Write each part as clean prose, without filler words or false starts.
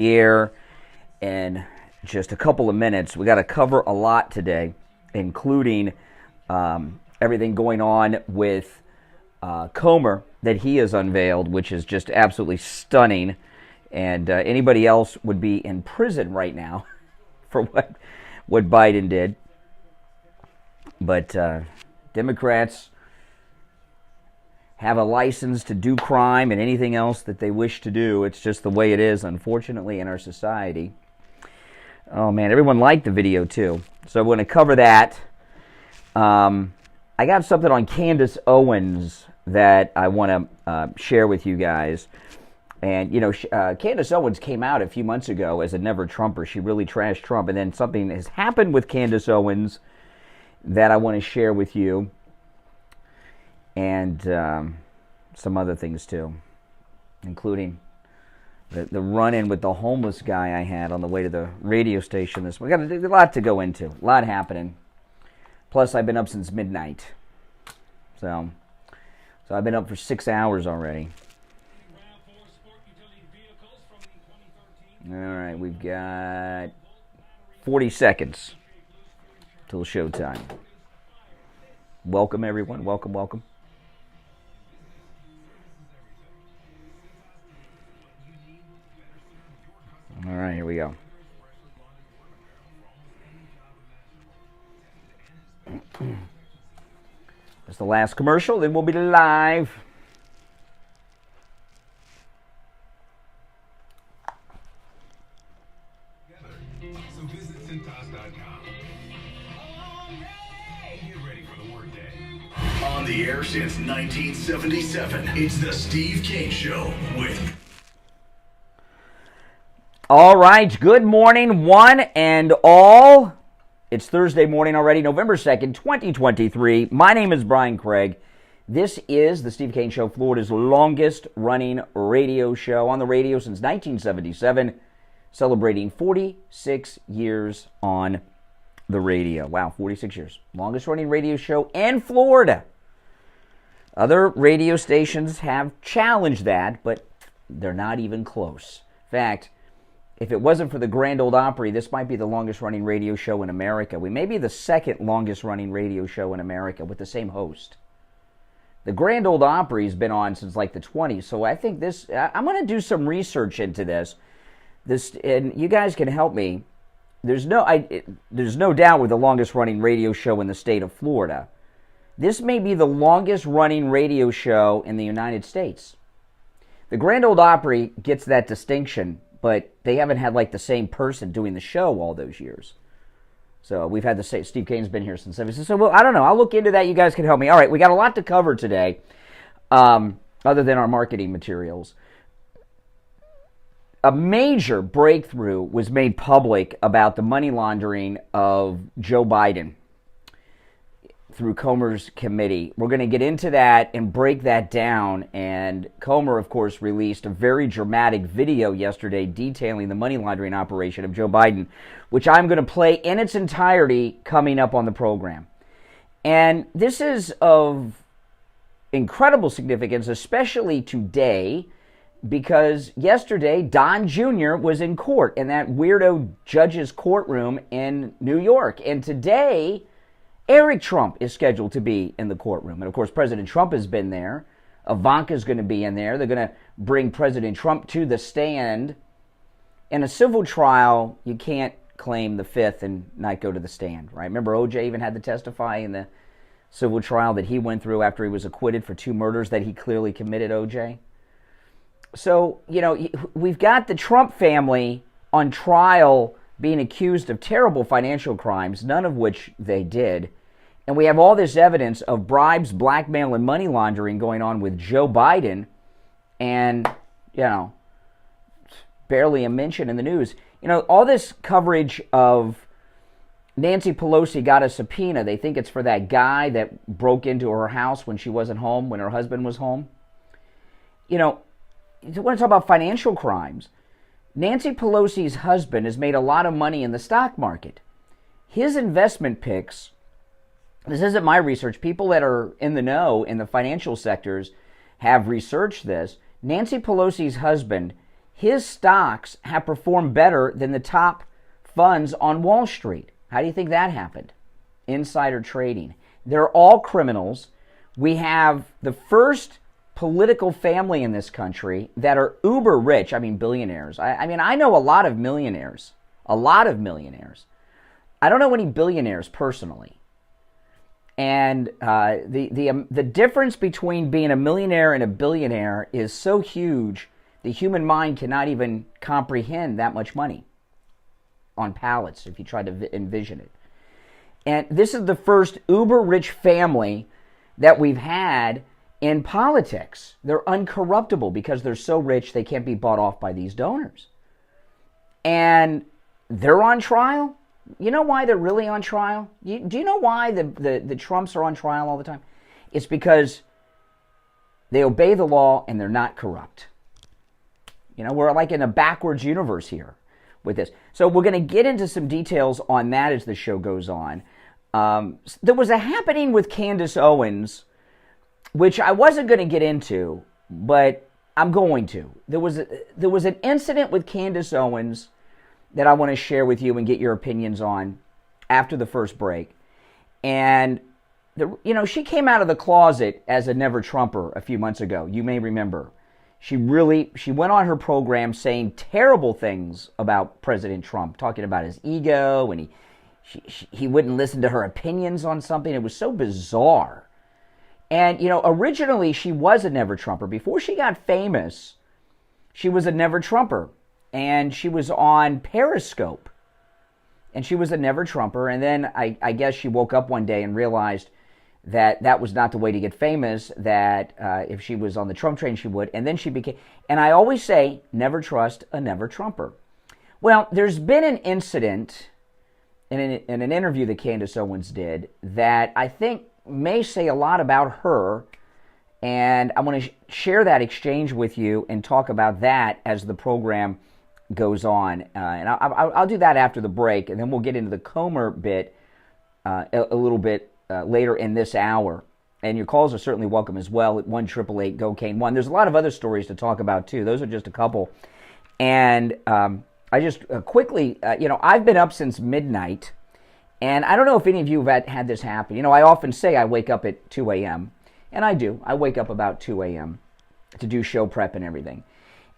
air in just a couple of minutes. We got to cover a lot today, including everything going on with Comer that he has unveiled, which is just absolutely stunning. And anybody else would be in prison right now for what Biden did. But Democrats have a license to do crime and anything else that they wish to do. It's just the way it is, unfortunately, in our society. Oh, man, everyone liked the video, too. So we're going to cover that. I got something on Candace Owens that I want to share with you guys. And, you know, Candace Owens came out a few months ago as a never-Trumper. She really trashed Trump. And then something has happened with Candace Owens that I want to share with you. And some other things, too, including the run-in with the homeless guy I had on the way to the radio station this morning. We got a lot to go into, a lot happening. Plus, I've been up since midnight. So I've been up for 6 hours already. All right, we've got 40 seconds till showtime. Welcome, everyone. Welcome, welcome. All right, here we go. That's the last commercial, then we'll be live. So visit Cintas.com. Get ready for the workday. On the air since 1977, it's the Steve Kane Show with... All right, good morning, one and all. It's Thursday morning already, November 2nd, 2023. My name is Brian Craig. This is the Steve Kane Show, Florida's longest-running radio show on the radio since 1977, celebrating 46 years on the radio. Wow, 46 years. Longest-running radio show in Florida. Other radio stations have challenged that, but they're not even close. In fact, if it wasn't for the Grand Ole Opry, this might be the longest-running radio show in America. We may be the second longest-running radio show in America with the same host. The Grand Ole Opry's been on since like the 20s, so I think this... I'm going to do some research into this. And you guys can help me. There's no doubt we're the longest-running radio show in the state of Florida. This may be the longest-running radio show in the United States. The Grand Ole Opry gets that distinction, but they haven't had like the same person doing the show all those years. So we've had the same. Steve Kane's been here since 76. So well, I don't know. I'll look into that. You guys can help me. All right, we got a lot to cover today, other than our marketing materials. A major breakthrough was made public about the money laundering of Joe Biden through Comer's committee. We're going to get into that and break that down. And Comer, of course, released a very dramatic video yesterday detailing the money laundering operation of Joe Biden, which I'm going to play in its entirety coming up on the program. And this is of incredible significance, especially today, because yesterday Don Jr. was in court in that weirdo judge's courtroom in New York. And today, Eric Trump is scheduled to be in the courtroom. And, of course, President Trump has been there. Ivanka's going to be in there. They're going to bring President Trump to the stand. In a civil trial, you can't claim the Fifth and not go to the stand, right? Remember, O.J. even had to testify in the civil trial that he went through after he was acquitted for 2 murders that he clearly committed, O.J.? So, you know, we've got the Trump family on trial being accused of terrible financial crimes, none of which they did. And we have all this evidence of bribes, blackmail, and money laundering going on with Joe Biden. And, you know, barely a mention in the news. You know, all this coverage of Nancy Pelosi got a subpoena. They think it's for that guy that broke into her house when she wasn't home, when her husband was home. You know, you want to talk about financial crimes. Nancy Pelosi's husband has made a lot of money in the stock market. His investment picks, this isn't my research, people that are in the know in the financial sectors have researched this. Nancy Pelosi's husband, his stocks have performed better than the top funds on Wall Street. How do you think that happened? Insider trading. They're all criminals. We have the first political family in this country that are uber rich. I mean, billionaires. I mean, I know a lot of millionaires. A lot of millionaires. I don't know any billionaires personally. And the difference between being a millionaire and a billionaire is so huge, the human mind cannot even comprehend that much money on pallets if you try to envision it. And this is the first uber-rich family that we've had in politics. They're uncorruptible because they're so rich they can't be bought off by these donors. And they're on trial. You know why they're really on trial? Do you know why the Trumps are on trial all the time? It's because they obey the law and they're not corrupt. You know, we're like in a backwards universe here with this. So we're going to get into some details on that as the show goes on. There was a happening with Candace Owens, which I wasn't going to get into, but I'm going to. There was an incident with Candace Owens that I want to share with you and get your opinions on after the first break. And, she came out of the closet as a never Trumper a few months ago. You may remember. She went on her program saying terrible things about President Trump, talking about his ego, and he wouldn't listen to her opinions on something. It was so bizarre. And, originally she was a never Trumper. Before she got famous, she was a never Trumper. And she was on Periscope. And she was a never Trumper. And then I guess she woke up one day and realized that was not the way to get famous, that if she was on the Trump train, she would. And then she became, and I always say, never trust a never Trumper. Well, there's been an incident in an interview that Candace Owens did that I think may say a lot about her. And I want to share that exchange with you and talk about that as the program goes on. And I'll do that after the break, and then we'll get into the Comer bit a little bit later in this hour. And your calls are certainly welcome as well at 1-888-GO-CANE-1. There's a lot of other stories to talk about, too. Those are just a couple. And I just quickly, I've been up since midnight, and I don't know if any of you have had this happen. I often say I wake up at 2 a.m., and I do. I wake up about 2 a.m. to do show prep and everything.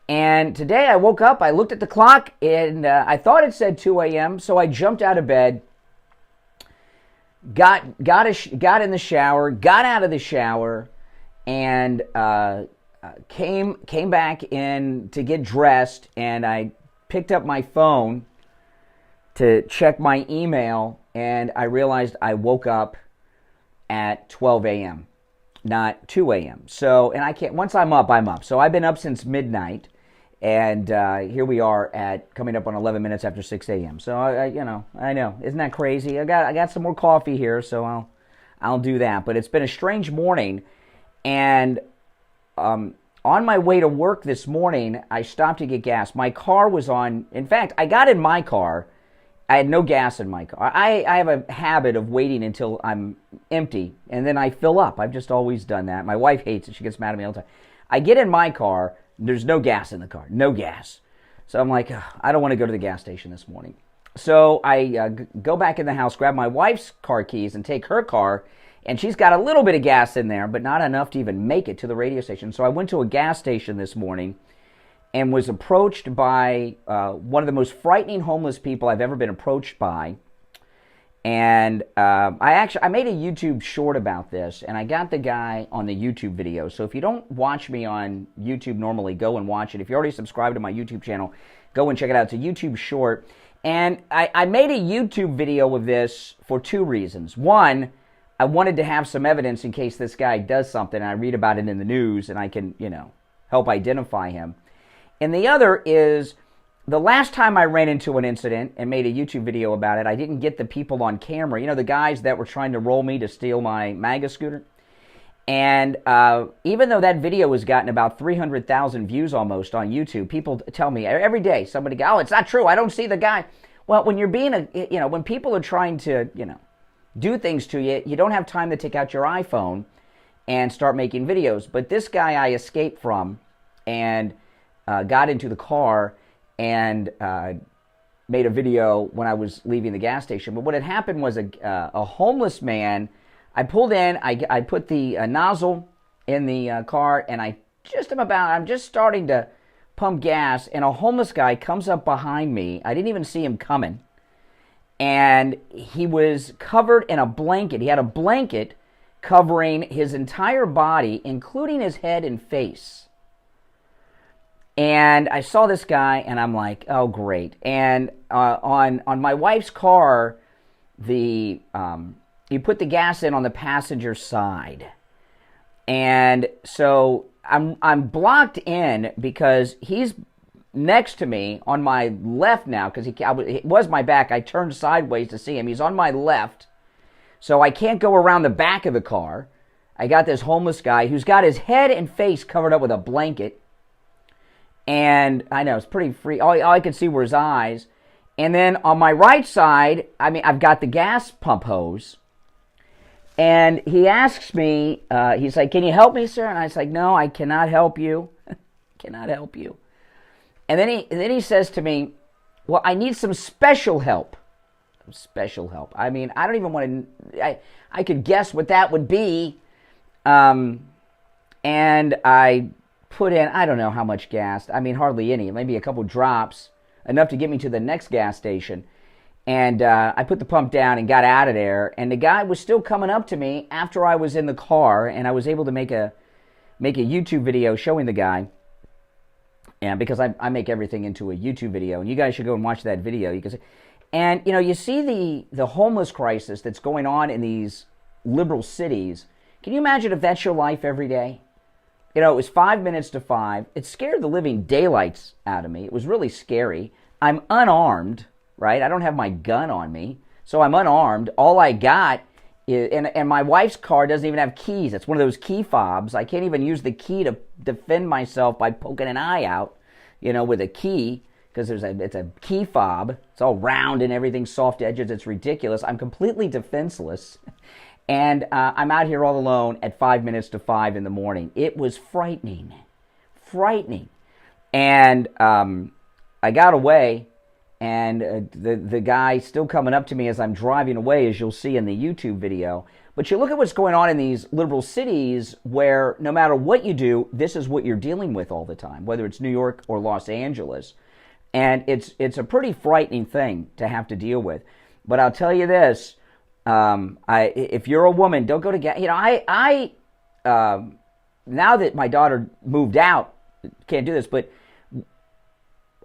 And today I woke up, I looked at the clock, and I thought it said 2 a.m., so I jumped out of bed, got in the shower, got out of the shower, and came back in to get dressed, and I picked up my phone to check my email, and I realized I woke up at 12 a.m., not 2 a.m. So, and I can't, once I'm up, I'm up. So I've been up since midnight, and here we are at coming up on 11 minutes after 6 a.m. So, I know, isn't that crazy? I got some more coffee here, so I'll do that. But it's been a strange morning, and on my way to work this morning, I stopped to get gas. My car was on, in fact, I got in my car. I had no gas in my car. I have a habit of waiting until I'm empty, and then I fill up. I've just always done that. My wife hates it. She gets mad at me all the time. I get in my car. There's no gas in the car. No gas. So I'm like, I don't want to go to the gas station this morning. So I go back in the house, grab my wife's car keys, and take her car, and she's got a little bit of gas in there, but not enough to even make it to the radio station. So I went to a gas station this morning and was approached by one of the most frightening homeless people I've ever been approached by. And I made a YouTube short about this, and I got the guy on the YouTube video. So if you don't watch me on YouTube normally, go and watch it. If you're already subscribed to my YouTube channel, go and check it out. It's a YouTube short. And I made a YouTube video of this for two reasons. One, I wanted to have some evidence in case this guy does something, and I read about it in the news, and I can, help identify him. And the other is, the last time I ran into an incident and made a YouTube video about it, I didn't get the people on camera. The guys that were trying to roll me to steal my MAGA scooter. And even though that video has gotten about 300,000 views almost on YouTube, people tell me every day, somebody goes, oh, it's not true, I don't see the guy. Well, when you're being when people are trying to, do things to you, you don't have time to take out your iPhone and start making videos. But this guy I escaped from, and got into the car and made a video when I was leaving the gas station. But what had happened was a homeless man, I pulled in, I put the nozzle in the car, and I'm just starting to pump gas, and a homeless guy comes up behind me. I didn't even see him coming. And he was covered in a blanket. He had a blanket covering his entire body, including his head and face. And I saw this guy, and I'm like, oh, great. And on my wife's car, you put the gas in on the passenger side. And so I'm blocked in because he's next to me on my left now, because it was my back. I turned sideways to see him. He's on my left, so I can't go around the back of the car. I got this homeless guy who's got his head and face covered up with a blanket, and I know, it's pretty free. All I could see were his eyes. And then on my right side, I've got the gas pump hose, and he asks me, he's like, "Can you help me, sir?" And I was like, "No, I cannot help you. Cannot help you." And then he says to me, "Well, I need some special help." Special help. I don't even want to. I could guess what that would be. And I put in, I don't know how much gas. Hardly any. Maybe a couple drops, enough to get me to the next gas station. And I put the pump down and got out of there. And the guy was still coming up to me after I was in the car, and I was able to make a YouTube video showing the guy. And because I make everything into a YouTube video, and you guys should go and watch that video. You can see, and you see the homeless crisis that's going on in these liberal cities. Can you imagine if that's your life every day? It was 5 minutes to 5. It scared the living daylights out of me. It was really scary. I'm unarmed, right? I don't have my gun on me, so I'm unarmed. All I got is, and my wife's car doesn't even have keys. It's one of those key fobs. I can't even use the key to defend myself by poking an eye out, with a key, because it's a key fob. It's all round and everything, soft edges. It's ridiculous. I'm completely defenseless. And I'm out here all alone at 5 minutes to 5 in the morning. It was frightening. Frightening. And I got away, and the guy still coming up to me as I'm driving away, as you'll see in the YouTube video. But you look at what's going on in these liberal cities where no matter what you do, this is what you're dealing with all the time, whether it's New York or Los Angeles. And it's a pretty frightening thing to have to deal with. But I'll tell you this, if you're a woman, don't go to gas. Now that my daughter moved out, can't do this, but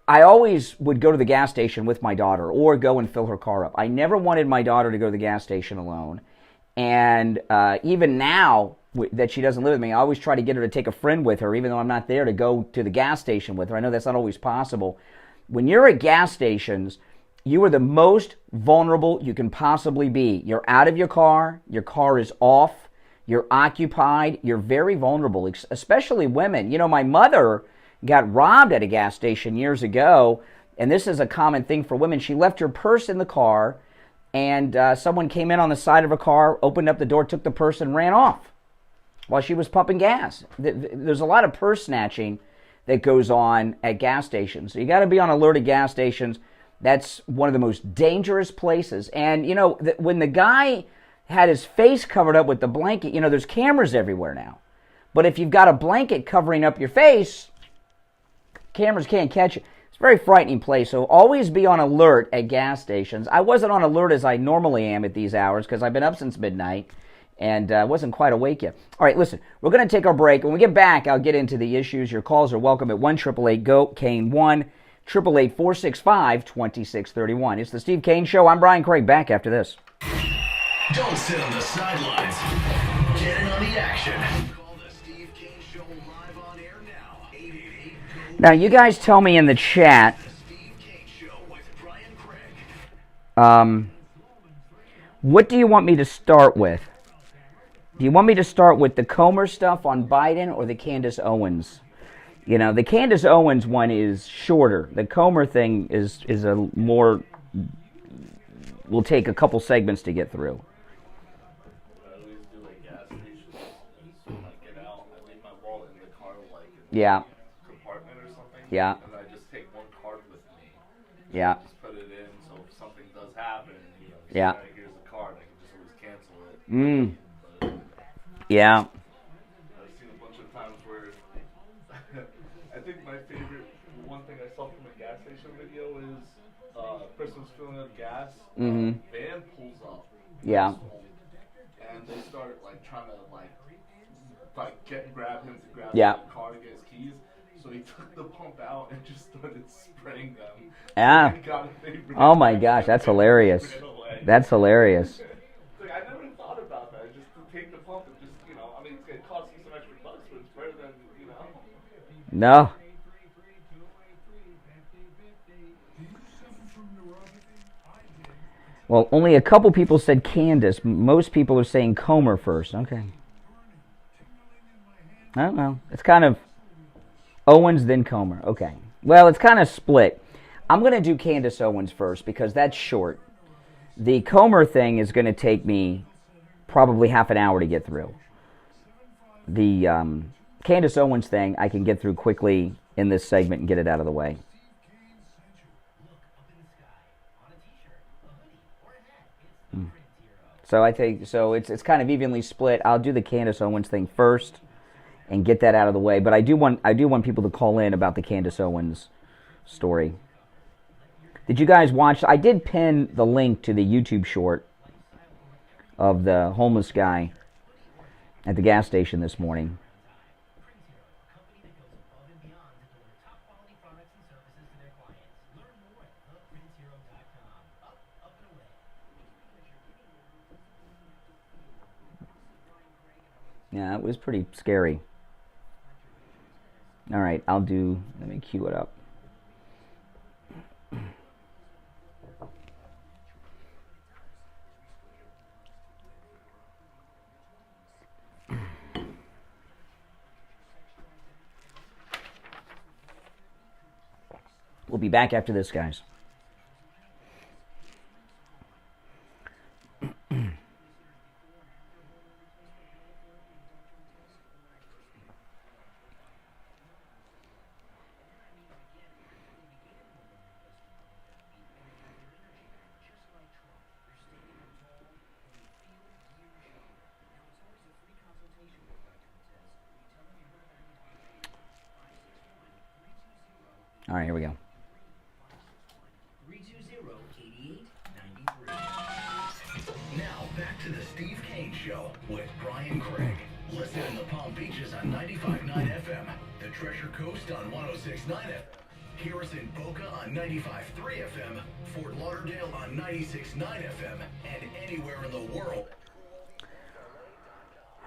I always would go to the gas station with my daughter or go and fill her car up. I never wanted my daughter to go to the gas station alone. And even now that she doesn't live with me, I always try to get her to take a friend with her, even though I'm not there to go to the gas station with her. I know that's not always possible. When you're at gas stations, you are the most vulnerable you can possibly be. You're out of your car is off, you're occupied, you're very vulnerable, especially women. My mother got robbed at a gas station years ago, and this is a common thing for women. She left her purse in the car, and someone came in on the side of her car, opened up the door, took the purse, and ran off while she was pumping gas. There's a lot of purse snatching that goes on at gas stations. So you got to be on alert at gas stations. That's one of the most dangerous places. And, when the guy had his face covered up with the blanket, there's cameras everywhere now. But if you've got a blanket covering up your face, cameras can't catch it. It's a very frightening place, so always be on alert at gas stations. I wasn't on alert as I normally am at these hours because I've been up since midnight and wasn't quite awake yet. All right, listen, we're going to take our break. When we get back, I'll get into the issues. Your calls are welcome at 1-888-GO-KANE 1-888-465-2631. It's the Steve Kane Show. I'm Brian Craig, back after this. Don't sit on the sidelines. Get in on the action. Call the Steve Kane Show live on air now. 888-GO. Now, you guys tell me in the chat, The Steve Kane Show with Brian Craig. what do you want me to start with? Do you want me to start with the Comer stuff on Biden or the Candace Owens? The Candace Owens one is shorter. The Comer thing is a more, will take a couple segments to get through. Get out. I leave my wallet in the car, Yeah. compartment or something. Yeah. And I just take one card with me. Yeah. Just put it in, so if something does happen, you know, Yeah. here's the card, I can just always cancel it. But Yeah. I've seen a bunch of times where I think my favorite one thing I saw from a gas station video is Christmas filling up gas. Van pulls up. Yeah. And they start like trying to grab him to grab Yeah. the car to get his keys. So he took the pump out and just started spraying them. Yeah. Oh my gosh, that's hilarious. That's hilarious. Like, I never thought about that. Just to take the pump and just, you know, I mean, it's going to cost you some extra bucks, but it's better than, you know. No. Well, only a couple people said Candace. Most people are saying Comer first. Okay. I don't know. It's kind of Owens, then Comer. Okay. Well, it's kind of split. I'm going to do Candace Owens first because that's short. The Comer thing is going to take me probably half an hour to get through. The Candace Owens thing I can get through quickly in this segment and get it out of the way. So I think it's kind of evenly split. I'll do the Candace Owens thing first and get that out of the way. But I do want people to call in about the Candace Owens story. Did you guys watch? I did pin the link to the YouTube short of the homeless guy at the gas station this morning. Yeah, it was pretty scary. All right, let me cue it up. We'll be back after this, guys. All right, here we go. 320-8893. Now back to the Steve Kane Show with Brian Craig. Listen in the Palm Beaches on 95.9 FM, the Treasure Coast on 106.9 FM, hear us in Boca on 95.3 FM, Fort Lauderdale on 96.9 FM, and anywhere in the world.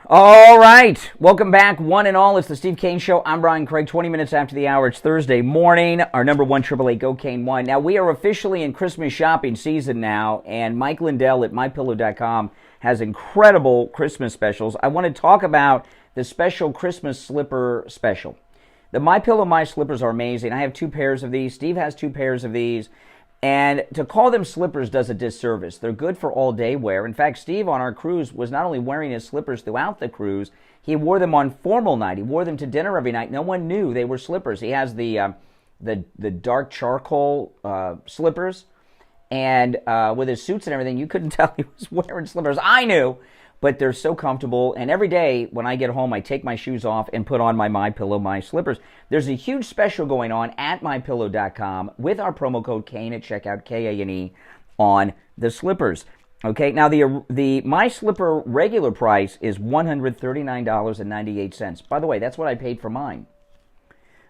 All right. Welcome back, one and all. It's the Steve Kane Show. I'm Brian Craig. 20 minutes after the hour. It's Thursday morning. Our number 1-888-GO-KANE-1. Now, we are officially in Christmas shopping season now, and Mike Lindell at MyPillow.com has incredible Christmas specials. I want to talk about the special Christmas slipper special. The MyPillow My Slippers are amazing. I have 2 pairs of these. Steve has 2 pairs of these. And to call them slippers does a disservice. They're good for all-day wear. In fact, Steve on our cruise was not only wearing his slippers throughout the cruise, he wore them on formal night. He wore them to dinner every night. No one knew they were slippers. He has the dark charcoal slippers, and with his suits and everything, you couldn't tell he was wearing slippers. I knew, but they're so comfortable. And every day when I get home, I take my shoes off and put on my MyPillow My Slippers. There's a huge special going on at MyPillow.com with our promo code KANE at checkout, KANE, on the slippers. Okay, now the My Slipper regular price is $139.98. By the way, that's what I paid for mine.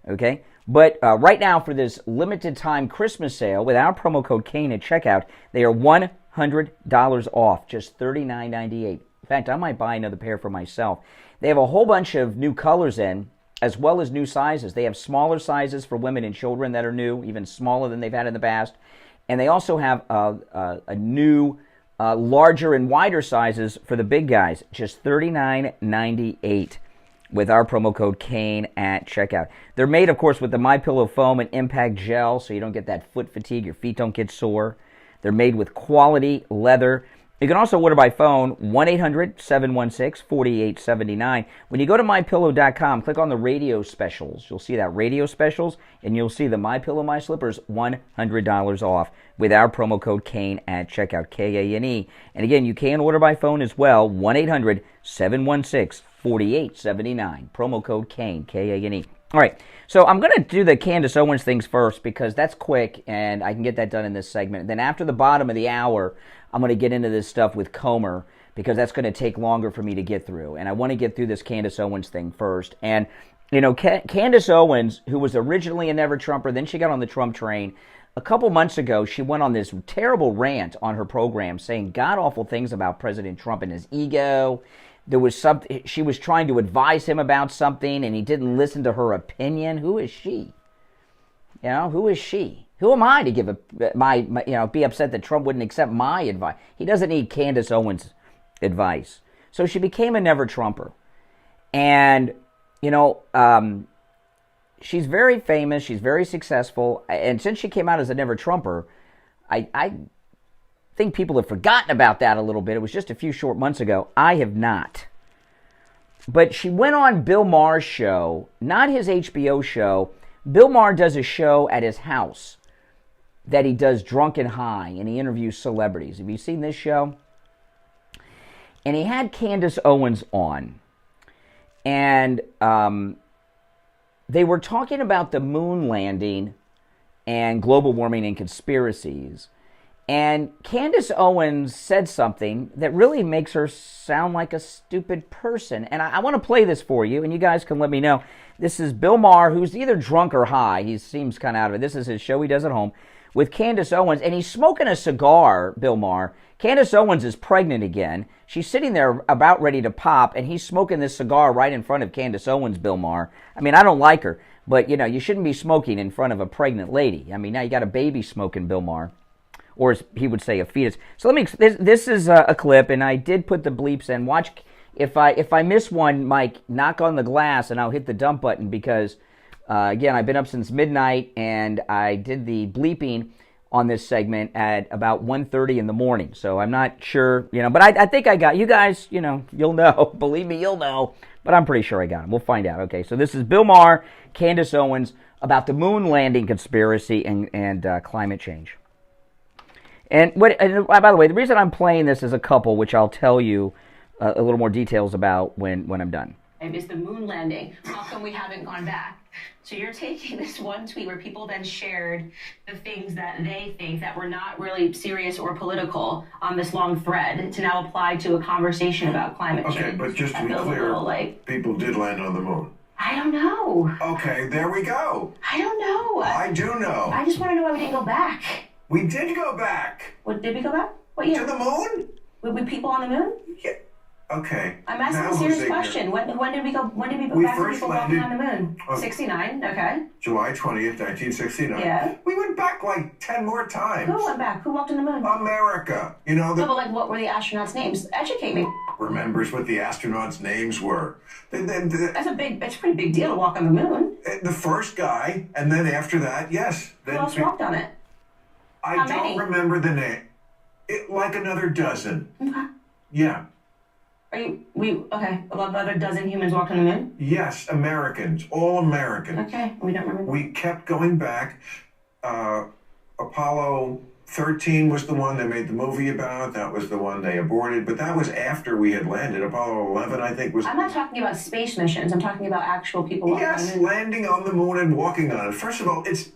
Okay, but right now for this limited time Christmas sale with our promo code KANE at checkout, they are $100 off, just $39.98. In fact, I might buy another pair for myself. They have a whole bunch of new colors in, as well as new sizes. They have smaller sizes for women and children that are new, even smaller than they've had in the past. And they also have a new, larger and wider sizes for the big guys, just $39.98 with our promo code KANE at checkout. They're made, of course, with the MyPillow foam and impact gel, so you don't get that foot fatigue, your feet don't get sore. They're made with quality leather. You can also order by phone, 1-800-716-4879. When you go to MyPillow.com, click on the radio specials. You'll see that radio specials, and you'll see the My Pillow, My Slippers $100 off with our promo code KANE at checkout, K-A-N-E. And again, you can order by phone as well, 1-800-716-4879. Promo code KANE, K-A-N-E. All right, so I'm going to do the Candace Owens things first because that's quick, and I can get that done in this segment. Then after the bottom of the hour, I'm going to get into this stuff with Comer because that's going to take longer for me to get through. And I want to get through this Candace Owens thing first. And, you know, Candace Owens, who was originally a never-Trumper, then she got on the Trump train. A couple months ago, she went on this terrible rant on her program saying god-awful things about President Trump and his ego. There was something, she was trying to advise him about something, and he didn't listen to her opinion. Who is she? You know, who is she? Who am I to give be upset that Trump wouldn't accept my advice? He doesn't need Candace Owens' advice. So she became a never-Trumper. And, you know, she's very famous. She's very successful. And since she came out as a never-Trumper, I think people have forgotten about that a little bit. It was just a few short months ago. I have not. But she went on Bill Maher's show, not his HBO show. Bill Maher does a show at his house that he does drunk and high, and he interviews celebrities. Have you seen this show? And he had Candace Owens on. And they were talking about the moon landing and global warming and conspiracies. And Candace Owens said something that really makes her sound like a stupid person. And I want to play this for you, and you guys can let me know. This is Bill Maher, who's either drunk or high. He seems kind of out of it. This is his show he does at home with Candace Owens. And he's smoking a cigar, Bill Maher. Candace Owens is pregnant again. She's sitting there about ready to pop, and he's smoking this cigar right in front of Candace Owens, Bill Maher. I mean, I don't like her, but, you know, you shouldn't be smoking in front of a pregnant lady. I mean, now you got a baby smoking, Bill Maher. Or as he would say, a fetus. So this is a clip, and I did put the bleeps in. Watch, if I miss one, Mike, knock on the glass, and I'll hit the dump button because, again, I've been up since midnight, and I did the bleeping on this segment at about 1:30 in the morning. So I'm not sure, you know, but I think I got, you guys, you know, you'll know. Believe me, you'll know. But I'm pretty sure I got him. We'll find out. Okay, so this is Bill Maher, Candace Owens, about the moon landing conspiracy and climate change. And by the way, the reason I'm playing this is a couple, which I'll tell you a little more details about when I'm done. It's the moon landing. How come we haven't gone back? So you're taking this one tweet where people then shared the things that they think that were not really serious or political on this long thread to now apply to a conversation about climate change. Okay, but just to be clear, people did land on the moon. I don't know. Okay, there we go. I don't know. I do know. I just want to know why we didn't go back. We did go back. What, did we go back? What year? To the moon? With people on the moon? Yeah. Okay. I'm asking a serious question. When did we go? When did we go back to people walking on the moon? 69. Okay. July 20th, 1969. Yeah. We went back like 10 more times. Who went back? Who walked on the moon? America. You know No, but like, what were the astronauts' names? Educate me. remembers what the astronauts' names were. That's a pretty big deal to walk on the moon. The first guy, and then after that, yes. Who else walked on it? I don't remember the name. Like another dozen. Okay. Yeah. Another dozen humans walked on the moon? Yes, Americans, all Americans. Okay, we don't remember. We kept going back. Apollo 13 was the one they made the movie about. That was the one they aborted, but that was after we had landed. Apollo 11, I think, was... I'm not talking about space missions. I'm talking about actual people walking on the moon. Yes, landing on the moon and walking on it. First of all, it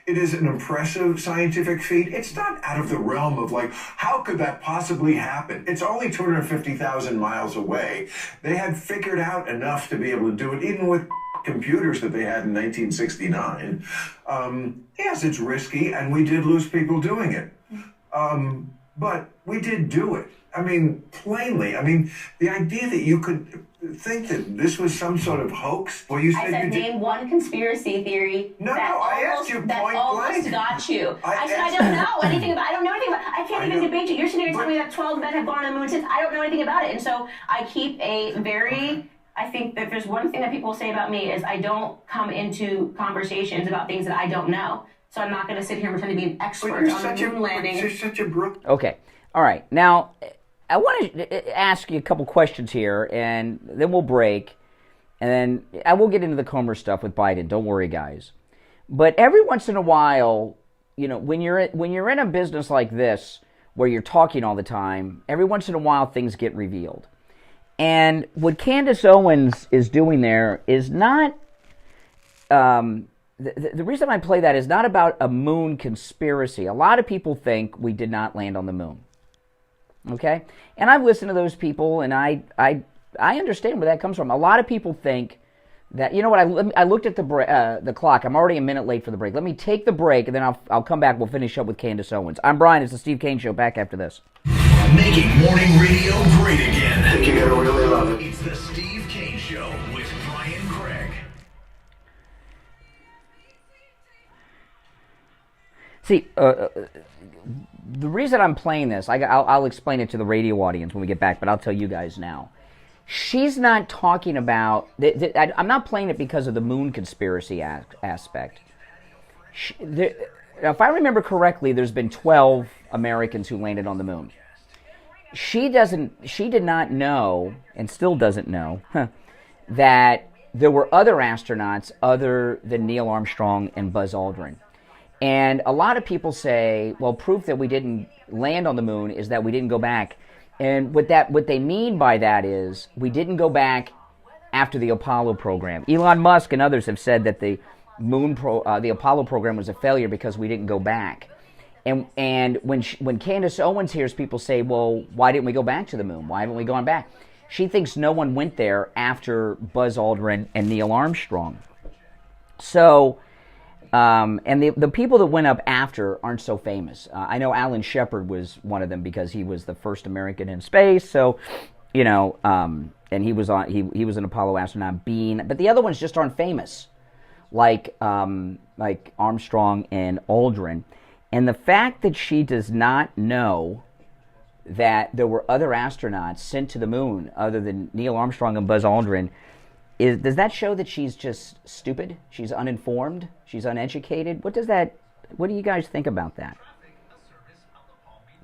is an impressive scientific feat. It's not out of the realm of, like, how could that possibly happen? It's only 250,000 miles away. They had figured out enough to be able to do it, even with computers that they had in 1969. Yes, it's risky, and we did lose people doing it. But we did do it. I mean, plainly. I mean, the idea that you could think that this was some sort of hoax. Well, you said I said, name one conspiracy theory I asked you point almost got you. I said, I don't know anything about it. I don't know anything about it. I can't even debate you. You're sitting here telling me that 12 men have gone on the moon since. I don't know anything about it. And so I keep a very... I think that there's one thing that people say about me is I don't come into conversations about things that I don't know. So I'm not going to sit here and pretend to be an expert on the moon landing. You're such a brook. Okay. All right. Now, I want to ask you a couple questions here, and then we'll break, and then I will get into the Comer stuff with Biden. Don't worry, guys. But every once in a while, you know, when you're in a business like this where you're talking all the time, every once in a while things get revealed. And what Candace Owens is doing there is not. The reason I play that is not about a moon conspiracy. A lot of people think we did not land on the moon. Okay? And I've listened to those people, and I understand where that comes from. A lot of people think that, you know what, I looked at the clock. I'm already a minute late for the break. Let me take the break, and then I'll come back. We'll finish up with Candace Owens. I'm Brian. It's the Steve Kane Show. Back after this. Making morning radio great again. I think you're gonna really love it. It's the Steve Kane Show with Brian Craig. See, the reason I'm playing this, I'll explain it to the radio audience when we get back, but I'll tell you guys now. She's not talking about... I'm not playing it because of the moon conspiracy aspect. If I remember correctly, there's been 12 Americans who landed on the moon. She did not know, and still doesn't know, that there were other astronauts other than Neil Armstrong and Buzz Aldrin. And a lot of people say, well, proof that we didn't land on the moon is that we didn't go back. And what they mean by that is we didn't go back after the Apollo program. Elon Musk and others have said that the Apollo program was a failure because we didn't go back. And when Candace Owens hears people say, well, why didn't we go back to the moon? Why haven't we gone back? She thinks no one went there after Buzz Aldrin and Neil Armstrong. So... and the people that went up after aren't so famous. I know Alan Shepard was one of them because he was the first American in space. So, you know, and he was an Apollo astronaut. Bean, but the other ones just aren't famous, like Armstrong and Aldrin. And the fact that she does not know that there were other astronauts sent to the moon other than Neil Armstrong and Buzz Aldrin. Does that show that she's just stupid? She's uninformed? She's uneducated? What do you guys think about that?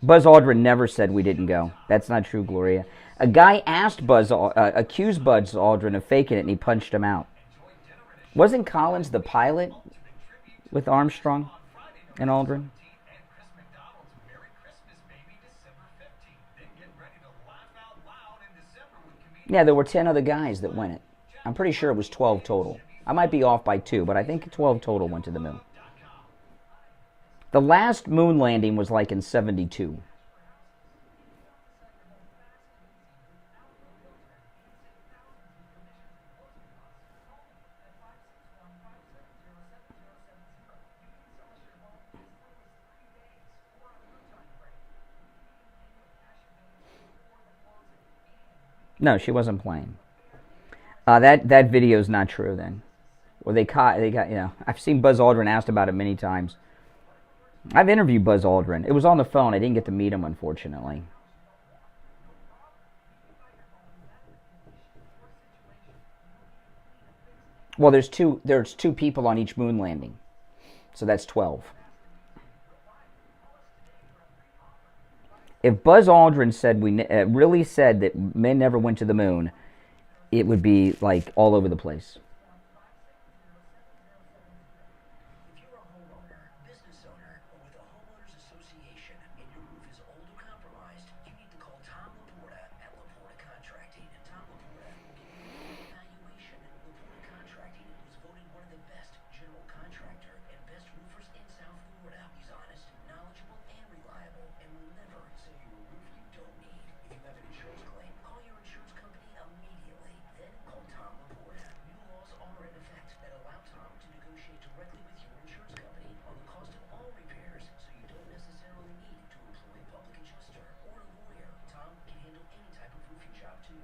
Buzz Aldrin never said we didn't go. That's not true, Gloria. A guy accused Buzz Aldrin of faking it, and he punched him out. Wasn't Collins the pilot with Armstrong and Aldrin? Yeah, there were 10 other guys that went it. I'm pretty sure it was 12 total. I might be off by 2, but I think 12 total went to the moon. The last moon landing was like in 72. No, she wasn't playing. That video is not true then. Well, they got, you know, I've seen Buzz Aldrin asked about it many times. I've interviewed Buzz Aldrin. It was on the phone. I didn't get to meet him, unfortunately. Well, there's two people on each moon landing. So that's 12. If Buzz Aldrin said really said that men never went to the moon, it would be like all over the place. If you're a homeowner, business owner, or with a homeowners association and your roof is old or compromised, you need to call Tom Laporta at Laporta Contracting. And Tom Laporta will give you a evaluation. Laporta Contracting was voted one of the best general contractor and best roofers in South Florida. He's honest, knowledgeable, and reliable, and will never sell you a roof you don't need. If you have an insurance claim, call your insurance company immediately. Then call Tom Laporta. New laws are in effect that allow Tom to negotiate directly with your insurance company on the cost of all repairs, so you don't necessarily need to employ a public adjuster or a lawyer. Tom can handle any type of roofing job too.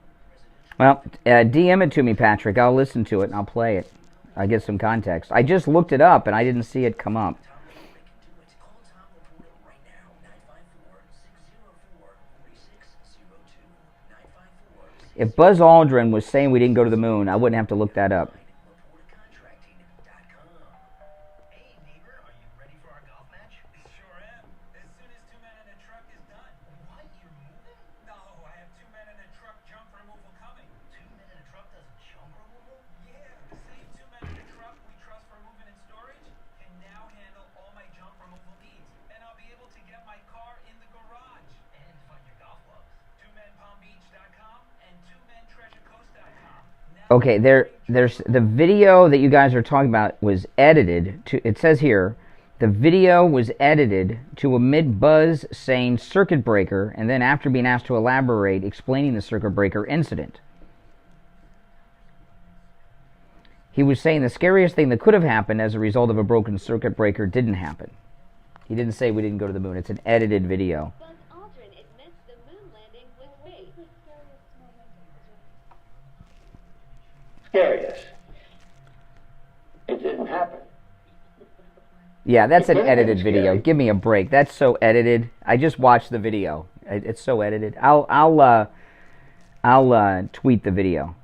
Well, DM it to me, Patrick. I'll listen to it and I'll play it. I'll get some context. I just looked it up and I didn't see it come up. Call Tom Laporta right now, 954-604-4602. 954-604. If Buzz Aldrin was saying we didn't go to the moon, I wouldn't have to look that up. LaportaContracting.com. Hey, neighbor, are you ready for our golf match? Sure am. As soon as 2 men in a truck is done. What? You're moving? No, Okay, there's the video that you guys are talking about was edited to. It says here, the video was edited to omit Buzz saying circuit breaker, and then after being asked to elaborate, explaining the circuit breaker incident. He was saying the scariest thing that could have happened as a result of a broken circuit breaker didn't happen. He didn't say we didn't go to the moon. It's an edited video. Scariest. It didn't happen. Yeah, that's an edited video. Give me a break. That's so edited. I just watched the video. It's so edited. I'll tweet the video.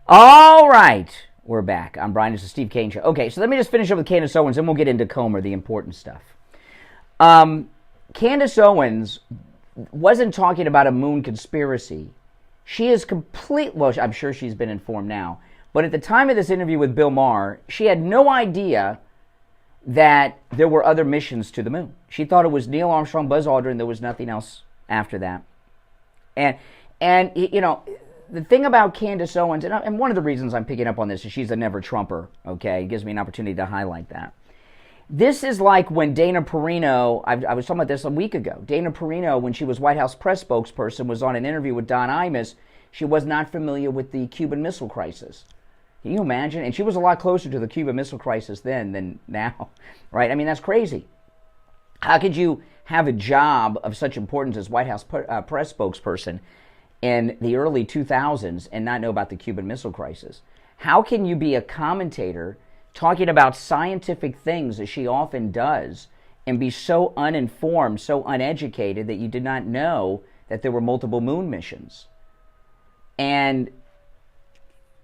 All right, we're back. I'm Brian. This is Steve Kane Show. Okay, so let me just finish up with Candace Owens, and we'll get into Comer, the important stuff. Candace Owens wasn't talking about a moon conspiracy. She is well, I'm sure she's been informed now, but at the time of this interview with Bill Maher, she had no idea that there were other missions to the moon. She thought it was Neil Armstrong, Buzz Aldrin, there was nothing else after that. And you know, the thing about Candace Owens, and one of the reasons I'm picking up on this is she's a never-Trumper, okay? It gives me an opportunity to highlight that. This is like when Dana Perino, I was talking about this a week ago, Dana Perino, when she was White House press spokesperson, was on an interview with Don Imus. She was not familiar with the Cuban Missile Crisis. Can you imagine? And she was a lot closer to the Cuban Missile Crisis then than now, right? I mean, that's crazy. How could you have a job of such importance as White House press spokesperson in the early 2000s and not know about the Cuban Missile Crisis? How can you be a commentator talking about scientific things, as she often does, and be so uninformed, so uneducated that you did not know that there were multiple moon missions? And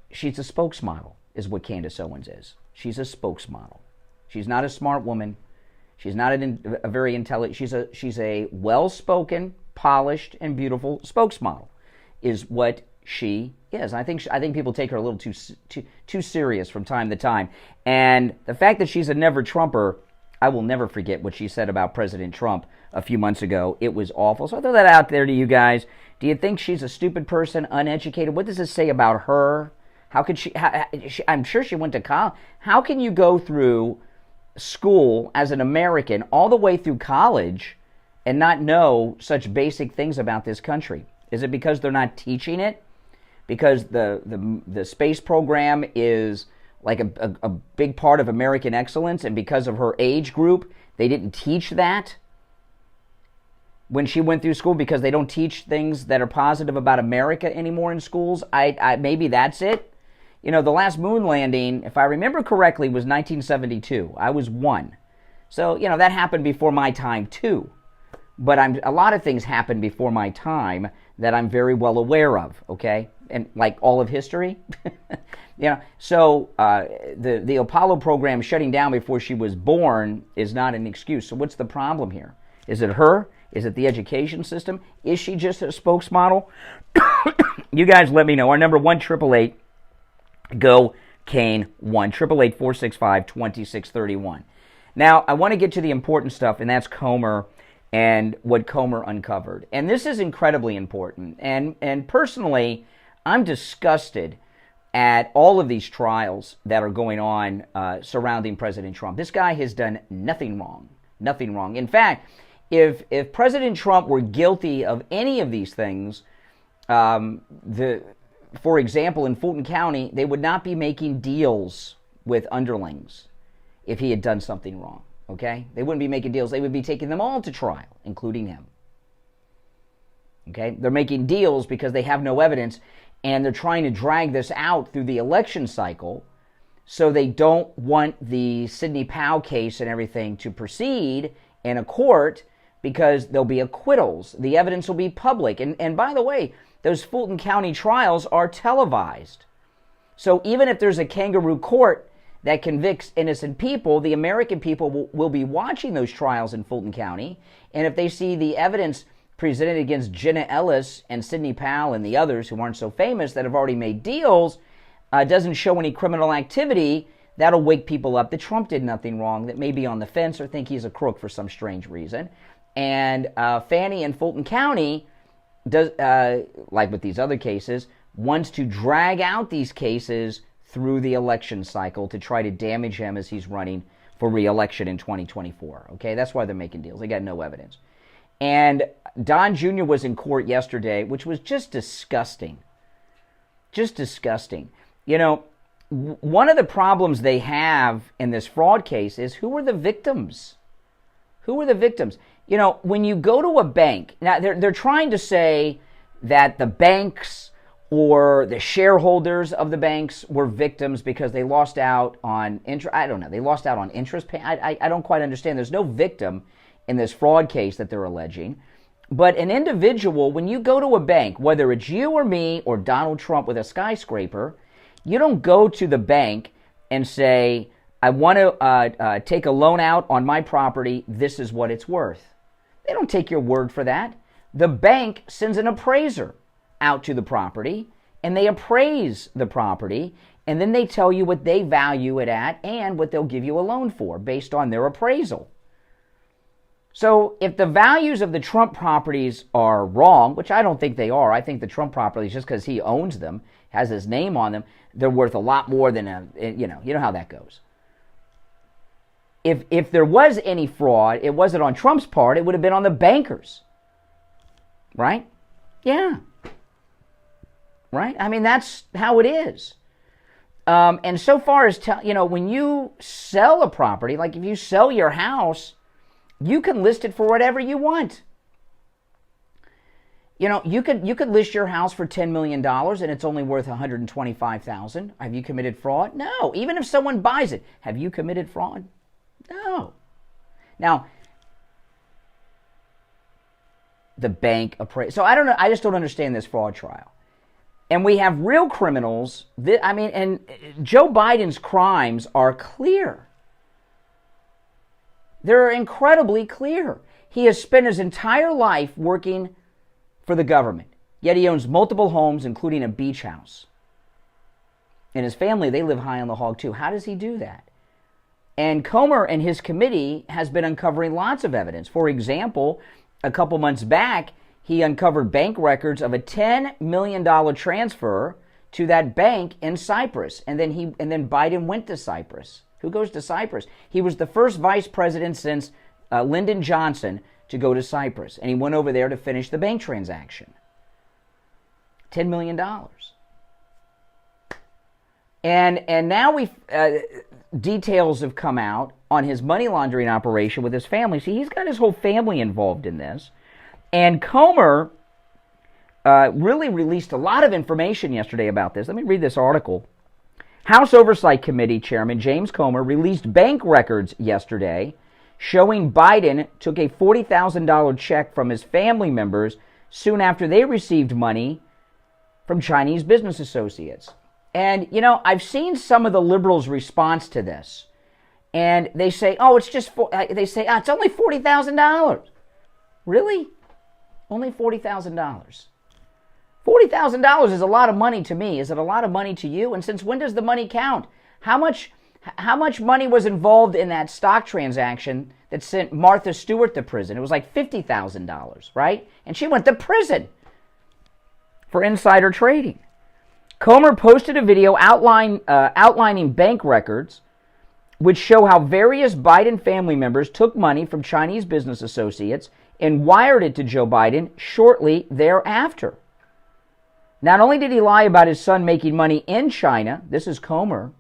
she's a spokesmodel, is what Candace Owens is. She's a spokesmodel. She's not a smart woman. She's not a very intelligent. She's a well-spoken, polished, and beautiful spokesmodel, is what she is. I think people take her a little too serious from time to time. And the fact that she's a never-Trumper, I will never forget what she said about President Trump a few months ago. It was awful. So I throw that out there to you guys. Do you think she's a stupid person, uneducated? What does this say about her? How could she? I'm sure she went to college. How can you go through school as an American all the way through college and not know such basic things about this country? Is it because they're not teaching it? Because the space program is like a big part of American excellence, and because of her age group, they didn't teach that when she went through school, because they don't teach things that are positive about America anymore in schools? Maybe that's it. You know, the last moon landing, if I remember correctly, was 1972. I was 1. So, you know, that happened before my time, too. But a lot of things happened before my time that I'm very well aware of, okay? And like all of history. You know, so the Apollo program shutting down before she was born is not an excuse. So what's the problem here? Is it her? Is it the education system? Is she just a spokesmodel? You guys let me know. Our number 1-888 go Kane 1-888-465-2631. Now, I want to get to the important stuff, and that's Comer and what Comer uncovered. And this is incredibly important. And personally, I'm disgusted at all of these trials that are going on surrounding President Trump. This guy has done nothing wrong. Nothing wrong. In fact, if President Trump were guilty of any of these things, for example, in Fulton County, they would not be making deals with underlings if he had done something wrong, okay? They wouldn't be making deals. They would be taking them all to trial, including him, okay? They're making deals because they have no evidence, and they're trying to drag this out through the election cycle, so they don't want the Sidney Powell case and everything to proceed in a court because there'll be acquittals. The evidence will be public. And by the way, those Fulton County trials are televised. So even if there's a kangaroo court that convicts innocent people, the American people will be watching those trials in Fulton County. And if they see the evidence presented against Jenna Ellis and Sidney Powell and the others who aren't so famous that have already made deals, doesn't show any criminal activity, that'll wake people up that Trump did nothing wrong, that may be on the fence or think he's a crook for some strange reason. And Fannie in Fulton County does, like with these other cases, wants to drag out these cases through the election cycle to try to damage him as he's running for re-election in 2024. Okay, that's why they're making deals. They got no evidence. And Don Jr. was in court yesterday, which was just disgusting. Just disgusting. You know, one of the problems they have in this fraud case is who were the victims? Who were the victims? You know, when you go to a bank, now they're trying to say that the banks or the shareholders of the banks were victims because they lost out on interest. I don't know. They lost out on interest pay. I don't quite understand. There's no victim in this fraud case that they're alleging. But an individual, when you go to a bank, whether it's you or me or Donald Trump with a skyscraper, you don't go to the bank and say, I want to take a loan out on my property. This is what it's worth. They don't take your word for that. The bank sends an appraiser out to the property, and they appraise the property, and then they tell you what they value it at and what they'll give you a loan for based on their appraisal. So if the values of the Trump properties are wrong, which I don't think they are, I think the Trump properties, just because he owns them, has his name on them, they're worth a lot more than you know how that goes. If there was any fraud, it wasn't on Trump's part, it would have been on the bankers. Right? Yeah. Right? I mean, that's how it is. And so far as, when you sell a property, like if you sell your house, you can list it for whatever you want. You know, you could list your house for $10 million and it's only worth $125,000. Have you committed fraud? No. Even if someone buys it, have you committed fraud? No. Now, the bank appraised. So I don't know. I just don't understand this fraud trial. And we have real criminals. And Joe Biden's crimes are clear. They're incredibly clear. He has spent his entire life working for the government. Yet he owns multiple homes, including a beach house. And his family, they live high on the hog too. How does he do that? And Comer and his committee has been uncovering lots of evidence. For example, a couple months back, he uncovered bank records of a $10 million transfer to that bank in Cyprus. And then Biden went to Cyprus. Who goes to Cyprus? He was the first vice president since Lyndon Johnson to go to Cyprus. And he went over there to finish the bank transaction. $10 million. And now details have come out on his money laundering operation with his family. See, he's got his whole family involved in this. And Comer really released a lot of information yesterday about this. Let me read this article. House Oversight Committee Chairman James Comer released bank records yesterday showing Biden took a $40,000 check from his family members soon after they received money from Chinese business associates. And, I've seen some of the liberals' response to this. And they say, it's only $40,000. Really? Only $40,000. $40,000 is a lot of money to me. Is it a lot of money to you? And since when does the money count? How much money was involved in that stock transaction that sent Martha Stewart to prison? It was like $50,000, right? And she went to prison for insider trading. Comer posted a video outlining bank records which show how various Biden family members took money from Chinese business associates and wired it to Joe Biden shortly thereafter. Not only did he lie about his son making money in China, this is Comer,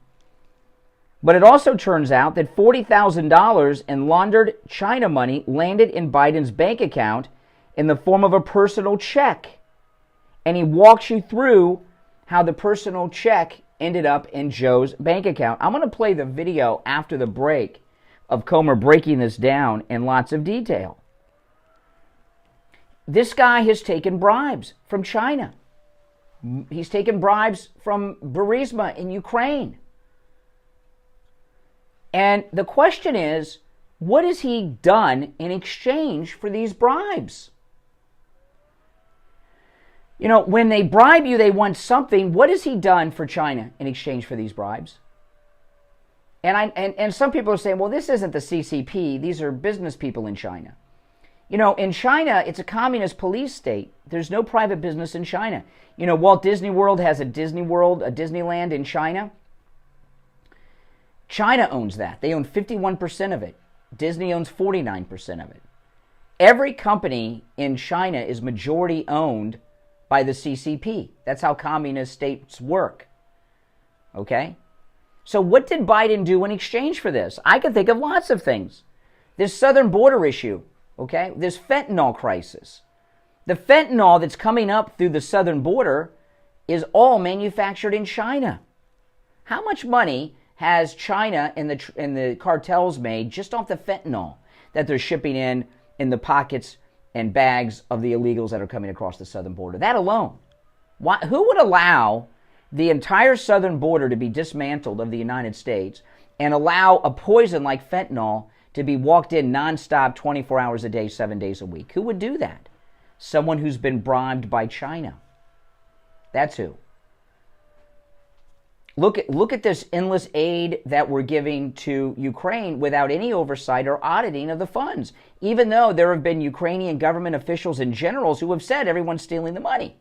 but it also turns out that $40,000 in laundered China money landed in Biden's bank account in the form of a personal check. And he walks you through how the personal check ended up in Joe's bank account. I'm going to play the video after the break of Comer breaking this down in lots of detail. This guy has taken bribes from China. He's taken bribes from Burisma in Ukraine. And the question is, what has he done in exchange for these bribes? You know, when they bribe you, they want something. What has he done for China in exchange for these bribes? And some people are saying, well, this isn't the CCP. These are business people in China. You know, in China, it's a communist police state. There's no private business in China. You know, Walt Disney World has a Disney World, a Disneyland in China. China owns that. They own 51% of it. Disney owns 49% of it. Every company in China is majority owned by the CCP. That's how communist states work. Okay? So what did Biden do in exchange for this? I can think of lots of things. This southern border issue, okay? This fentanyl crisis. The fentanyl that's coming up through the southern border is all manufactured in China. How much money has China and the cartels made just off the fentanyl that they're shipping in the pockets and bags of the illegals that are coming across the southern border? That alone. Who would allow the entire southern border to be dismantled of the United States and allow a poison like fentanyl to be walked in nonstop 24 hours a day, 7 days a week? Who would do that? Someone who's been bribed by China. That's who. Look at this endless aid that we're giving to Ukraine without any oversight or auditing of the funds, even though there have been Ukrainian government officials and generals who have said everyone's stealing the money.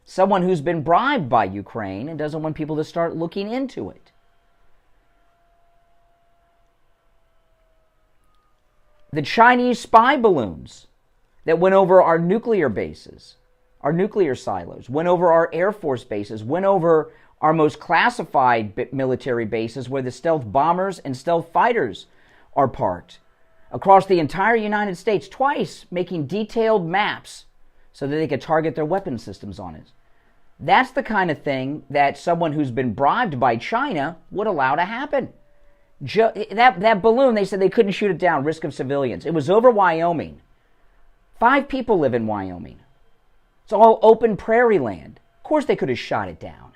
Someone who's been bribed by Ukraine and doesn't want people to start looking into it. The Chinese spy balloons that went over our nuclear bases, our nuclear silos, went over our Air Force bases, went over our most classified military bases where the stealth bombers and stealth fighters are parked, across the entire United States, twice making detailed maps so that they could target their weapon systems on it. That's the kind of thing that someone who's been bribed by China would allow to happen. That balloon, they said they couldn't shoot it down, risk of civilians. It was over Wyoming. 5 people live in Wyoming. It's all open prairie land. Of course they could have shot it down.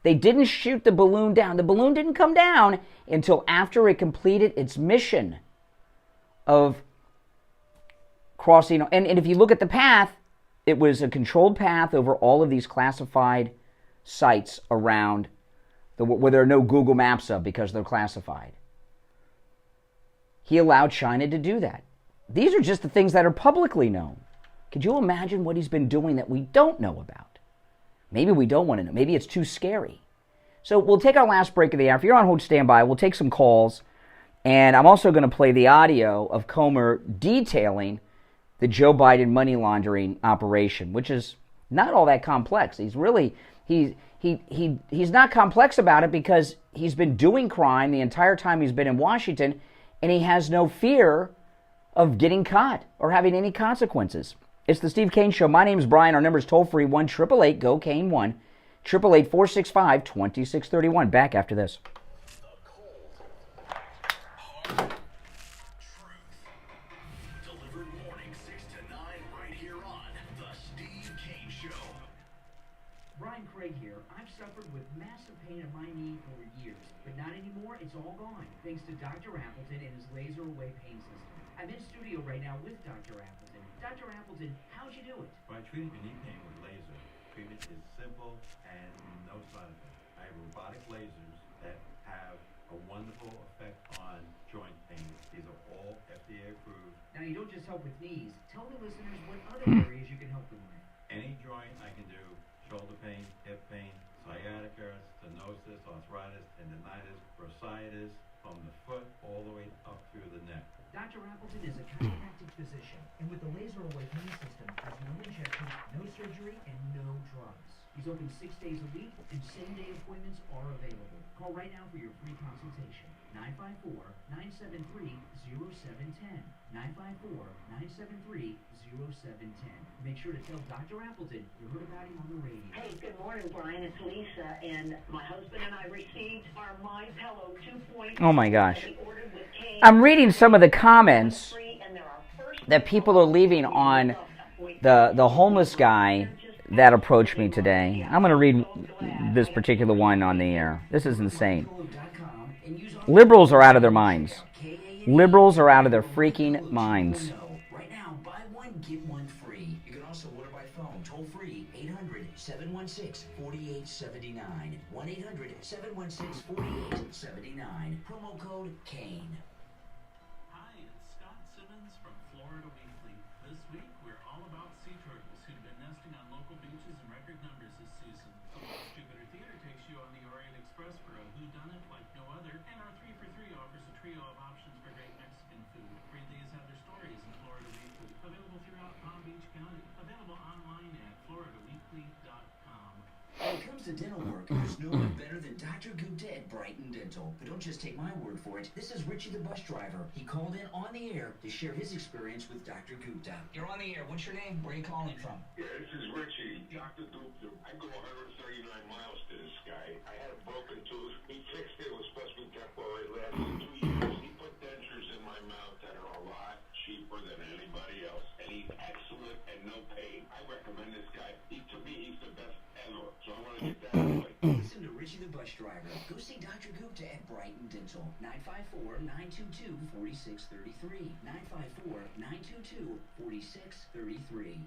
They didn't shoot the balloon down. The balloon didn't come down until after it completed its mission of crossing. And if you look at the path, it was a controlled path over all of these classified sites around where there are no Google Maps of because they're classified. He allowed China to do that. These are just the things that are publicly known. Could you imagine what he's been doing that we don't know about? Maybe we don't want to know. Maybe it's too scary. So we'll take our last break of the hour. If you're on hold, stand by. We'll take some calls. And I'm also going to play the audio of Comer detailing the Joe Biden money laundering operation, which is not all that complex. He's not complex about it because he's been doing crime the entire time he's been in Washington, and he has no fear of getting caught or having any consequences. It's the Steve Kane Show. My name is Brian. Our number is toll-free 1-888-GO-KANE-1, 888-465-2631. Back after this. Here, I've suffered with massive pain in my knee for years, but not anymore. It's all gone, thanks to Dr. Appleton and his laser away pain system. I'm in studio right now with Dr. Appleton. Dr. Appleton, how'd you do it? Well, I treated your knee pain with laser. Treatment is simple and no side effects. I have robotic lasers that have a wonderful effect on joint pain. These are all FDA approved. Now, you don't just help with knees. Tell the listeners what other areas you can help them with. Any joint I can do. Shoulder pain, hip pain, sciatica, stenosis, arthritis, tendinitis, bursitis, from the foot all the way up through the neck. Dr. Appleton is a chiropractic physician, and with the laser away pain system, there's no injection, no surgery, and no drugs. He's open 6 days a week, and same-day appointments are available. Call right now for your free consultation. 954-973-0710. 954-973-0710. Make sure to tell Dr. Appleton you heard about him on the radio. Hey, good morning, Brian. It's Lisa, and my husband and I received our My Pillow 2.0. Oh my gosh. I'm reading some of the comments that people are leaving on the homeless guy that approached me today. I'm going to read this particular one on the air. This is insane. Liberals are out of their minds. Liberals are out of their freaking minds. Right now, buy one, get one free. You can also order by phone, toll free, 800-716-4879. 1-800-716-4879. Promo code Kane. Hi, it's Scott Simmons from Florida Weekly. This week, we're all about sea turtles who've been nesting on local beaches in record numbers this season. So Jupiter Theater takes you on the Orient Express for a whodunit like no other, and our 3 for 3 offers a trio of options for great Mexican food. Read these other stories in Florida Weekly. Available throughout Palm Beach County. Available online at floridaweekly.com. When it comes to dental work, there's no one better than Dr. Gupta at Brighton Dental. But don't just take my word for it. This is Richie the bus driver. He called in on the air to share his experience with Dr. Gupta. You're on the air. What's your name? Where are you calling from? Yeah, this is Richie. Dr. Gupta. I go 139 miles to this guy. I had a broken tooth. He fixed it. It was supposed to be temporary. It lasted 2 years. He put dentures in my mouth that are a lot cheaper than anybody else. And he's excellent and no pain. I recommend this guy. To me, he's the best ever. So I want to get that right. Listen to Richie the bus driver. Go see Dr. Gupta at Brighton Dental. 954-922-4633. 954-922-4633.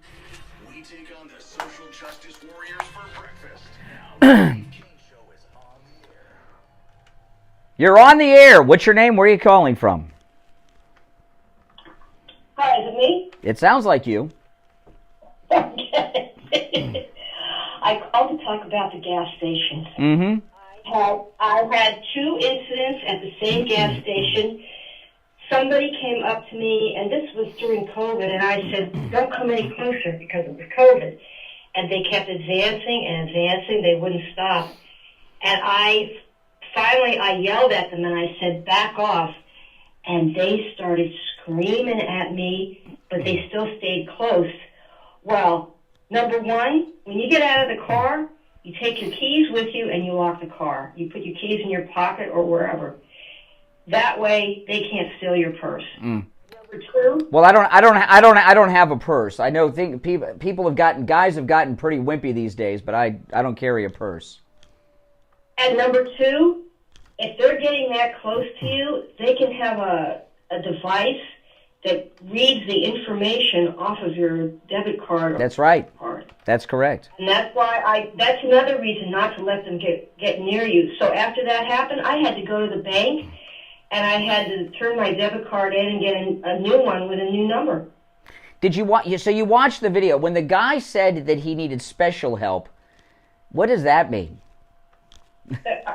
We take on the social justice warriors for breakfast. Now, the Steve Kane Show is on the air. You're on the air. What's your name? Where are you calling from? Hi, is it me? It sounds like you. Okay. I called to talk about the gas stations. Mm-hmm. I've had 2 incidents at the same gas station. Somebody came up to me, and this was during COVID, and I said, don't come any closer because it was COVID. And they kept advancing and advancing. They wouldn't stop. And finally I yelled at them, and I said, back off. And they started screaming at me, but they still stayed close. Well, number one, when you get out of the car, you take your keys with you and you lock the car. You put your keys in your pocket or wherever. That way, they can't steal your purse. Mm. Number 2. Well, I don't have a purse. I know guys have gotten pretty wimpy these days, but I don't carry a purse. And number 2, if they're getting that close to you, they can have a device that reads the information off of your debit card. That's right. That's correct. And that's why that's another reason not to let them get near you. So after that happened, I had to go to the bank, and I had to turn my debit card in and get a new one with a new number. Did you watch? So you watched the video when the guy said that he needed special help. What does that mean?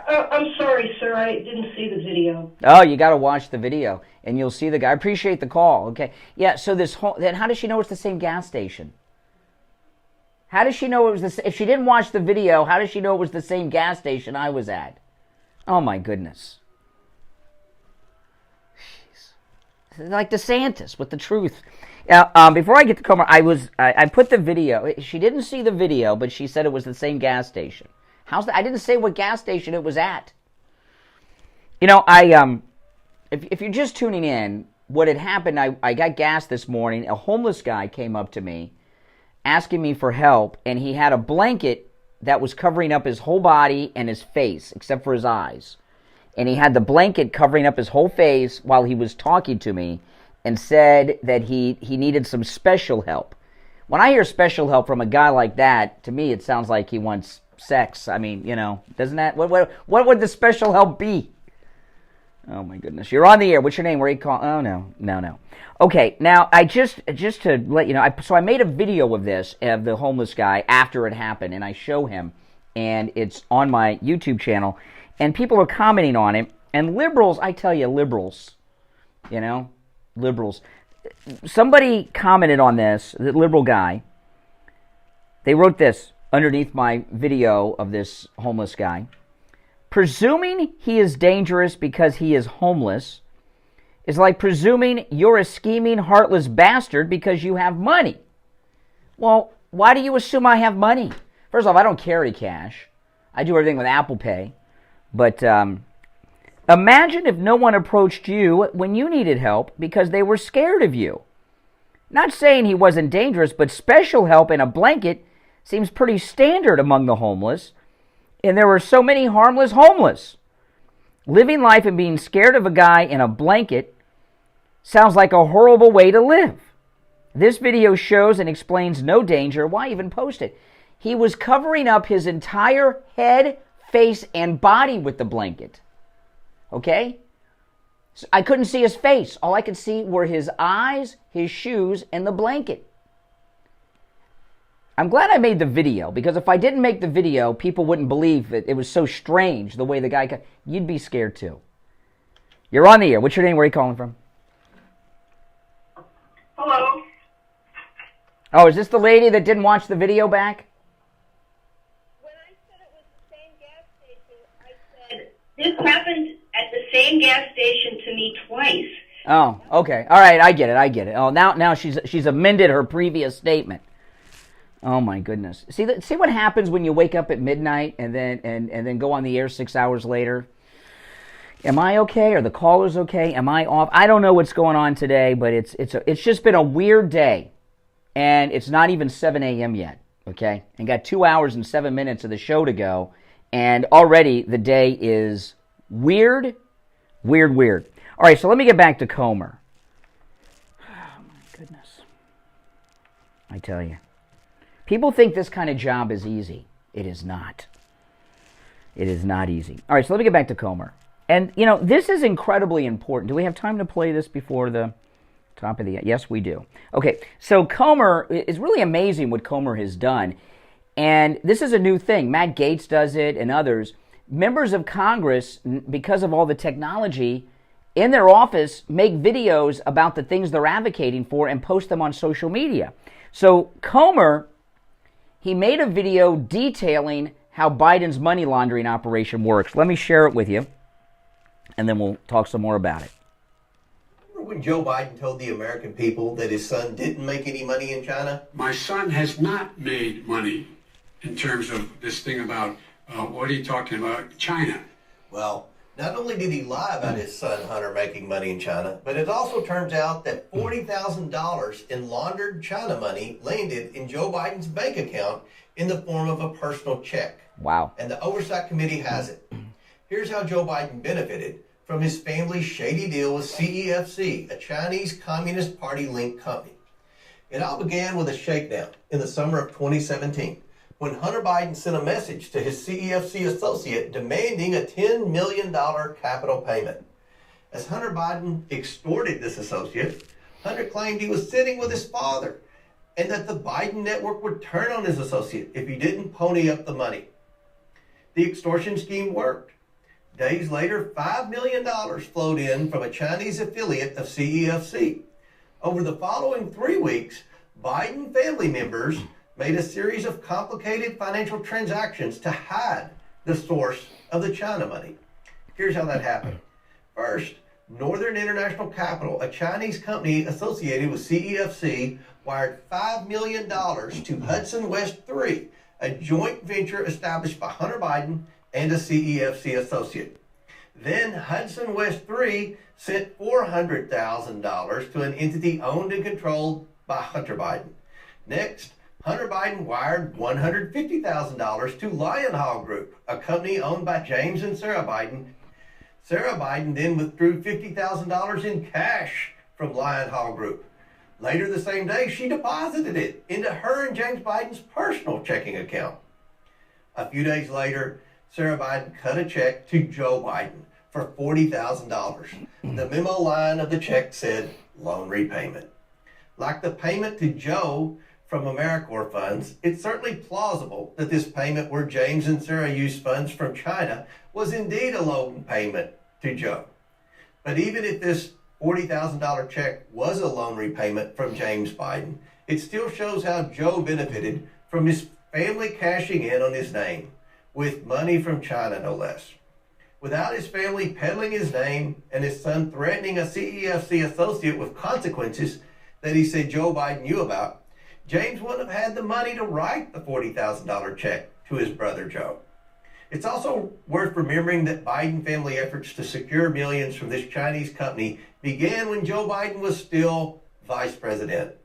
I'm sorry, sir. I didn't see the video. Oh, you got to watch the video, and you'll see the guy. I appreciate the call. Okay, yeah. So then how does she know it's the same gas station? How does she know it was the? If she didn't watch the video, how does she know it was the same gas station I was at? Oh my goodness. Jeez. Like DeSantis with the truth. Before I get to Comer, I put the video. She didn't see the video, but she said it was the same gas station. How's that? I didn't say what gas station it was at. You know, if you're just tuning in, what had happened, I got gas this morning. A homeless guy came up to me asking me for help, and he had a blanket that was covering up his whole body and his face, except for his eyes. And he had the blanket covering up his whole face while he was talking to me and said that he needed some special help. When I hear special help from a guy like that, to me it sounds like he wants sex. I mean, you know, doesn't that, what would the special help be? Oh my goodness. You're on the air. What's your name? Where are you calling? Oh no. Okay, now I just to let you know, I made a video of this, of the homeless guy after it happened, and I show him, and it's on my YouTube channel, and people are commenting on it, and liberals, I tell you, liberals, you know, liberals. Somebody commented on this, the liberal guy. They wrote this underneath my video of this homeless guy. Presuming he is dangerous because he is homeless is like presuming you're a scheming, heartless bastard because you have money. Well, why do you assume I have money? First off, I don't carry cash. I do everything with Apple Pay. But imagine if no one approached you when you needed help because they were scared of you. Not saying he wasn't dangerous, but special help in a blanket seems pretty standard among the homeless. And there were so many harmless homeless. Living life and being scared of a guy in a blanket sounds like a horrible way to live. This video shows and explains no danger. Why even post it? He was covering up his entire head, face, and body with the blanket. Okay? So I couldn't see his face. All I could see were his eyes, his shoes, and the blanket. I'm glad I made the video, because if I didn't make the video, people wouldn't believe it. It was so strange the way the guy... You'd be scared too. You're on the air. What's your name? Where are you calling from? Hello. Oh, is this the lady that didn't watch the video back? When I said it was the same gas station, I said this happened at the same gas station to me twice. Oh, okay. All right, I get it. Oh, now she's amended her previous statement. Oh my goodness. See what happens when you wake up at midnight and then go on the air 6 hours later? Am I okay? Are the callers okay? Am I off? I don't know what's going on today, but it's just been a weird day. And it's not even 7 a.m. yet, okay? And got 2 hours and 7 minutes of the show to go, and already the day is weird. All right, so let me get back to Comer. Oh my goodness. I tell you. People think this kind of job is easy. It is not. It is not easy. All right, so let me get back to Comer. And, you know, this is incredibly important. Do we have time to play this before the top of the... Yes, we do. Okay, so Comer, is really amazing what Comer has done. And this is a new thing. Matt Gaetz does it and others. Members of Congress, because of all the technology, in their office make videos about the things they're advocating for and post them on social media. So Comer... he made a video detailing how Biden's money laundering operation works. Let me share it with you, and then we'll talk some more about it. Remember when Joe Biden told the American people that his son didn't make any money in China? My son has not made money in terms of this thing about, what are you talking about, China? Well, not only did he lie about his son Hunter making money in China, but it also turns out that $40,000 in laundered China money landed in Joe Biden's bank account in the form of a personal check. Wow. And the Oversight Committee has it. Here's how Joe Biden benefited from his family's shady deal with CEFC, a Chinese Communist Party-linked company. It all began with a shakedown in the summer of 2017. When Hunter Biden sent a message to his CEFC associate demanding a $10 million capital payment. As Hunter Biden extorted this associate, Hunter claimed he was sitting with his father and that the Biden network would turn on his associate if he didn't pony up the money. The extortion scheme worked. Days later, $5 million flowed in from a Chinese affiliate of CEFC. Over the following 3 weeks, Biden family members made a series of complicated financial transactions to hide the source of the China money. Here's how that happened. First, Northern International Capital, a Chinese company associated with CEFC, wired $5 million to Hudson West 3, a joint venture established by Hunter Biden and a CEFC associate. Then Hudson West 3 sent $400,000 to an entity owned and controlled by Hunter Biden. Next, Hunter Biden wired $150,000 to Lion Hall Group, a company owned by James and Sarah Biden. Sarah Biden then withdrew $50,000 in cash from Lion Hall Group. Later the same day, she deposited it into her and James Biden's personal checking account. A few days later, Sarah Biden cut a check to Joe Biden for $40,000. The memo line of the check said, loan repayment. Like the payment to Joe from AmeriCorps funds, it's certainly plausible that this payment where James and Sarah used funds from China was indeed a loan payment to Joe. But even if this $40,000 check was a loan repayment from James Biden, it still shows how Joe benefited from his family cashing in on his name, with money from China no less. Without his family peddling his name and his son threatening a CEFC associate with consequences that he said Joe Biden knew about, James wouldn't have had the money to write the $40,000 check to his brother Joe. It's also worth remembering that Biden family efforts to secure millions from this Chinese company began when Joe Biden was still vice president.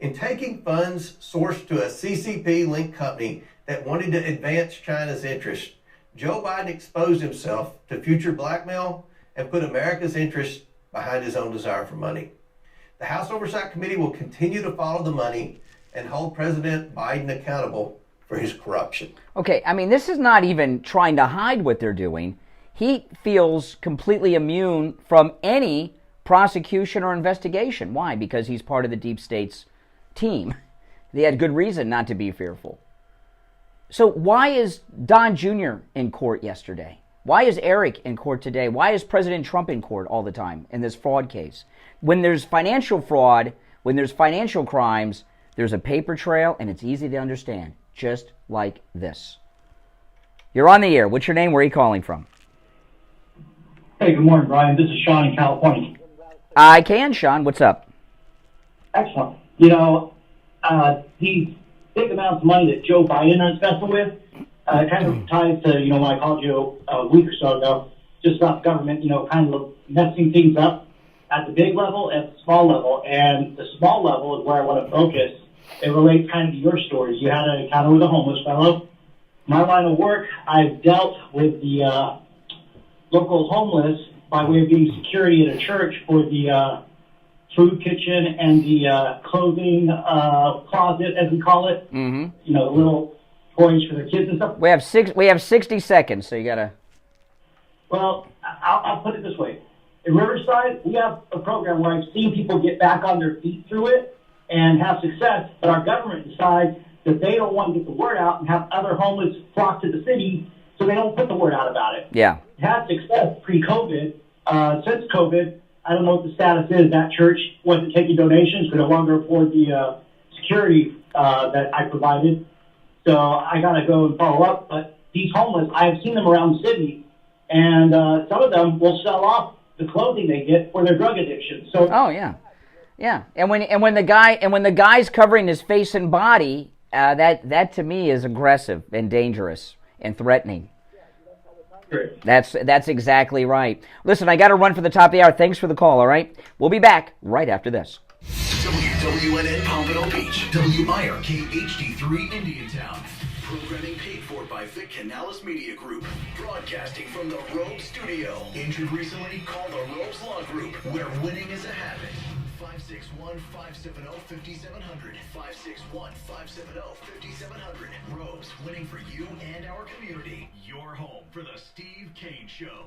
In taking funds sourced to a CCP-linked company that wanted to advance China's interests, Joe Biden exposed himself to future blackmail and put America's interests behind his own desire for money. The House Oversight Committee will continue to follow the money and hold President Biden accountable for his corruption. Okay, I mean, this is not even trying to hide what they're doing. He feels completely immune from any prosecution or investigation. Why? Because he's part of the deep state's team. They had good reason not to be fearful. So why is Don Jr. in court yesterday? Why is Eric in court today? Why is President Trump in court all the time in this fraud case? When there's financial fraud, when there's financial crimes, there's a paper trail, and it's easy to understand, just like this. You're on the air. What's your name? Where are you calling from? Hey, good morning, Brian. This is Sean in California. I can, Sean. What's up? Excellent. You know, these big amounts of money that Joe Biden is messing with, kind of ties to, you know, when I called you a week or so ago, just about government, you know, kind of messing things up at the big level, at the small level. And the small level is where I want to focus. It relates kind of to your stories. You had an encounter with a homeless fellow. My line of work, I've dealt with the local homeless by way of being security at a church for the food kitchen and the clothing closet, as we call it. Mm-hmm. You know, the little toys for their kids and stuff. We have 60 seconds, so you gotta. Well, I'll put it this way: in Riverside, we have a program where I've seen people get back on their feet through it and have success. But our government decides that they don't want to get the word out and have other homeless flock to the city, so they don't put the word out about it. Yeah. It had success pre-COVID. Since COVID, I don't know what the status is. That church wasn't taking donations. We no longer afford the security that I provided. So I got to go and follow up. But these homeless, I have seen them around the city, and some of them will sell off the clothing they get for their drug addiction. So oh yeah, yeah. And when the guy's covering his face and body, that to me is aggressive and dangerous and threatening. That's exactly right. Listen, I got to run for the top of the hour. Thanks for the call, all right? We'll be back right after this. WWNN Pompano Beach, WIRK HD3 Indiantown. Programming paid for by Vic Canales Media Group. Broadcasting from the Rogue Studio. Injured recently? Call the Rogues Law Group, where winning is a habit. 561-570-5700. 561-570-5700. Rogues, winning for you and our community. Your home for the Steve Kane Show.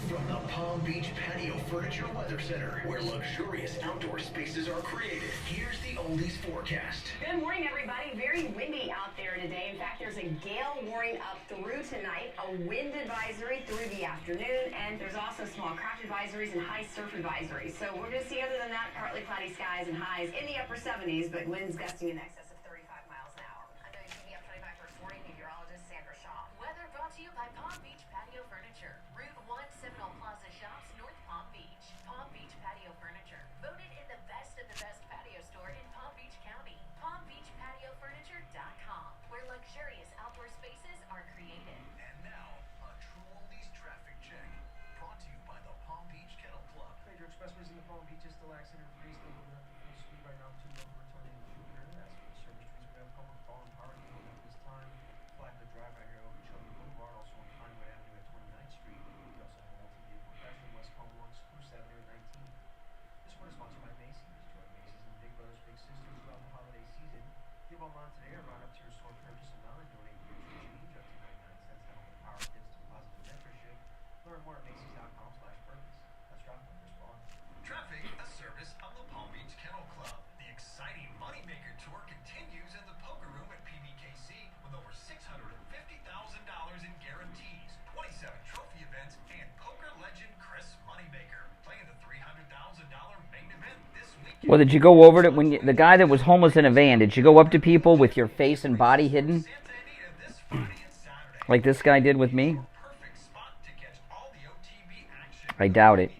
From the Palm Beach Patio Furniture Weather Center, where luxurious outdoor spaces are created, here's the Oldies forecast. Good morning, everybody. Very windy out there today. In fact, there's a gale warning up through tonight, a wind advisory through the afternoon, and there's also small craft advisories and high surf advisories. So we're going to see, other than that, partly cloudy skies and highs in the upper 70s, but winds gusting in excess of 35 miles an hour. I'm WTVF 25 First Warning Meteorologist Sandra Shaw. Weather brought to you by Palm Beach Patio Furniture. Route 1 Seminole Plaza Shops, North Palm Beach. Palm Beach Patio Furniture. Voted in the best of the best patio store in Palm Beach County. PalmBeachPatioFurniture.com, where luxurious outdoor spaces are created. And now, a True Oldies traffic check. Brought to you by the Palm Beach Kennel Club. Major expressways in the Palm Beach is still accident free. Still moving up the full speed right now to Boca Raton and Jupiter. That's for the service streets. We have public fallen power going at this time. Flag the drive right here over Shelby Boulevard, also on Conway Avenue at 29th Street. We also have a multi-vehicle crash in West Palm along Spruce Avenue at 19th. This one is sponsored by Macy's. Join Macy's and Big Brothers Big Sisters throughout the holiday season. Give online today or run up to your store purchase and non-donate your change up to 99 cents to help empower kids to positive mentorship. Learn more at Macy's.com/purpose. Let's drop and respond. Traffic, a service of the Palm Beach Kennel Club. The exciting Moneymaker Tour continues in the poker room at PBKC with over $650,000 in guarantees, 27 trophy events, and poker legend Chris Moneymaker playing the $300,000 main event this week. Well, did you go over to the guy that was homeless in a van? Did you go up to people with your face and body hidden, like this guy did with me? I doubt it.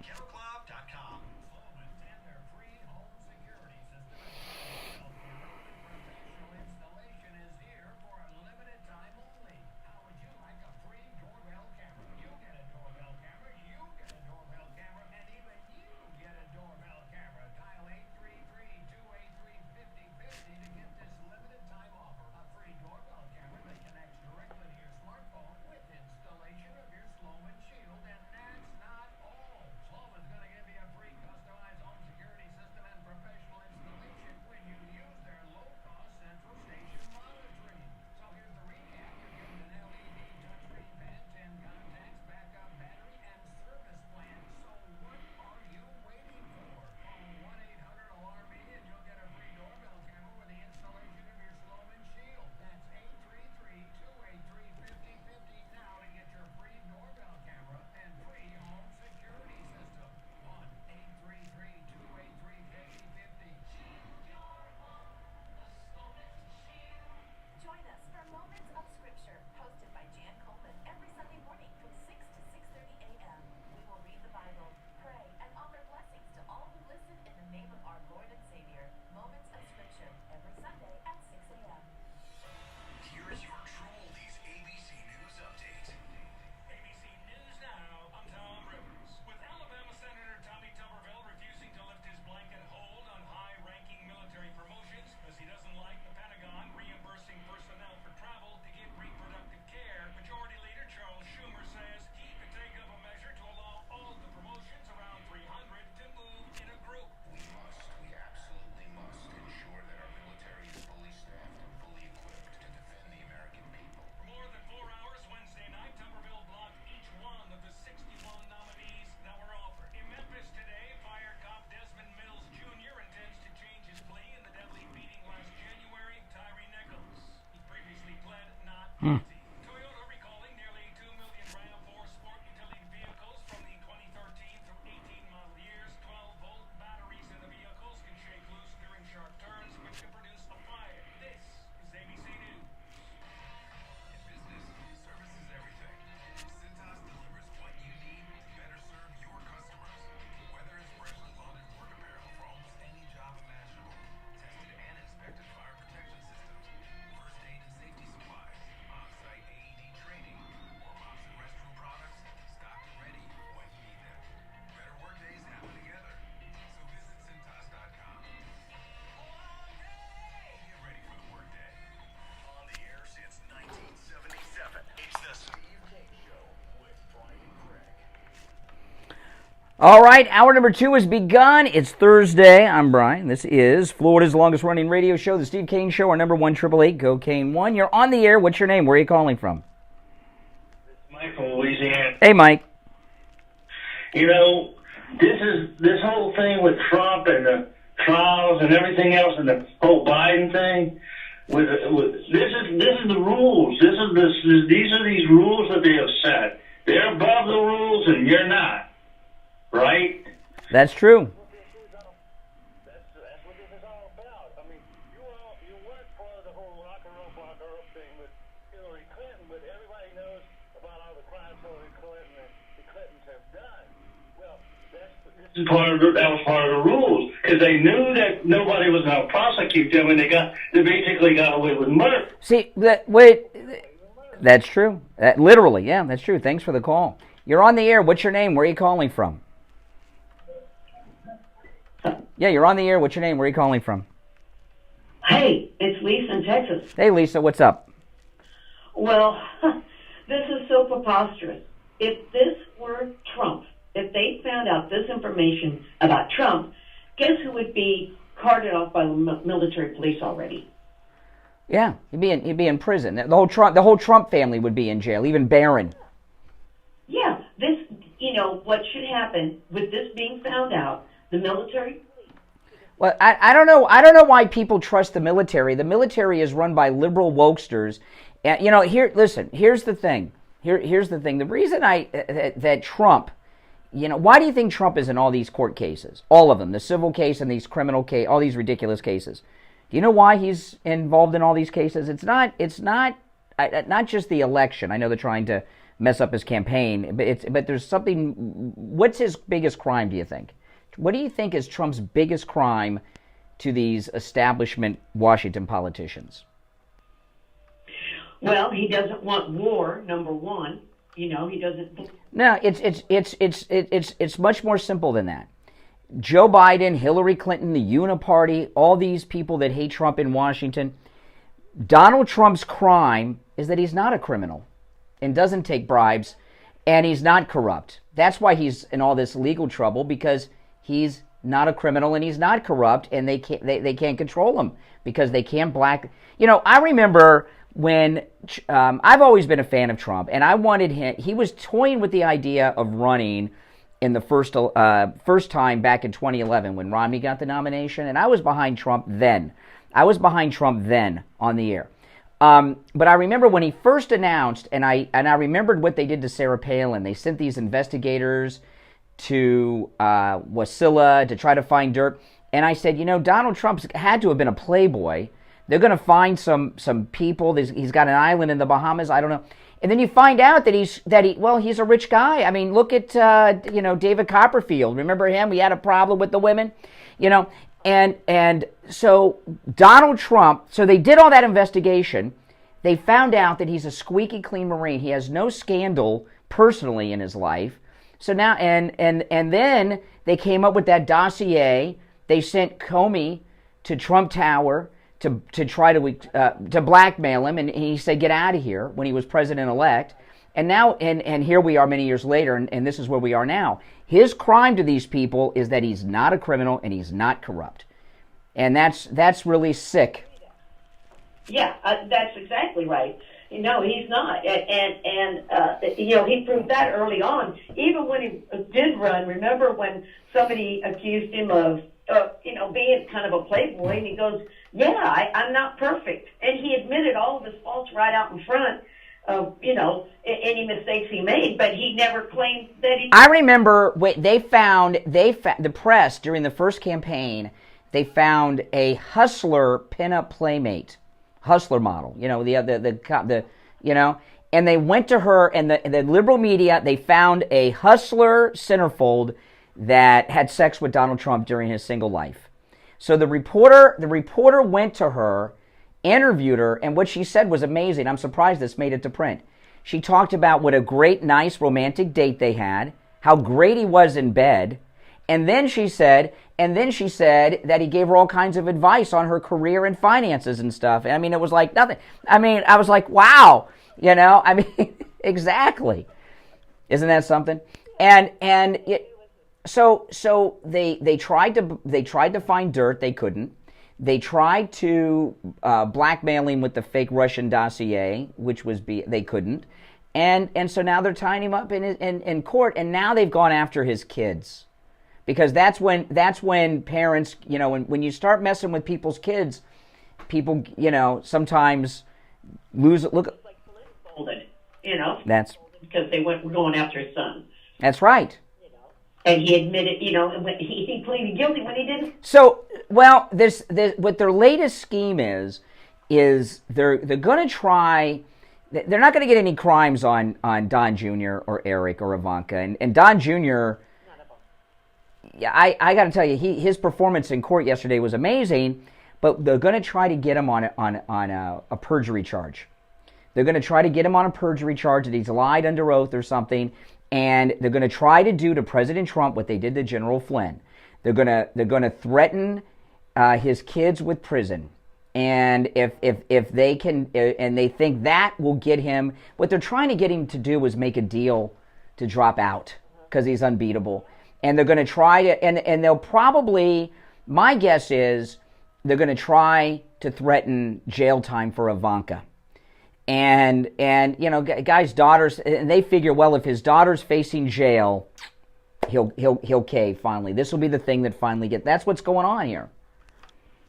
All right, hour number 2 has begun. It's Thursday. I'm Brian. This is Florida's longest-running radio show, the Steve Kane Show, our number 1-888-GO-KANE-1. You're on the air. What's your name? Where are you calling from? It's Mike from Louisiana. Hey, Mike. You know, this whole thing with Trump and the trials and everything else and the whole Biden thing. This is the rules. These are these rules that they have set. They're above the rules, and you're not. Right? That's true. That was part of the rules, because they knew that nobody was going to prosecute them, and they basically got away with murder. See, that's true. Literally, yeah, that's true. Thanks for the call. You're on the air. What's your name? Where are you calling from? Yeah, you're on the air. What's your name? Where are you calling from? Hey, it's Lisa in Texas. Hey, Lisa, what's up? Well, this is so preposterous. If this were Trump, if they found out this information about Trump, guess who would be carted off by the military police already? Yeah, he'd be in prison. The whole Trump family would be in jail, even Barron. Yeah, what should happen with this being found out, the military. Well, I don't know why people trust the military. The military is run by liberal wokesters. And, here's the thing. Here's the thing. The reason that Trump, why do you think Trump is in all these court cases? All of them, the civil case and these criminal case, all these ridiculous cases. Do you know why he's involved in all these cases? It's not just the election. I know they're trying to mess up his campaign, but there's something. What's his biggest crime, do you think? What do you think is Trump's biggest crime to these establishment Washington politicians? Well, he doesn't want war, number one. He doesn't. No, it's much more simple than that. Joe Biden, Hillary Clinton, the Uniparty, all these people that hate Trump in Washington. Donald Trump's crime is that he's not a criminal and doesn't take bribes, and he's not corrupt. That's why he's in all this legal trouble, because he's not a criminal and he's not corrupt, and they can't control him because they can't black. I remember when I've always been a fan of Trump, and I wanted him. He was toying with the idea of running in the first time back in 2011 when Romney got the nomination, and I was behind Trump then. On the air. But I remember when he first announced, and I remembered what they did to Sarah Palin. They sent these investigators to Wasilla to try to find dirt. And I said, Donald Trump's had to have been a playboy. They're going to find some people. He's got an island in the Bahamas. I don't know. And then you find out that he's a rich guy. I mean, look at David Copperfield. Remember him? We had a problem with the women, And so Donald Trump, so they did all that investigation. They found out that he's a squeaky clean Marine. He has no scandal personally in his life. So now, and then they came up with that dossier. They sent Comey to Trump Tower to try to blackmail him, and he said, "Get out of here," when he was president-elect. And now, and here we are many years later, and this is where we are now. His crime to these people is that he's not a criminal and he's not corrupt, and that's really sick. Yeah, that's exactly right. No, he's not, and he proved that early on. Even when he did run, remember when somebody accused him of being kind of a playboy, and he goes, "Yeah, I'm not perfect," and he admitted all of his faults right out in front of any mistakes he made, but he never claimed that he. I remember they found the press during the first campaign. They found a hustler pinup playmate, hustler model. And they went to her, and the liberal media. They found a hustler centerfold that had sex with Donald Trump during his single life. So the reporter went to her, interviewed her, and what she said was amazing. I'm surprised this made it to print. She talked about what a great, nice, romantic date they had, how great he was in bed, and then she said that he gave her all kinds of advice on her career and finances and stuff. I mean, it was like nothing. I mean, I was like, wow, exactly. Isn't that something? So they tried to find dirt. They couldn't. They tried to blackmail him with the fake Russian dossier, which was they couldn't. And so now they're tying him up in court, and now they've gone after his kids, because that's when parents, when you start messing with people's kids, people, sometimes lose it. Look, like folded, that's because they were going after his son. That's right. And he admitted, and when he pleaded guilty when he didn't. So, well, this what their latest scheme is they're going to try. They're not going to get any crimes on Don Jr. or Eric or Ivanka, and Don Jr. Yeah, I got to tell you, his performance in court yesterday was amazing, but they're going to try to get him on a perjury charge. They're going to try to get him on a perjury charge that he's lied under oath or something, and they're going to try to do to President Trump what they did to General Flynn. They're going to threaten his kids with prison. And if they can, and they think that will get him, what they're trying to get him to do is make a deal to drop out because he's unbeatable. And they're going to try to, and they'll probably, my guess is, they're going to try to threaten jail time for Ivanka. And guys' daughters, and they figure, well, if his daughter's facing jail, he'll cave finally. This will be the thing that finally that's what's going on here.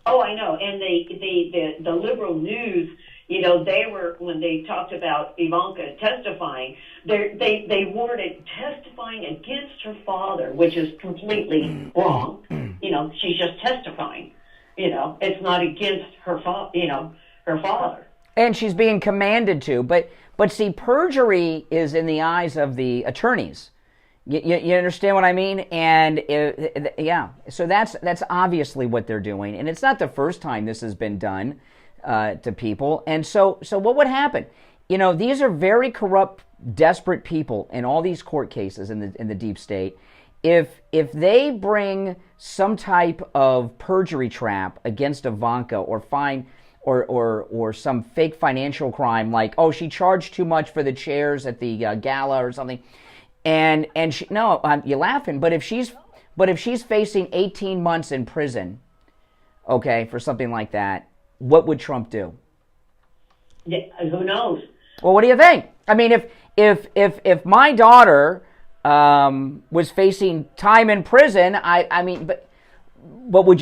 Oh, I know. And the liberal news, they were, when they talked about Ivanka testifying, they worded testifying against her father, which is completely wrong. She's just testifying. It's not against her her father. And she's being commanded to. But see, perjury is in the eyes of the attorneys. You understand what I mean? And yeah, so that's obviously what they're doing, and it's not the first time this has been done to people. And so what would happen? These are very corrupt, desperate people in all these court cases in the deep state. If they bring some type of perjury trap against Ivanka or fine or some fake financial crime like, oh, she charged too much for the chairs at the gala or something. And she, no, you're laughing, but if she's facing 18 months in prison, okay, for something like that, what would Trump do? Yeah, who knows? Well, what do you think? I mean, if my daughter was facing time in prison, I mean, but would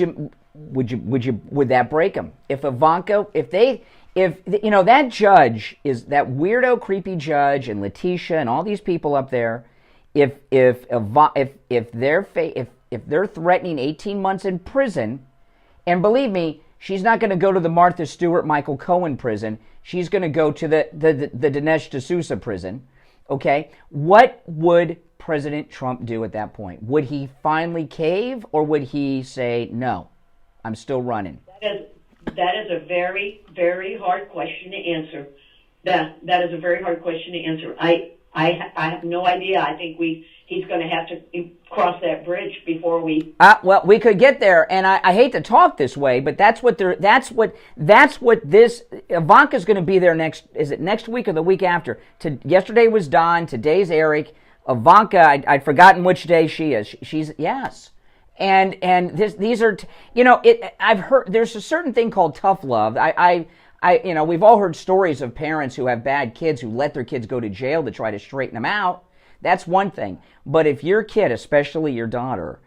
that break him? If Ivanka, if that judge is that weirdo, creepy judge, and Letitia and all these people up there, if they're threatening 18 months in prison, and believe me, she's not going to go to the Martha Stewart, Michael Cohen prison. She's going to go to the Dinesh D'Souza prison. Okay, what would President Trump do at that point? Would he finally cave, or would he say, no, I'm still running? That is a very, very hard question to answer. That is a very hard question to answer. I have no idea. I think he's going to have to cross that bridge before we. Well, we could get there, and I hate to talk this way, but that's what this Ivanka's going to be there next. Is it next week or the week after? Yesterday was Don. Today's Eric. Ivanka, I'd forgotten which day she is. She's yes. And these are, I've heard there's a certain thing called tough love. We've all heard stories of parents who have bad kids who let their kids go to jail to try to straighten them out. That's one thing. But if your kid, especially your daughter,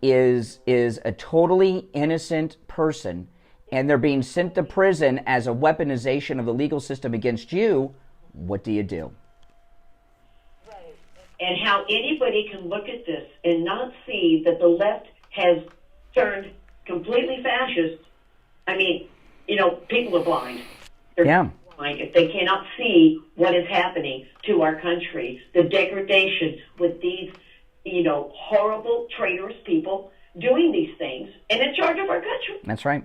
is a totally innocent person and they're being sent to prison as a weaponization of the legal system against you, what do you do? And how anybody can look at this and not see that the left has turned completely fascist. I mean, people are blind. They're blind if they cannot see what is happening to our country, the degradation with these, horrible, traitorous people doing these things and in charge of our country. That's right.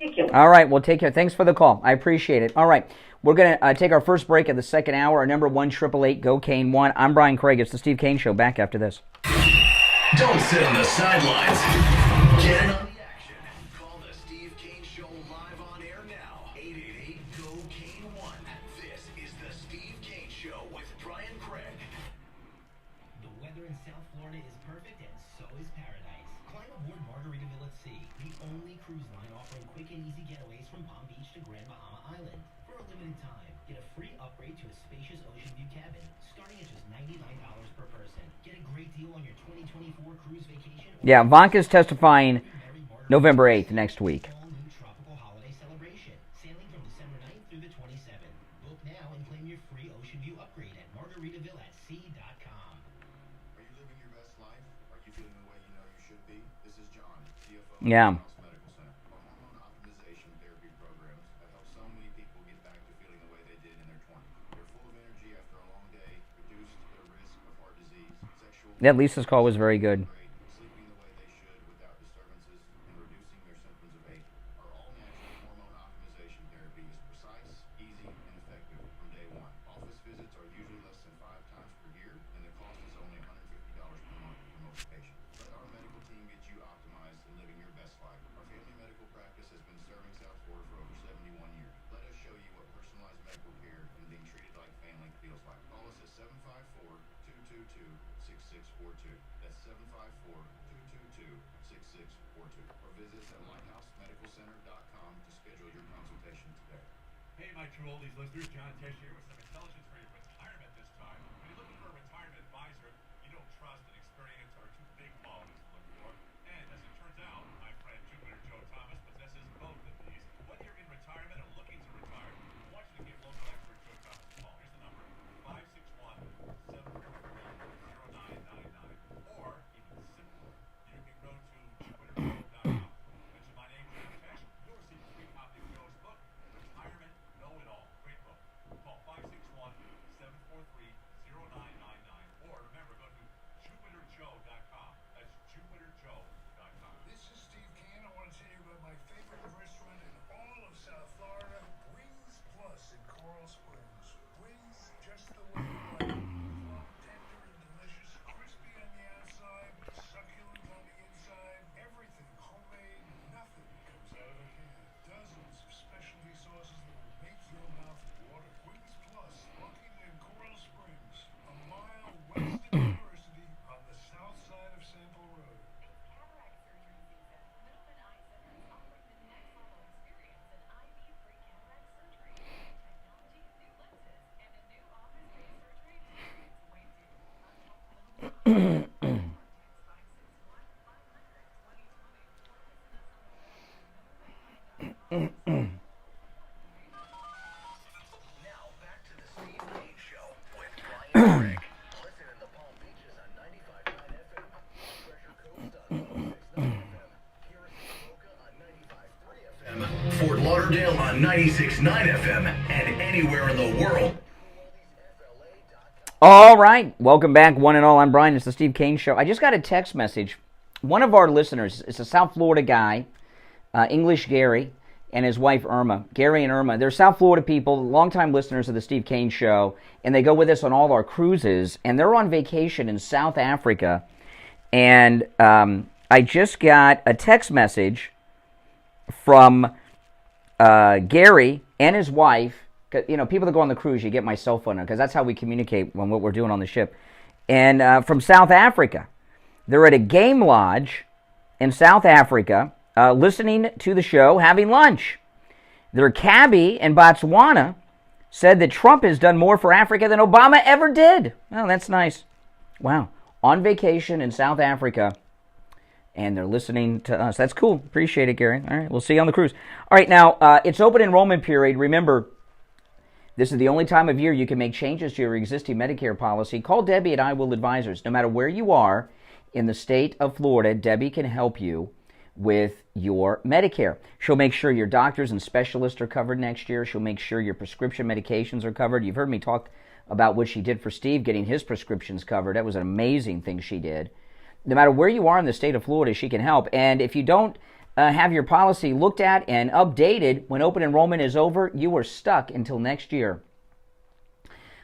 Ridiculous. All right, well, take care. Thanks for the call. I appreciate it. All right. We're going to take our first break of the second hour. Our number 1-888-GO-KANE-1. I'm Brian Craig. It's the Steve Kane Show. Back after this. Don't sit on the sidelines. Get in on the action. Call the Steve Kane Show live on air now. 888-GO-KANE-1. This is the Steve Kane Show with Brian Craig. The weather in South Florida is perfect, and is paradise. Climb aboard Margaritaville at Sea, the only cruise line offering quick and easy getaways from Palm Beach to Grand Bahama Island. For a limited time, get a free upgrade to a spacious ocean view cabin, starting at just $99 per person. Get a great deal on your 2024 cruise vacation. Yeah, Vanka's testifying November 8th next week. Tropical holiday celebration, sailing from December 9th through the 27th. Book now and claim your free ocean view upgrade at margaritavillatsea.com. Are you living your best life? Are you feeling the way you know you should be? This is John, CFO Yeah. of Medical Center. Hormone optimization therapy programs have helped so many people get back to feeling the way they did in their 20s. They're full of energy after a long day, reduced their risk of heart disease, sexual... Yeah, Lisa's call was very good. sleeping the way they should without disturbances, and reducing their symptoms of aging. Our all-natural hormone optimization therapy is precise, easy, and effective from day one. Office visits are usually less than 5 times per year, and the cost is only $150 per month for most patients. Let our medical team get you optimized and living your best life. Our family medical practice has been serving South Florida for over 71 years. Let us show you what personalized medical care and being treated like family feels like. Call us at 754-222-6642. That's 754-222-6642. Or visit us at lighthousemedicalcenter.com to schedule your consultation today. Hey, my true oldies listeners, John Tesh here with some intelligence for your retirement this time. When you're looking for a retirement advisor you don't trust and experience are two big qualities to look for. And as it turns out, my friend Jupiter Joe Thomas possesses both of these. Whether you're in retirement or looking to retire, I want you to give local expert Joe Thomas a call. Here's the number, 561-743-0999. Or, even simpler, you can go to jupiterjoe.com. Mention my name, John Tesh. You'll receive a free copy of Joe's book, Retirement Know-It-All. Great book. Call 561-743-0999. Or remember, go to jupiterjoe.com. That's jupiterjoe.com. This is Steve Kane. I want to tell you about my favorite restaurant in all of South Florida, Wings Plus in Coral Springs. Wings just the way you like them. Plump, tender, and delicious. Crispy on the outside, succulent on the inside. Everything homemade. Nothing comes out of a can. Dozens of specialty sauces that will make your mouth water. Wings Plus, located in Coral Springs, a mile west of University on the south side of Sample Road. Fort Lauderdale on 96.9 FM and anywhere in the world. All right, welcome back, one and all. I'm Brian. It's the Steve Kane Show. I just got a text message. One of our listeners, it's a South Florida guy, English Gary, and his wife Irma. Gary and Irma, they're South Florida people, longtime listeners of the Steve Kane Show, and they go with us on all our cruises, and they're on vacation in South Africa. And I just got a text message from Gary and his wife. You know, people that go on the cruise, you get my cell phone because that's how we communicate when what we're doing on the ship. And from South Africa, they're at a game lodge in South Africa, listening to the show, having lunch. Their cabbie in Botswana said that Trump has done more for Africa than Obama ever did. Oh, that's nice. Wow. On vacation in South Africa, and they're listening to us. That's cool. Appreciate it, Gary. All right, we'll see you on the cruise. All right, now, it's open enrollment period. Remember, this is the only time of year you can make changes to your existing Medicare policy. Call Debbie at I Will Advisors. No matter where you are in the state of Florida, Debbie can help you with your Medicare. She'll make sure your doctors and specialists are covered next year. She'll make sure your prescription medications are covered. You've heard me talk about what she did for Steve, getting his prescriptions covered. That was an amazing thing she did. No matter where you are in the state of Florida, she can help. And if you don't have your policy looked at and updated when open enrollment is over, you are stuck until next year.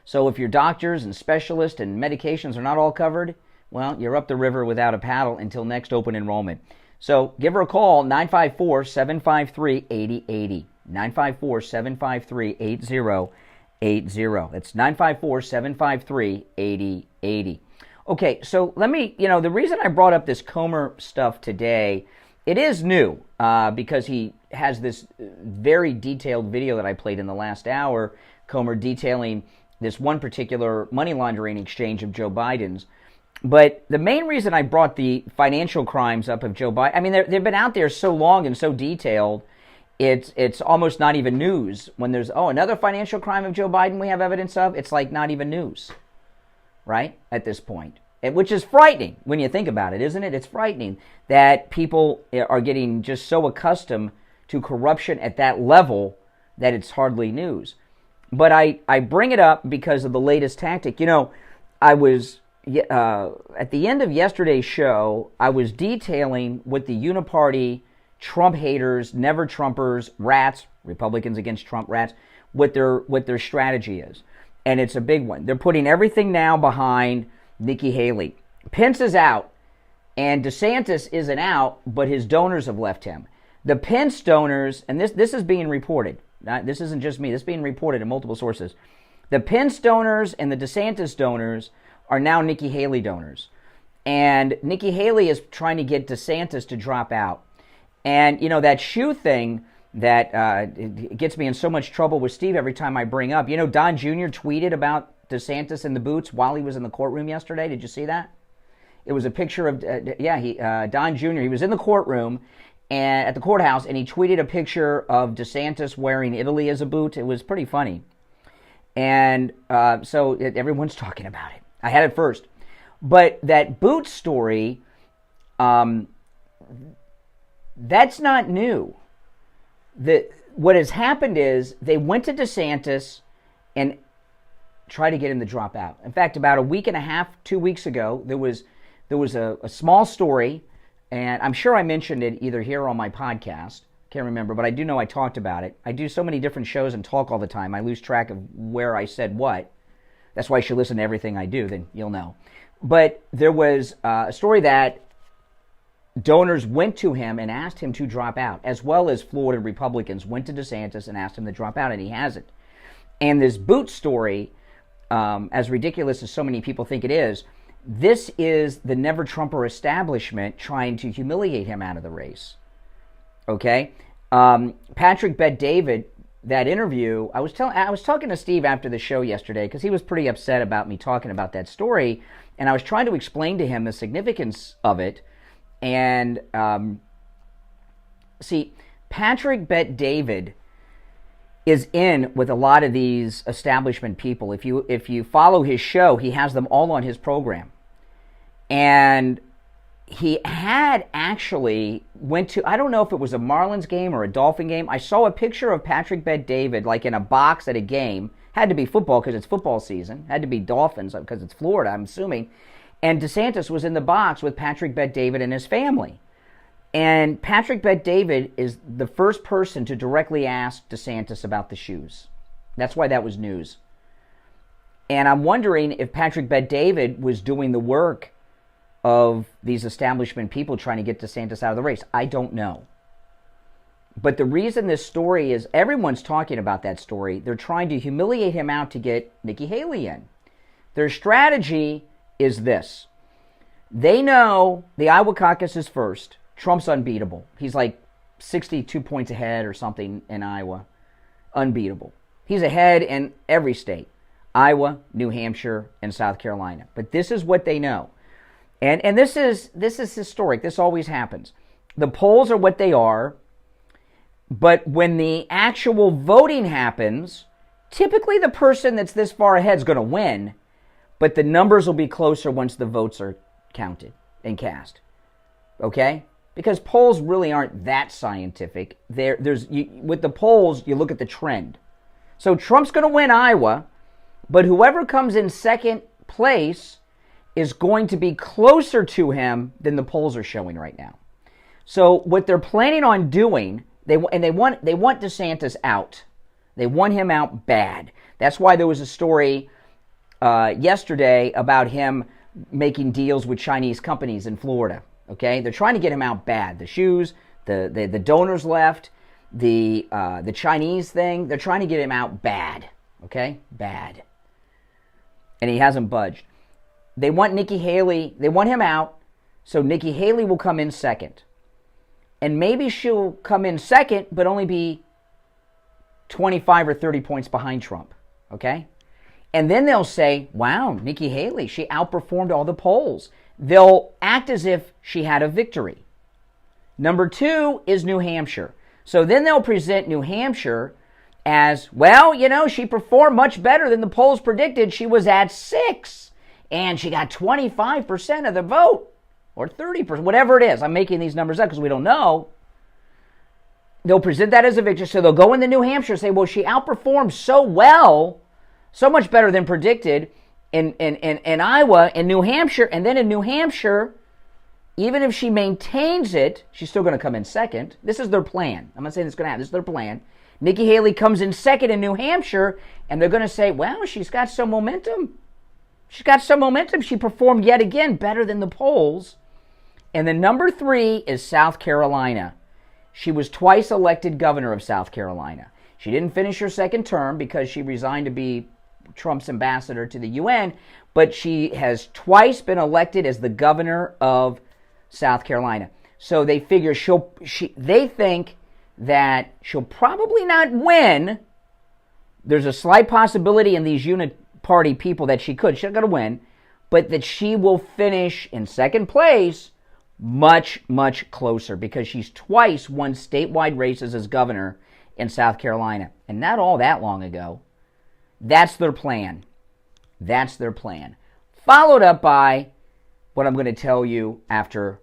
So if your doctors and specialists and medications are not all covered, well, you're up the river without a paddle until next open enrollment. So give her a call, 954-753-8080. 954-753-8080. That's 954-753-8080. Okay, so let me, the reason I brought up this Comer stuff today, it is new because he has this very detailed video that I played in the last hour, Comer detailing this one particular money laundering exchange of Joe Biden's. But the main reason I brought the financial crimes up of Joe Biden, I mean, they've been out there so long and so detailed, it's almost not even news. When there's, another financial crime of Joe Biden we have evidence of, it's like not even news, right, at this point. Which is frightening when you think about it, isn't it? It's frightening that people are getting just so accustomed to corruption at that level that it's hardly news. But I bring it up because of the latest tactic. I was, at the end of yesterday's show, I was detailing what the uniparty Trump haters, never Trumpers, rats, Republicans against Trump rats, what their strategy is. And it's a big one. They're putting everything now behind Nikki Haley. Pence is out, and DeSantis isn't out, but his donors have left him. The Pence donors, and this is being reported. This isn't just me. This is being reported in multiple sources. The Pence donors and the DeSantis donors are now Nikki Haley donors. And Nikki Haley is trying to get DeSantis to drop out. And, that shoe thing that it gets me in so much trouble with Steve every time I bring up. Don Jr. tweeted about DeSantis in the boots while he was in the courtroom yesterday. Did you see that? It was a picture of, Don Jr., he was in the courtroom and at the courthouse, and he tweeted a picture of DeSantis wearing Italy as a boot. It was pretty funny. And so everyone's talking about it. I had it first. But that boot story, that's not new. What has happened is they went to DeSantis and tried to get him to drop out. In fact, about a week and a half, 2 weeks ago, there was a small story, and I'm sure I mentioned it either here or on my podcast. Can't remember, but I do know I talked about it. I do so many different shows and talk all the time. I lose track of where I said what. That's why you should listen to everything I do, then you'll know. But there was a story that donors went to him and asked him to drop out, as well as Florida Republicans went to DeSantis and asked him to drop out, and he hasn't. And this boot story, as ridiculous as so many people think it is, this is the Never Trumper establishment trying to humiliate him out of the race. Okay? Patrick Bet-David, that interview, I was talking to Steve after the show yesterday because he was pretty upset about me talking about that story, and I was trying to explain to him the significance of it. And see, Patrick Bet-David is in with a lot of these establishment people. If you follow his show, he has them all on his program. And he had actually went to, I don't know if it was a Marlins game or a Dolphin game. I saw a picture of Patrick Bet-David like in a box at a game. Had to be football because it's football season. Had to be Dolphins because it's Florida, I'm assuming. And DeSantis was in the box with Patrick Bet-David and his family. And Patrick Bet-David is the first person to directly ask DeSantis about the shoes. That's why that was news. And I'm wondering if Patrick Bet-David was doing the work of these establishment people trying to get DeSantis out of the race. I don't know. But the reason this story is, everyone's talking about that story, they're trying to humiliate him out to get Nikki Haley in. Their strategy is this. They know the Iowa caucus is first. Trump's unbeatable. He's like 62 points ahead or something in Iowa. Unbeatable. He's ahead in every state. Iowa, New Hampshire, and South Carolina. But this is what they know. And this is historic. This always happens. The polls are what they are. But when the actual voting happens, typically the person that's this far ahead is going to win. But the numbers will be closer once the votes are counted and cast. Okay? Because polls really aren't that scientific. With the polls, you look at the trend. So Trump's going to win Iowa, but whoever comes in second place is going to be closer to him than the polls are showing right now. So what they're planning on doing, they want DeSantis out. They want him out bad. That's why there was a story yesterday about him making deals with Chinese companies in Florida. Okay, they're trying to get him out bad. The shoes, the donors left, the Chinese thing. They're trying to get him out bad. Okay, bad. And he hasn't budged. they want Nikki Haley, they want him out, so Nikki Haley will come in second. And maybe she'll come in second, but only be 25 or 30 points behind Trump, okay? And then they'll say, wow, Nikki Haley, she outperformed all the polls. They'll act as if she had a victory. Number 2 is New Hampshire. So then they'll present New Hampshire as, well, you know, she performed much better than the polls predicted. She was at 6, and she got 25% of the vote, or 30%, whatever it is. I'm making these numbers up because we don't know. They'll present that as a victory. So they'll go into New Hampshire and say, well, she outperformed so well, so much better than predicted in Iowa and New Hampshire. And then in New Hampshire, even if she maintains it, she's still going to come in second. This is their plan. I'm not saying it's going to happen. This is their plan. Nikki Haley comes in second in New Hampshire, and they're going to say, well, she's got some momentum. She's got some momentum. She performed yet again better than the polls. And then number 3 is South Carolina. She was twice elected governor of South Carolina. She didn't finish her second term because she resigned to be Trump's ambassador to the UN, but she has twice been elected as the governor of South Carolina. So they figure they think that she'll probably not win. There's a slight possibility in these unit party people that she's not going to win, but that she will finish in second place much, much closer because she's twice won statewide races as governor in South Carolina. And not all that long ago. That's their plan. That's their plan. Followed up by what I'm going to tell you after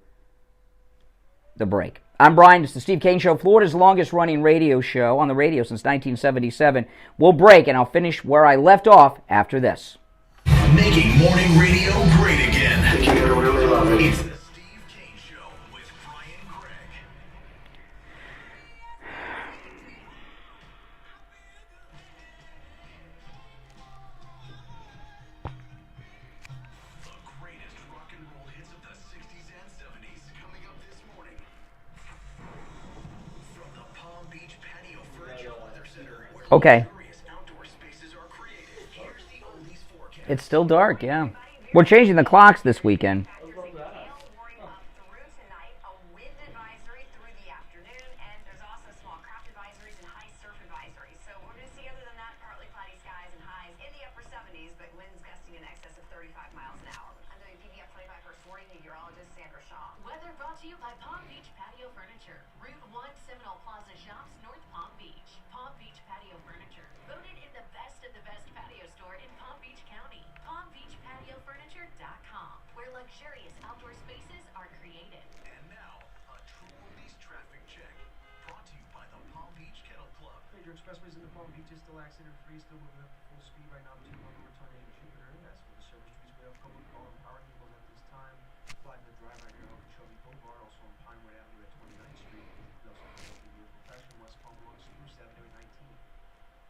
the break. I'm Brian. It's the Steve Kane Show, Florida's longest-running radio show on the radio since 1977. We'll break, and I'll finish where I left off after this. Making morning radio great again. You're gonna really love it. It's the Steve Kane Show with Brian Craig. The greatest rock and roll hits of the 60s and 70s coming up this morning. From the Palm Beach Patio Furniture Weather Center, where Okay. luxurious outdoor spaces are created. Here's the oldies forecast. It's still dark, yeah. We're changing the clocks this weekend. Weather brought to you by Palm Beach Patio Furniture. Route 1 Seminole Plaza Shops, North Palm Beach. Palm Beach Patio Furniture. Voted in the best of the best patio store in Palm Beach County. PalmBeachPatioFurniture.com, where luxurious outdoor spaces are created. And now, a true oldies traffic check. Brought to you by the Palm Beach Kennel Club. Major expressways in the Palm Beach is still accident-free, still moving up to full speed right now between Lower Returning and Jupiter. That's for the service streets. We have public phone power vehicles at this time. Flag the drive right here off Shelby Boulevard, also on Pinewood Avenue at 29th Street. We also have a vehicle crash from West Palm along Spruce Avenue at 19.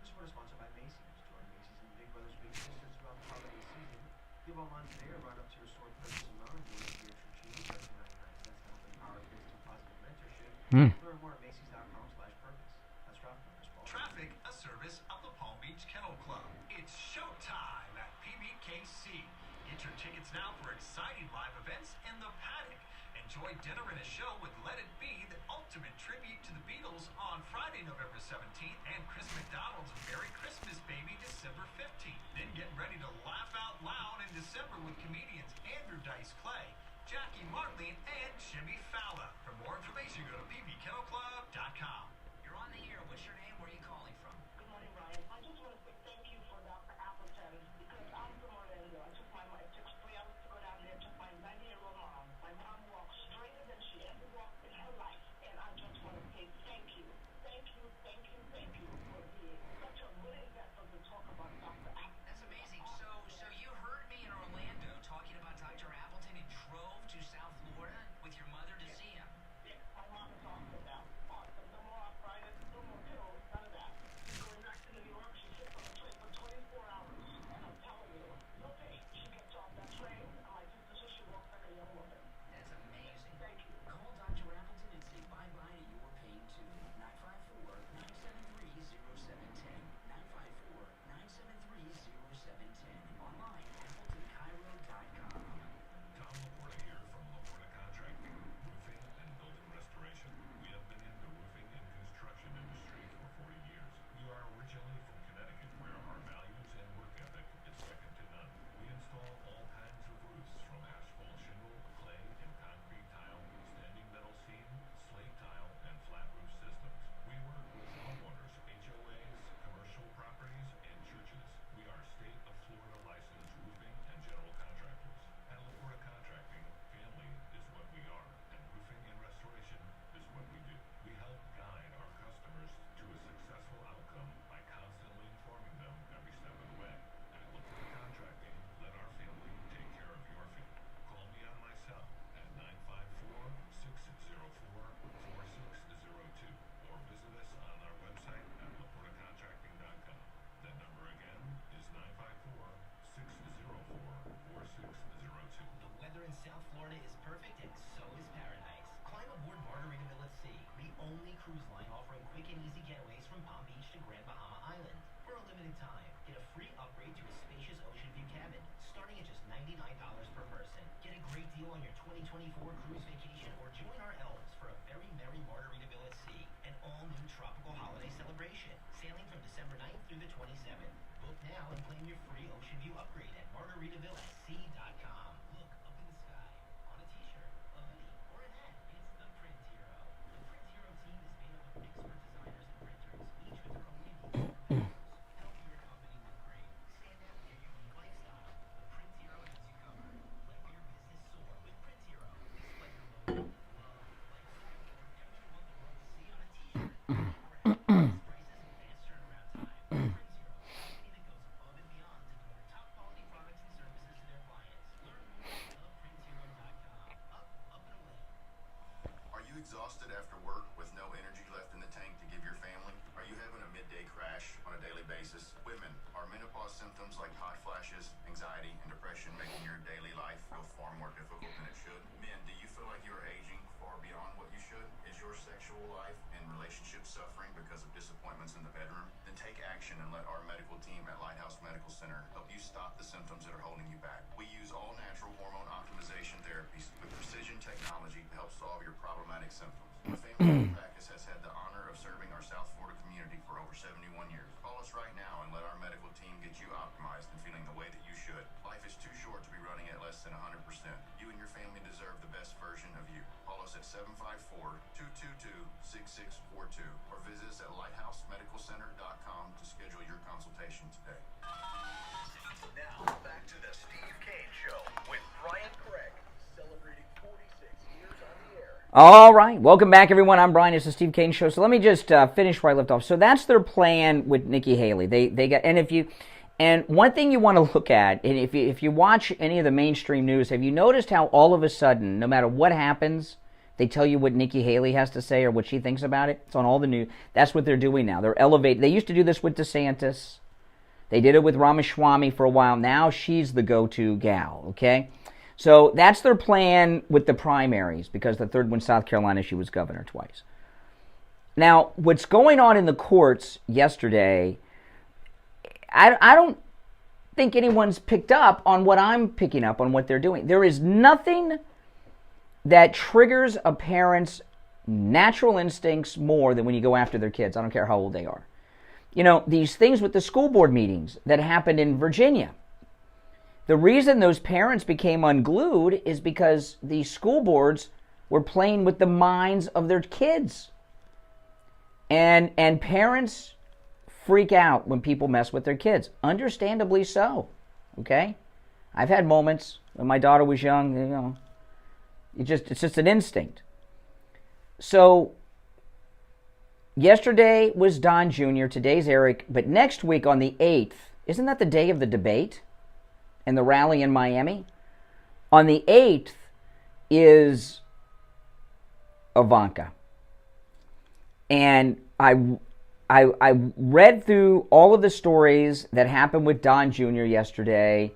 This report is sponsored by Macy's. Join Macy's and Big Brothers Big Sisters throughout the holiday season. Give online today or ride up to your store to purchase a non-endorsed beer for cheese, less than 99 cents to help empower kids through positive mentorship. Learn more at Macy's.com/purpose. That's traffic numbers, Paul. Traffic, a service of the Palm Beach Kennel Club. It's showtime at PBKC. Get your tickets now for exciting live events in the paddock. Enjoy dinner and a show with Let It Be, the ultimate tribute to the Beatles on Friday, November 17th, and Chris McDonald's Merry Christmas Baby, December 15th. Then get ready to laugh out loud in December with comedians Andrew Dice Clay, Jackie Martling, and Jimmy Fallon. For more information, go to bbkennelclub.com. You're on the air. What's your name? Where are you calling from? Good morning, Ryan. I just want to say thank you for Dr. Appleton because I'm from Orlando. It took 3 hours to go down there to my 90-year-old mom. My mom walks straighter than she ever walked in her life. And I just want to say thank you. Thank you, thank you, thank you for being such a good example to talk about Dr. Appleton. That's amazing. So you heard me in Orlando talking about Dr. Appleton and drove to South Florida with your mother now and claim your free ocean view upgrade at margaritavillasc.com. Look up in the sky, on a t-shirt, a hoodie, or an hat. It's the Print Hero. The Print Hero team is made up of expert designers and printers, each with their own unique purpose. Helping your company look great. Stand out with your unique lifestyle. The Print Hero has you covered. Let your business soar with Print Hero. Display your logo, love, lifestyle, or whatever you want the world to see on a t-shirt. Prices and fast turnaround time. Print Hero, a company that goes above and beyond to deliver top quality products and services to their clients. Learn more at theprinthero.com. Up and away. Are you exhausted after work with no energy left in the tank to give your family? Are you having a midday crash on a daily basis? Women, are menopause symptoms like hot flashes, anxiety, and depression making your daily life feel far more difficult than it should? Men, do you feel like you're aging far beyond what you should? Is your sexual life and relationship suffering because of disappointments in the bedroom? Then take action and let our medical team at Lighthouse Medical Center help you stop the symptoms that are holding you back. We use all natural hormone optimization therapies with precision technology to help solve your problematic symptoms. Our family practice has had the honor of serving our South Florida community for over 71 years. Call us right now and let our medical team get you optimized and feeling the way that you should. Life is too short to be running at less than 100%. You and your family deserve the best version of you. Call us at 754-222-6642 or visit us at lighthousemedicalcenter.com to schedule your consultation today. Now, back to the Steve Kane Show with Brian Craig, celebrating 46 years on the air. All right, welcome back, everyone. I'm Brian. It's the Steve Kane Show. So let me just finish where I left off. So that's their plan with Nikki Haley. They got, and one thing you want to look at, and if you watch any of the mainstream news, have you noticed how all of a sudden, no matter what happens, they tell you what Nikki Haley has to say or what she thinks about it? It's on all the news. That's what they're doing now. They're elevating. They used to do this with DeSantis. They did it with Ramaswamy for a while. Now she's the go-to gal, okay? So that's their plan with the primaries, because the third one, South Carolina, she was governor twice. Now, what's going on in the courts yesterday, I don't think anyone's picked up on what I'm picking up on what they're doing. There is nothing that triggers a parent's natural instincts more than when you go after their kids. I don't care how old they are. You know, these things with the school board meetings that happened in Virginia. The reason those parents became unglued is because the school boards were playing with the minds of their kids. And parents freak out when people mess with their kids. Understandably so. Okay? I've had moments when my daughter was young, you know, it's just an instinct. So yesterday was Don Jr., today's Eric, but next week on the 8th, isn't that the day of the debate and the rally in Miami? On the 8th is Ivanka. And I read through all of the stories that happened with Don Jr. yesterday,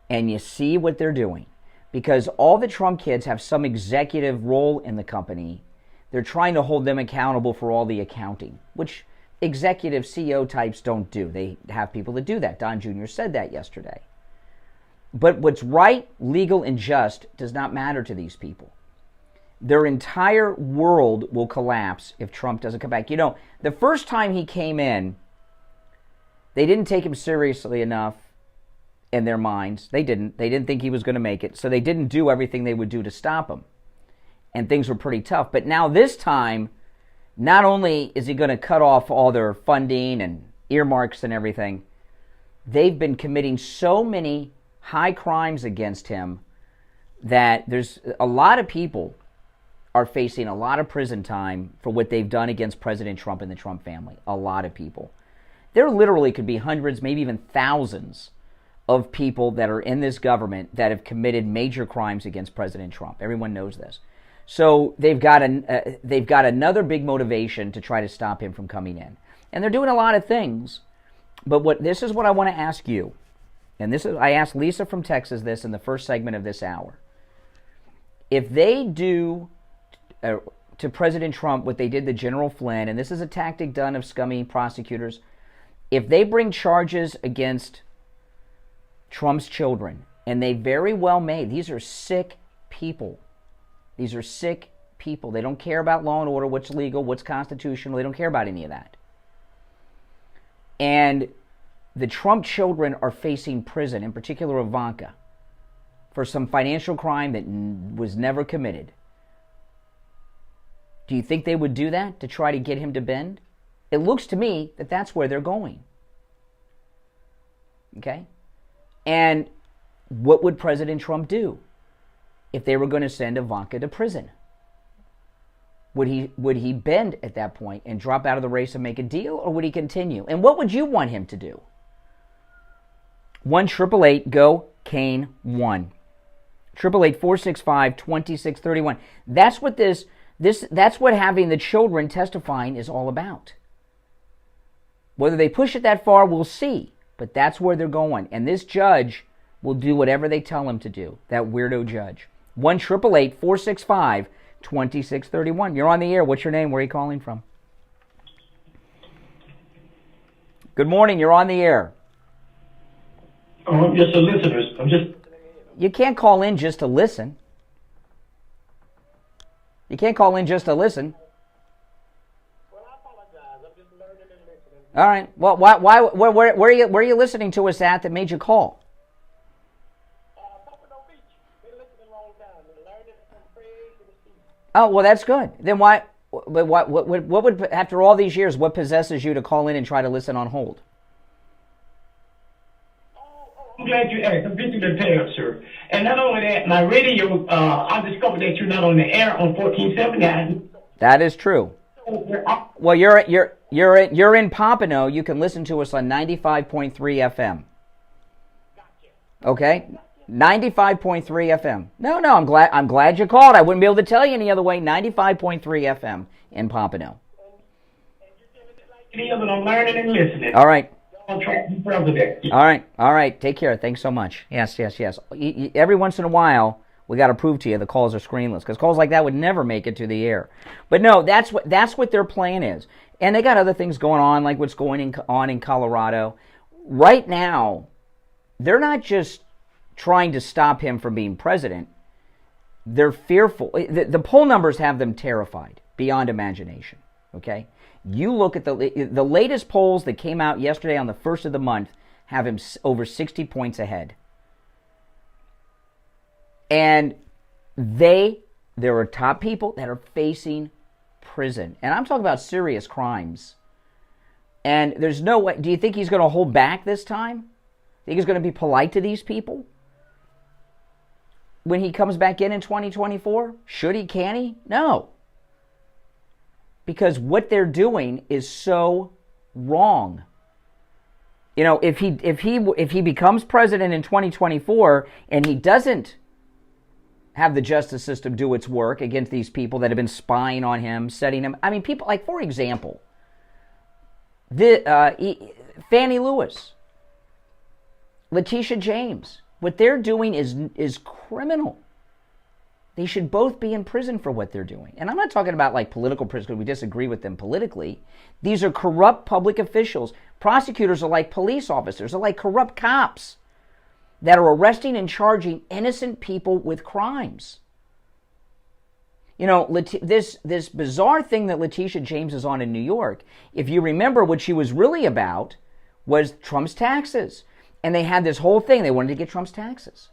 and you see what they're doing. Because all the Trump kids have some executive role in the company. They're trying to hold them accountable for all the accounting, which executive CEO types don't do. They have people that do that. Don Jr. said that yesterday. But what's right, legal, and just does not matter to these people. Their entire world will collapse if Trump doesn't come back. You know, the first time he came in, they didn't take him seriously enough in their minds. They didn't think he was going to make it, so they didn't do everything they would do to stop him. And things were pretty tough. But now this time, not only is he going to cut off all their funding and earmarks and everything, they've been committing so many high crimes against him that there's a lot of people are facing a lot of prison time for what they've done against President Trump and the Trump family. A lot of people. There literally could be hundreds, maybe even thousands of people that are in this government that have committed major crimes against President Trump. Everyone knows this. So they've got another big motivation to try to stop him from coming in. And they're doing a lot of things. But this is what I want to ask you. And I asked Lisa from Texas this in the first segment of this hour. If they do to President Trump what they did to General Flynn, and this is a tactic done of scummy prosecutors, if they bring charges against Trump's children, and they very well may, these are sick people. These are sick people. They don't care about law and order, what's legal, what's constitutional. They don't care about any of that. And the Trump children are facing prison, in particular Ivanka, for some financial crime that was never committed, do you think they would do that to try to get him to bend? It looks to me that that's where they're going. Okay? And what would President Trump do if they were going to send Ivanka to prison? Would he bend at that point and drop out of the race and make a deal, or would he continue? And what would you want him to do? 1-888-GO-KANE 1. 888-465-2631. That's what that's what having the children testifying is all about. Whether they push it that far, we'll see. But that's where they're going. And this judge will do whatever they tell him to do. That weirdo judge. 1-888-465-2631. You're on the air. What's your name? Where are you calling from? Good morning. You're on the air. Oh, I'm just a listener. You can't call in just to listen. You can't call in just to listen. All right. Well, where are you listening to us at that made you call? Oh, well, that's good. Then what would, after all these years, what possesses you to call in and try to listen on hold? I'm glad you asked. I'm visiting the tell, sir. And not only that, my radio, I discovered that you're not on the air on 1479. That is true. Well, you're in Pompano. You can listen to us on 95.3 FM. Okay, 95.3 FM. No, I'm glad you called. I wouldn't be able to tell you any other way. 95.3 FM in Pompano. I'm learning and listening. All right. I'll try to be president. All right. Take care. Thanks so much. Yes. Every once in a while, we got to prove to you the calls are screenless, because calls like that would never make it to the air. But no, that's what their plan is. And they got other things going on, like what's going on in Colorado. Right now, they're not just trying to stop him from being president. They're fearful. The poll numbers have them terrified beyond imagination. Okay? You look at the latest polls that came out yesterday on the 1st of the month have him over 60 points ahead. And there are top people that are facing prison. And I'm talking about serious crimes. And there's no way. Do you think he's going to hold back this time? Think he's going to be polite to these people when he comes back in 2024? Should he? Can he? No. Because what they're doing is so wrong. You know, if he becomes president in 2024 and he doesn't have the justice system do its work against these people that have been spying on him, setting him. I mean, people like, for example, Fannie Lewis, Letitia James. What they're doing is criminal. They should both be in prison for what they're doing. And I'm not talking about like political prison because we disagree with them politically. These are corrupt public officials. Prosecutors are like police officers, are like corrupt cops that are arresting and charging innocent people with crimes. You know, this bizarre thing that Letitia James is on in New York, if you remember, what she was really about was Trump's taxes. And they had this whole thing. They wanted to get Trump's taxes.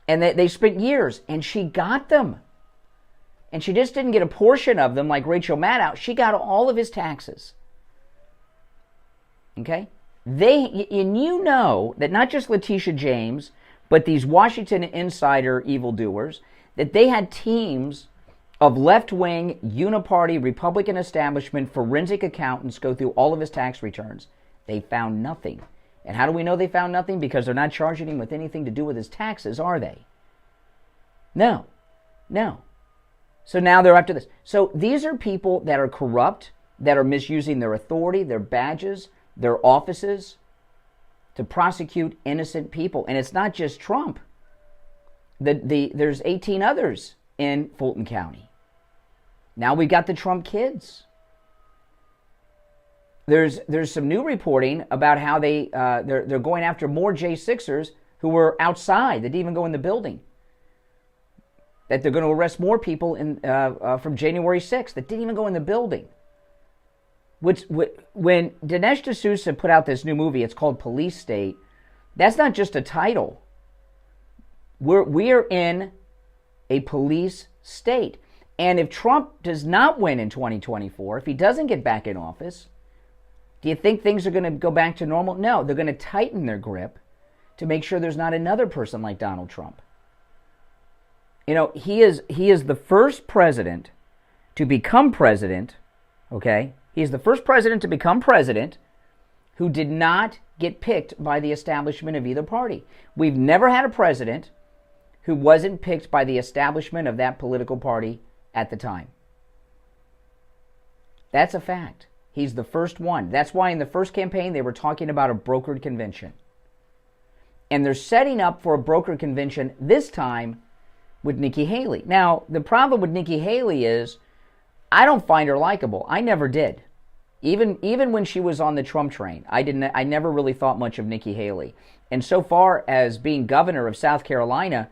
And they spent years, and she got them. And she just didn't get a portion of them like Rachel Maddow. She got all of his taxes. Okay? And you know that not just Letitia James, but these Washington insider evildoers, that they had teams of left-wing, uniparty, Republican establishment forensic accountants go through all of his tax returns. They found nothing. And how do we know they found nothing? Because they're not charging him with anything to do with his taxes, are they? No. So now they're up to this. So these are people that are corrupt, that are misusing their authority, their badges, their offices to prosecute innocent people. And it's not just Trump. There's 18 others in Fulton County. Now we've got the Trump kids. There's some new reporting about how they're going after more J6ers who were outside, that didn't even go in the building. That they're going to arrest more people from January 6th that didn't even go in the building. When Dinesh D'Souza put out this new movie, it's called Police State. That's not just a title. We are in a police state. And if Trump does not win in 2024, if he doesn't get back in office, do you think things are going to go back to normal? No, they're going to tighten their grip to make sure there's not another person like Donald Trump. You know, he is the first president to become president, okay? He is the first president to become president who did not get picked by the establishment of either party. We've never had a president who wasn't picked by the establishment of that political party at the time. That's a fact. He's the first one. That's why in the first campaign they were talking about a brokered convention. And they're setting up for a brokered convention this time with Nikki Haley. Now, the problem with Nikki Haley is I don't find her likable. I never did. Even when she was on the Trump train, I never really thought much of Nikki Haley. And so far as being governor of South Carolina,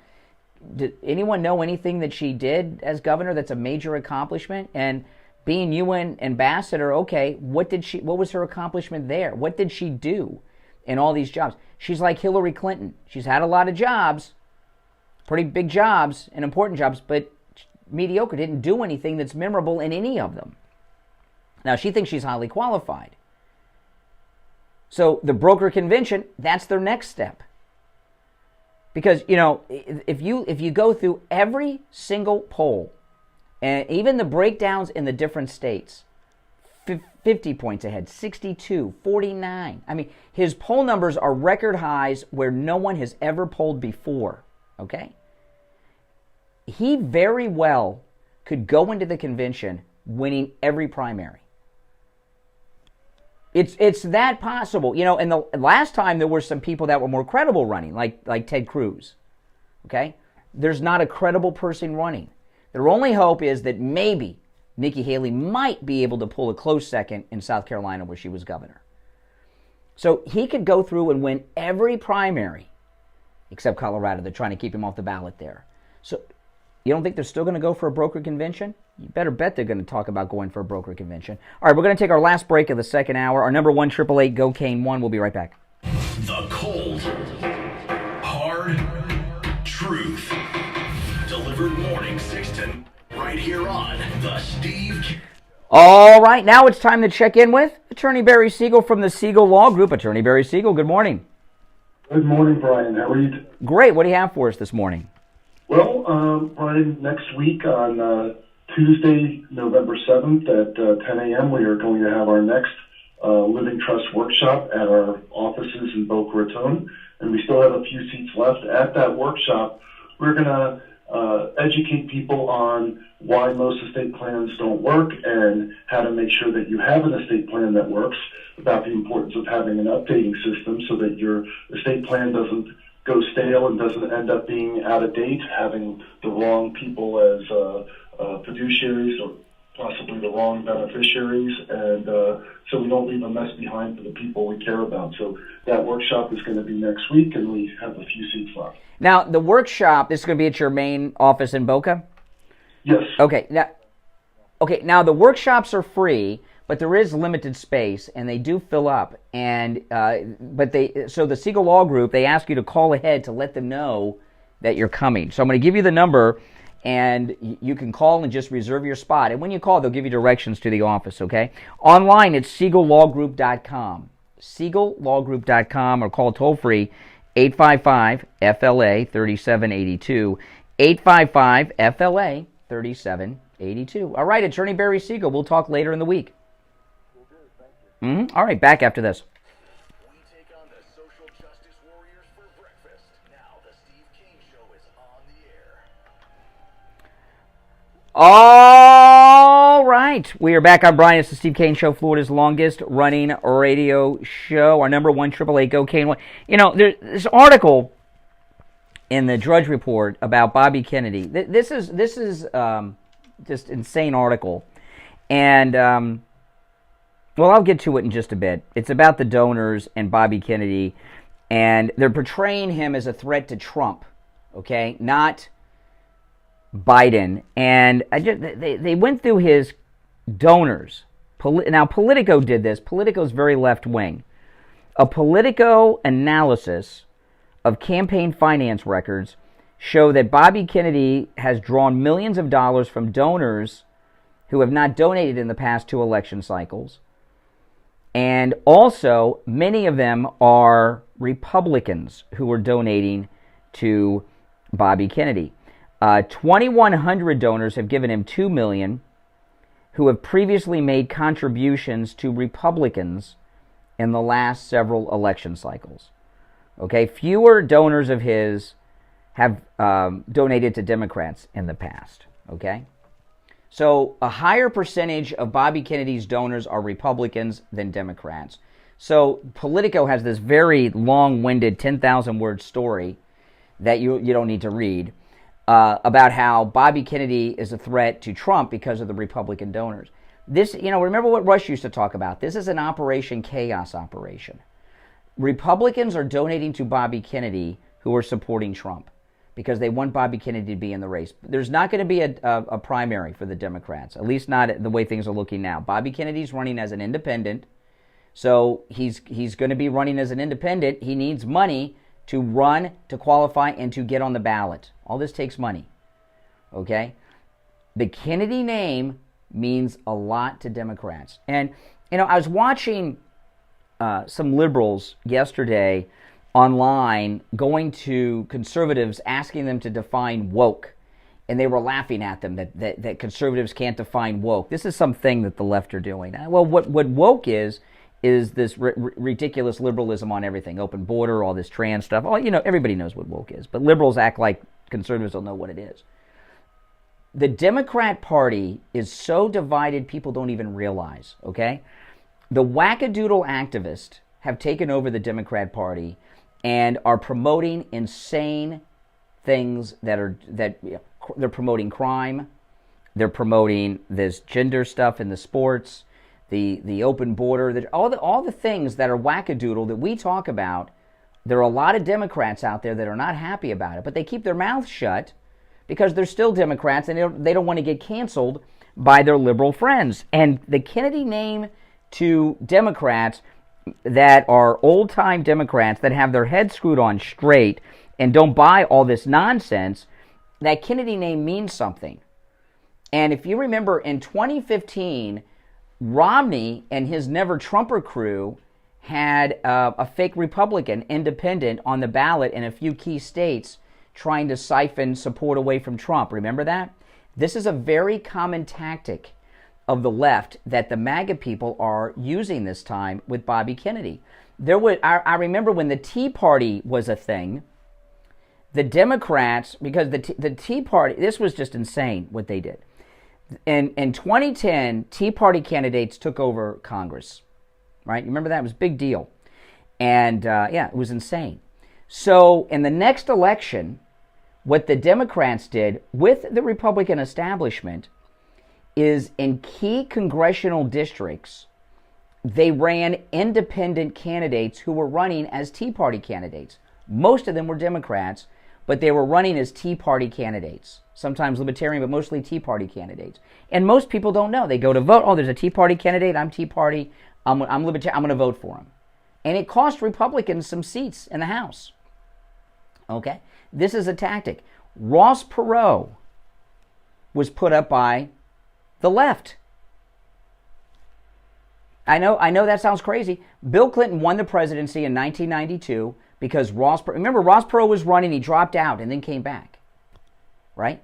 did anyone know anything that she did as governor that's a major accomplishment? And being UN ambassador, okay, what was her accomplishment there? What did she do in all these jobs? She's like Hillary Clinton. She's had a lot of jobs, pretty big jobs and important jobs, but mediocre, didn't do anything that's memorable in any of them. Now, she thinks she's highly qualified. So the broker convention, that's their next step. Because, you know, if you go through every single poll, and even the breakdowns in the different states, 50 points ahead, 62, 49. I mean, his poll numbers are record highs where no one has ever polled before, okay? He very well could go into the convention winning every primary. It's that possible. You know, and the last time there were some people that were more credible running, like Ted Cruz. Okay? There's not a credible person running. Their only hope is that maybe Nikki Haley might be able to pull a close second in South Carolina where she was governor. So he could go through and win every primary, except Colorado. They're trying to keep him off the ballot there. So you don't think they're still going to go for a broker convention? You better bet they're going to talk about going for a broker convention. All right, we're going to take our last break of the second hour. Our number 1-888-GO-CANE-1. We'll be right back. The cold, hard truth. Delivered morning 6 to 9 right here on The Steve. All right, now it's time to check in with Attorney Barry Siegel from the Siegel Law Group. Attorney Barry Siegel, good morning. Good morning, Brian. How are you? Great. What do you have for us this morning? Well, Brian, next week on Tuesday, November 7th at 10 a.m., we are going to have our next Living Trust workshop at our offices in Boca Raton, and we still have a few seats left. At that workshop, we're going to educate people on why most estate plans don't work and how to make sure that you have an estate plan that works, about the importance of having an updating system so that your estate plan doesn't go stale and doesn't end up being out of date, having the wrong people as fiduciaries or possibly the wrong beneficiaries, and so we don't leave a mess behind for the people we care about. So that workshop is going to be next week, and we have a few seats left. Now, the workshop, this is going to be at your main office in Boca? Yes. Okay, now the workshops are free, but there is limited space, and they do fill up. And so the Siegel Law Group, they ask you to call ahead to let them know that you're coming. So I'm going to give you the number, and you can call and just reserve your spot. And when you call, they'll give you directions to the office, okay? Online, it's SiegelLawGroup.com. SiegelLawGroup.com, or call toll-free 855-FLA-3782. 855-FLA-3782. All right, Attorney Barry Siegel, we'll talk later in the week. All right, back after this. We take on the social justice warriors for breakfast. Now the Steve Kane Show is on the air. All right, we are back on Brian. It's the Steve Kane Show, Florida's longest running radio show. Our number 1-888-GO-CANE-1. You know, there's this article in the Drudge Report about Bobby Kennedy. This is just insane article, and well, I'll get to it in just a bit. It's about the donors and Bobby Kennedy, and they're portraying him as a threat to Trump, okay, not Biden. And they went through his donors Now, Politico did this. Politico's very left-wing. A Politico analysis of campaign finance records show that Bobby Kennedy has drawn millions of dollars from donors who have not donated in the past 2 election cycles. And also, many of them are Republicans who are donating to Bobby Kennedy. 2,100 donors have given him $2 million who have previously made contributions to Republicans in the last several election cycles. Okay, fewer donors of his have donated to Democrats in the past. Okay, so a higher percentage of Bobby Kennedy's donors are Republicans than Democrats. So Politico has this very long-winded 10,000-word story that you don't need to read about how Bobby Kennedy is a threat to Trump because of the Republican donors. This, remember what Rush used to talk about. This is an Operation Chaos operation. Republicans are donating to Bobby Kennedy who are supporting Trump because they want Bobby Kennedy to be in the race. There's not going to be a primary for the Democrats, at least not the way things are looking now. Bobby Kennedy's running as an independent, so he's going to be running as an independent. He needs money to run, to qualify, and to get on the ballot. All this takes money, okay? The Kennedy name means a lot to Democrats. And, I was watching some liberals yesterday online going to conservatives, asking them to define woke. And they were laughing at them that conservatives can't define woke. This is something that the left are doing. Well, what woke is this ridiculous liberalism on everything, open border, all this trans stuff. Oh, everybody knows what woke is, but liberals act like conservatives don't know what it is. The Democrat Party is so divided people don't even realize, okay? The wackadoodle activists have taken over the Democrat Party and are promoting insane things they're promoting crime, they're promoting this gender stuff in the sports, the open border, all the things that are wackadoodle that we talk about. There are a lot of Democrats out there that are not happy about it, but they keep their mouths shut because they're still Democrats and they don't want to get canceled by their liberal friends. And the Kennedy name to Democrats that are old-time Democrats that have their heads screwed on straight and don't buy all this nonsense, that Kennedy name means something. And if you remember in 2015, Romney and his Never Trumper crew had a fake Republican independent on the ballot in a few key states trying to siphon support away from Trump. Remember that? This is a very common tactic of the left that the MAGA people are using this time with Bobby Kennedy. I remember when the Tea Party was a thing, the Democrats, because the Tea Party, this was just insane what they did. In 2010, Tea Party candidates took over Congress, right? You remember that? It was a big deal. And, it was insane. So in the next election, what the Democrats did with the Republican establishment is in key congressional districts, they ran independent candidates who were running as Tea Party candidates. Most of them were Democrats, but they were running as Tea Party candidates. Sometimes Libertarian, but mostly Tea Party candidates. And most people don't know. They go to vote. Oh, there's a Tea Party candidate. I'm Tea Party. I'm Libertarian. I'm going to vote for him. And it cost Republicans some seats in the House. Okay? This is a tactic. Ross Perot was put up by the left. I know that sounds crazy. Bill Clinton won the presidency in 1992 because Ross Perot was running, he dropped out and then came back. Right?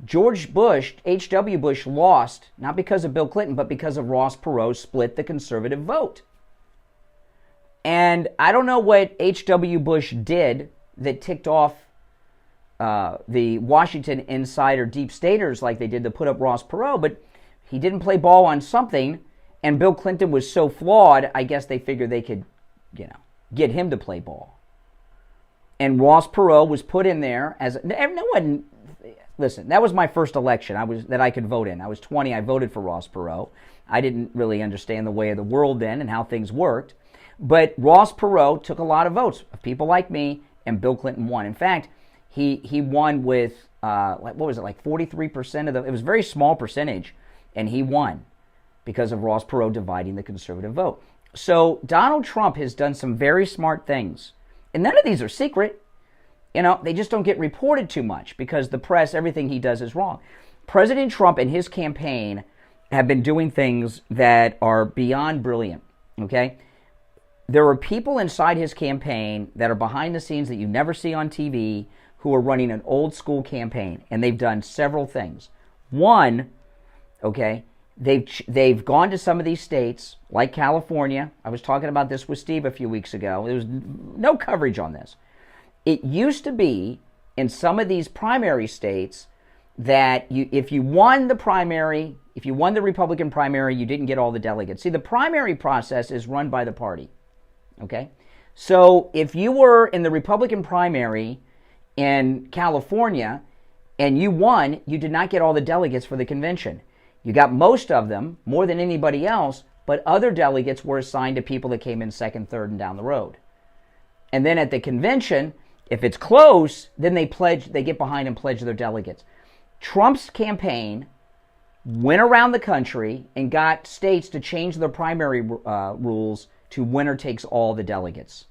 George Bush, H.W. Bush lost, not because of Bill Clinton, but because of Ross Perot split the conservative vote. And I don't know what H.W. Bush did that ticked off the Washington insider deep staters like they did to put up Ross Perot, but he didn't play ball on something, and Bill Clinton was so flawed, I guess they figured they could, get him to play ball. And Ross Perot was put in there as no one. Listen, that was my first election that I could vote in. I was 20. I voted for Ross Perot. I didn't really understand the way of the world then and how things worked. But Ross Perot took a lot of votes of people like me, and Bill Clinton won. In fact, he won with, 43% of it was a very small percentage, and he won because of Ross Perot dividing the conservative vote. So Donald Trump has done some very smart things. And none of these are secret. You know, they just don't get reported too much because the press, everything he does is wrong. President Trump and his campaign have been doing things that are beyond brilliant, okay? There are people inside his campaign that are behind the scenes that you never see on TV who are running an old school campaign, and they've done several things. One, okay, they've gone to some of these states, like California. I was talking about this with Steve a few weeks ago. There was no coverage on this. It used to be in some of these primary states that if you won the primary, if you won the Republican primary, you didn't get all the delegates. See, the primary process is run by the party, okay? So if you were in the Republican primary in California and you won, you did not get all the delegates for the convention. You got most of them, more than anybody else, but other delegates were assigned to people that came in second, third, and down the road. And then at the convention, if it's close, then they get behind and pledge their delegates. Trump's campaign went around the country and got states to change their primary rules to winner takes all the delegates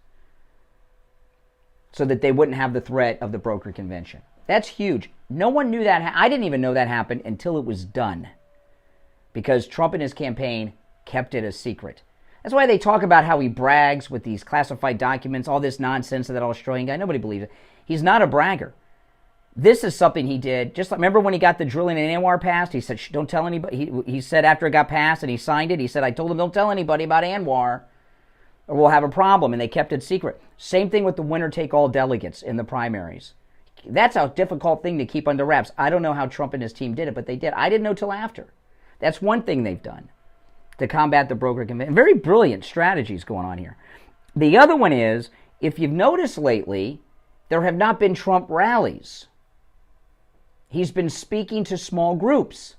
so that they wouldn't have the threat of the broker convention. That's huge. No one knew that. I didn't even know that happened until it was done because Trump and his campaign kept it a secret. That's why they talk about how he brags with these classified documents, all this nonsense of that Australian guy. Nobody believes it. He's not a bragger. This is something he did. Just like, remember when he got the drilling in Anwar passed? He said, don't tell anybody. He said after it got passed and he signed it, he said, I told him don't tell anybody about Anwar or we'll have a problem. And they kept it secret. Same thing with the winner-take-all delegates in the primaries. That's a difficult thing to keep under wraps. I don't know how Trump and his team did it, but they did. I didn't know till after. That's one thing they've done to combat the broker convention. Very brilliant strategies going on here. The other one is, if you've noticed lately, there have not been Trump rallies. He's been speaking to small groups,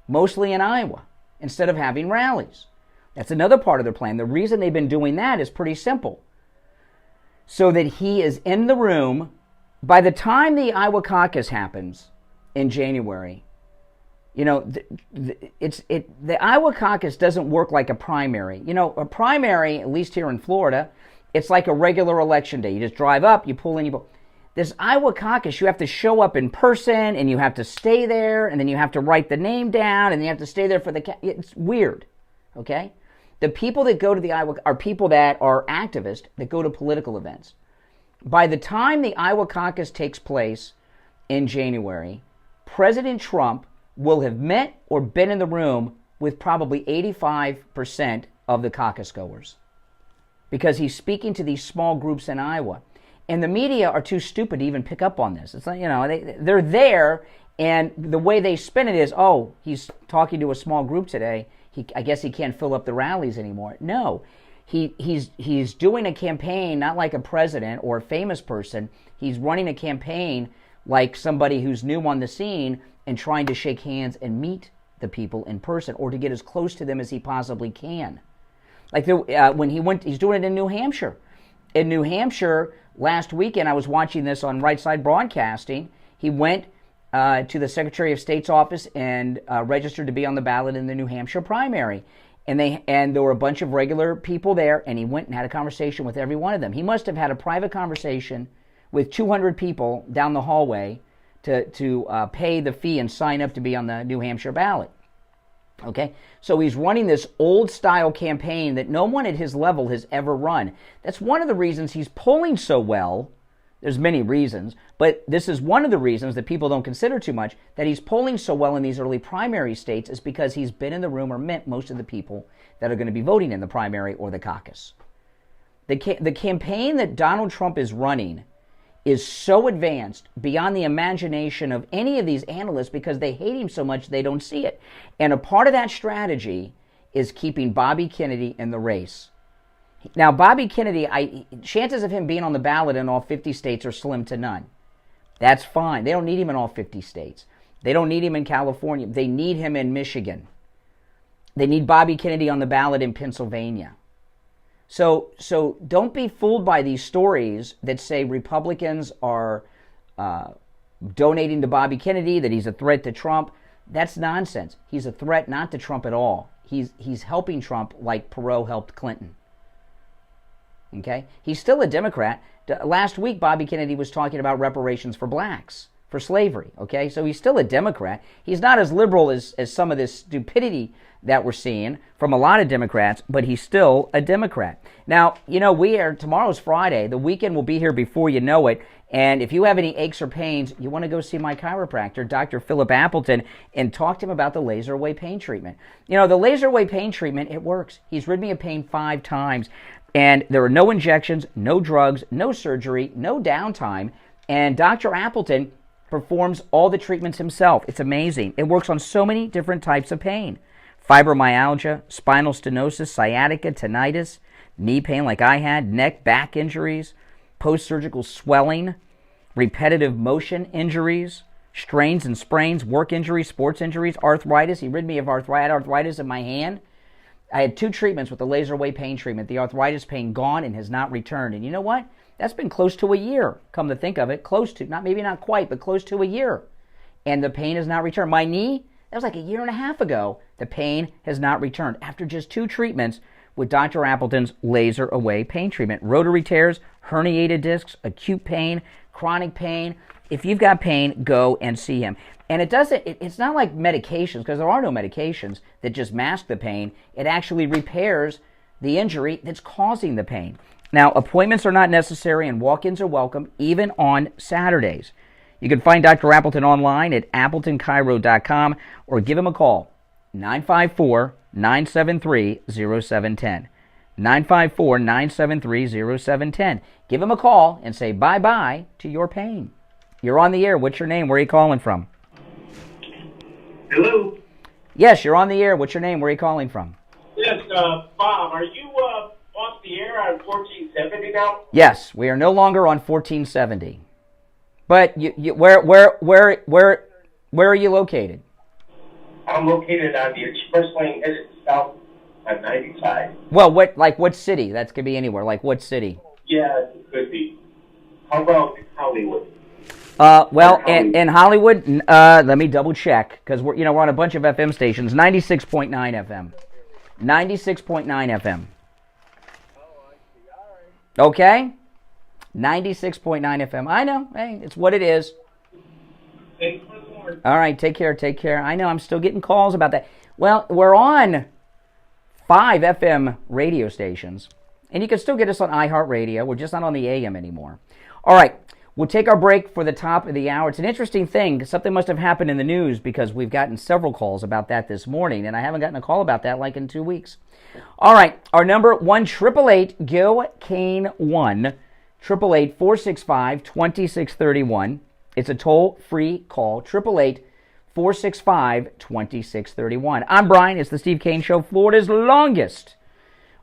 mostly in Iowa, instead of having rallies. That's another part of their plan. The reason they've been doing that is pretty simple. So that he is in the room. By the time the Iowa caucus happens in January, you know, the Iowa caucus doesn't work like a primary. You know, a primary, at least here in Florida, it's like a regular election day. You just drive up, you pull in, you pull. This Iowa caucus, you have to show up in person, and you have to stay there, and then you have to write the name down, and you have to stay there for the... It's weird, okay? The people that go to the Iowa are people that are activists that go to political events. By the time the Iowa caucus takes place in January, President Trump will have met or been in the room with probably 85% of the caucus goers because he's speaking to these small groups in Iowa. And the media are too stupid to even pick up on this. It's like, you know, they're there, and the way they spin it is, oh, he's talking to a small group today. I guess he can't fill up the rallies anymore. No, he's doing a campaign not like a president or a famous person. He's running a campaign like somebody who's new on the scene and trying to shake hands and meet the people in person or to get as close to them as he possibly can. Like when he's doing it in New Hampshire. In New Hampshire, last weekend, I was watching this on Right Side Broadcasting. He went to the Secretary of State's office and registered to be on the ballot in the New Hampshire primary. And there were a bunch of regular people there, and he went and had a conversation with every one of them. He must have had a private conversation with 200 people down the hallway to pay the fee and sign up to be on the New Hampshire ballot. Okay, so he's running this old-style campaign that no one at his level has ever run. That's one of the reasons he's polling so well. There's many reasons, but this is one of the reasons that people don't consider too much, that he's polling so well in these early primary states is because he's been in the room or met most of the people that are going to be voting in the primary or the caucus. The campaign that Donald Trump is running is so advanced beyond the imagination of any of these analysts because they hate him so much they don't see it. And a part of that strategy is keeping Bobby Kennedy in the race. Now, Bobby Kennedy, chances of him being on the ballot in all 50 states are slim to none. That's fine. They don't need him in all 50 states. They don't need him in California. They need him in Michigan. They need Bobby Kennedy on the ballot in Pennsylvania. So don't be fooled by these stories that say Republicans are donating to Bobby Kennedy, that he's a threat to Trump. That's nonsense. He's a threat not to Trump at all. He's helping Trump like Perot helped Clinton. Okay? He's still a Democrat. Last week, Bobby Kennedy was talking about reparations for blacks, for slavery. Okay? So he's still a Democrat. He's not as liberal as some of this stupidity that we're seeing from a lot of Democrats, but he's still a Democrat. Now, tomorrow's Friday. The weekend will be here before you know it. And if you have any aches or pains, you want to go see my chiropractor, Dr. Philip Appleton, and talk to him about the laser away pain treatment. The laser away pain treatment, it works. He's rid me of pain 5 times. And there are no injections, no drugs, no surgery, no downtime. And Dr. Appleton performs all the treatments himself. It's amazing. It works on so many different types of pain. Fibromyalgia, spinal stenosis, sciatica, tinnitus, knee pain like I had, neck, back injuries, post-surgical swelling, repetitive motion injuries, strains and sprains, work injuries, sports injuries, arthritis. He rid me of arthritis in my hand. I had 2 treatments with the laser away pain treatment. The arthritis pain gone and has not returned. And you know what? That's been close to a year, come to think of it. Close to, maybe not quite, but close to a year. And the pain has not returned. My knee, that was like a year and a half ago. The pain has not returned after just 2 treatments with Dr. Appleton's laser away pain treatment. Rotary tears, herniated discs, acute pain, chronic pain. If you've got pain, go and see him. And it's not like medications, because there are no medications that just mask the pain. It actually repairs the injury that's causing the pain. Now, appointments are not necessary and walk-ins are welcome, even on Saturdays. You can find Dr. Appleton online at AppletonChiro.com or give him a call, 954-973-0710. 954-973-0710. Give him a call and say bye-bye to your pain. You're on the air. What's your name? Where are you calling from? Hello? Yes, you're on the air. What's your name? Where are you calling from? Yes, Bob, are you off the air on 1470 now? Yes, we are no longer on 1470. But where are you located? I'm located on the express lane headed south on 95. Well, what city? That could be anywhere. Like what city? Yeah, it could be. How about Hollywood? In Hollywood, let me double check, because we're on a bunch of FM stations. 96.9 FM. 96.9 FM. Okay? 96.9 FM. I know. Hey, it's what it is. All right, take care. I know, I'm still getting calls about that. Well, we're on 5 FM radio stations, and you can still get us on iHeartRadio. We're just not on the AM anymore. All right, we'll take our break for the top of the hour. It's an interesting thing. Something must have happened in the news, because we've gotten several calls about that this morning, and I haven't gotten a call about that like in 2 weeks. All right, our number 1-888-GO-CANE-1, 888-465-2631. It's a toll-free call, 888-465-2631. I'm Brian. It's the Steve Kane Show, Florida's longest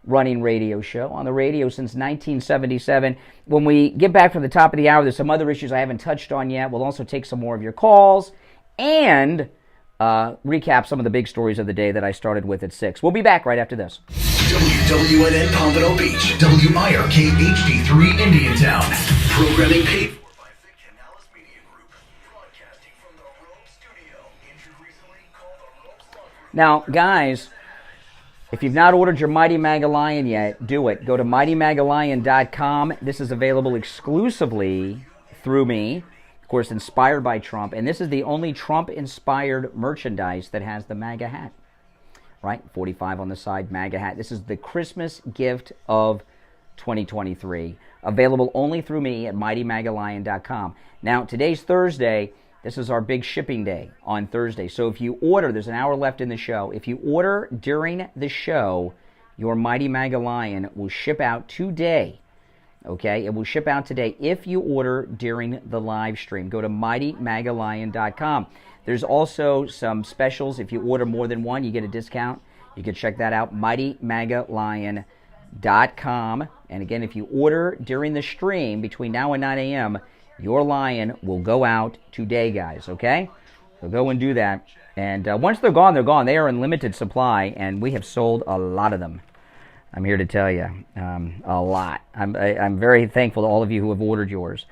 running radio show, on the radio since 1977. When we get back from the top of the hour, there's some other issues I haven't touched on yet. We'll also take some more of your calls and recap some of the big stories of the day that I started with at 6. We'll be back right after this. WWNN Pompano Beach, WIRK HD3 Indiantown. Programming paid for by Vic Canales Media Group. Broadcasting from the Rogue Studio. Injured recently, call the Rogues Law Group. Now, guys, if you've not ordered your Mighty Magalion yet, do it. Go to MightyMagalion.com. This is available exclusively through me. Of course, inspired by Trump. And this is the only Trump-inspired merchandise that has the MAGA hat. Right? 45 on the side, MAGA hat. This is the Christmas gift of 2023. Available only through me at MightyMagalion.com. Now, today's Thursday. This is our big shipping day on Thursday. So if you order, there's an hour left in the show. If you order during the show, your Mighty Magalion will ship out today. Okay? It will ship out today if you order during the live stream. Go to MightyMagalion.com. There's also some specials. If you order more than one, you get a discount. You can check that out, MightyMagalion.com. And again, if you order during the stream between now and 9 a.m., your lion will go out today, guys, okay? So go and do that. And once they're gone, they're gone. They are in limited supply, and we have sold a lot of them. I'm here to tell you, a lot. I'm very thankful to all of you who have ordered yours.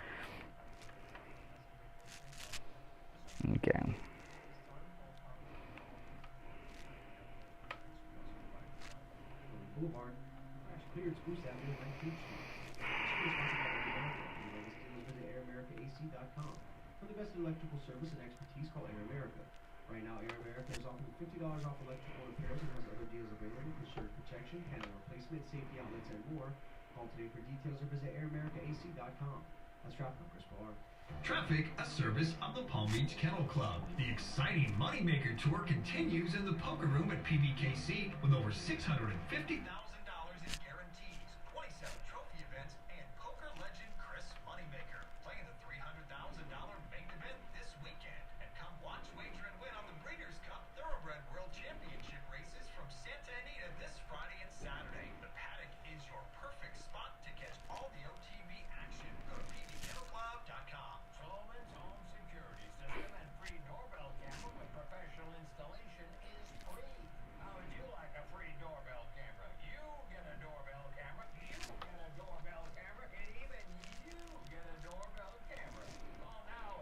Okay. Boulevard, Flash cleared Spruce Avenue and 19th Street. Spruce visit AirAmericaAC.com. For the best electrical service and expertise, call Air America. Right now, Air America is offering $50 off electrical repairs and has other deals available for surge protection, panel replacement, safety outlets, and more. Call today for details or visit AirAmericaAC.com. That's traffic. I'm Chris Barr. Traffic, a service of the Palm Beach Kennel Club. The exciting Moneymaker Tour continues in the poker room at PBKC with over $650,000 in guarantees, 27 trophy events, and poker legend Chris Moneymaker playing the $300,000 main event this weekend. And come watch, wager, and win on the Breeders' Cup Thoroughbred World Championship races from Santa Anita this Friday and Saturday. The paddock is your perfect spot to catch all the OTB action. Go to pbkennelclub.com. Sloman's Home Security System and free doorbell camera with professional installation is free. How would you like a free doorbell camera? You get a doorbell camera, you get a doorbell camera, and even you get a doorbell camera. Call now,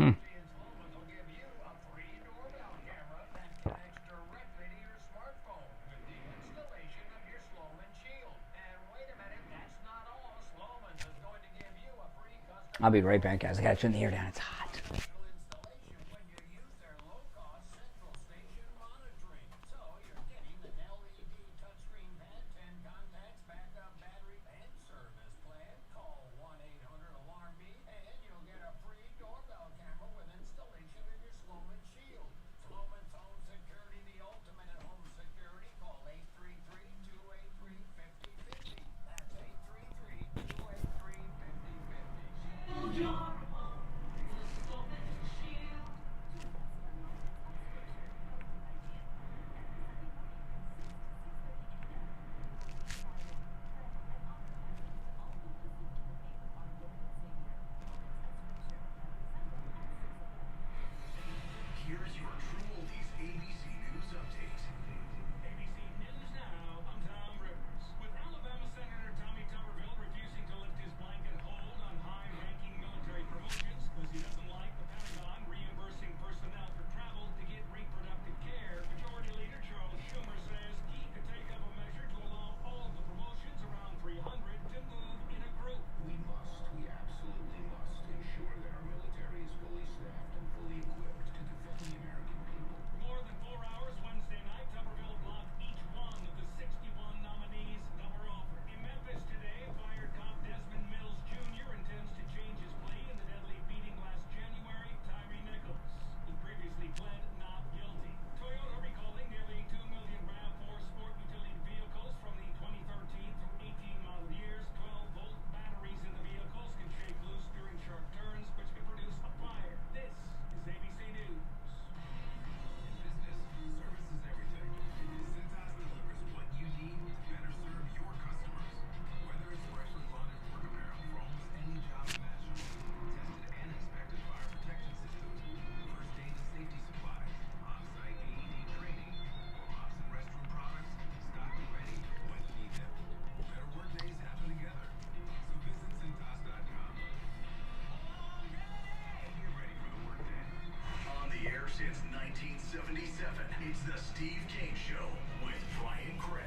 833-283-5050, and Sloman's will give you a free doorbell camera that connects directly to your smartphone with the installation of your Sloman Shield. And wait a minute, that's not all. Sloman's is going to give you a free custom I'll be right back, guys. I got to turn the air down. It's hot. installation when you use their low-cost central station monitoring. So you're getting the LED touchscreen pad, 10 contacts, backup battery, and service plan. Call 1-800-ALARM-ME and you'll get a free doorbell camera with installation of your Sloman Shield. Sloman's Home Security, the ultimate at home security. Call 833-283-5050. That's 833-283-5050. Here's your True Oldies ABC News Update. ABC News Now, I'm Tom Rivers. With Alabama Senator Tommy Tuberville refusing to lift his blanket hold on high-ranking military promotions because he doesn't like the Pentagon reimbursing personnel for travel to get reproductive care, Majority Leader Charles Schumer says he could take up a measure to allow all of the promotions, around 300, to move in a group. We absolutely must ensure that our military is fully staffed and fully equipped to defend the American people. For more than 4 hours Wednesday night, Tuberville blocked each one of the 61 nominees that were offered. In Memphis today, fired cop Desmond Mills Jr. intends to change his plea in the deadly beating last January. Tyree Nichols, who previously pled not guilty. Toyota recalling nearly 2 million RAV4 sport utility vehicles from the 2013 through 18 model years. 12-volt batteries in the vehicles can shake loose during sharp turns, which can produce a fire. This is ABC News. Service is everything. Cintas delivers what you need to better serve your customers. Whether it's freshly laundered work apparel for almost any job imaginable, tested and inspected fire protection systems, first aid and safety supplies, on-site AED training, or ops and restroom products, stocked and ready when you need them. Better work days happen together. So visit Cintas.com. And get ready for the workday. On the air since 1977, it's the Steve Kane Show with Brian Craig.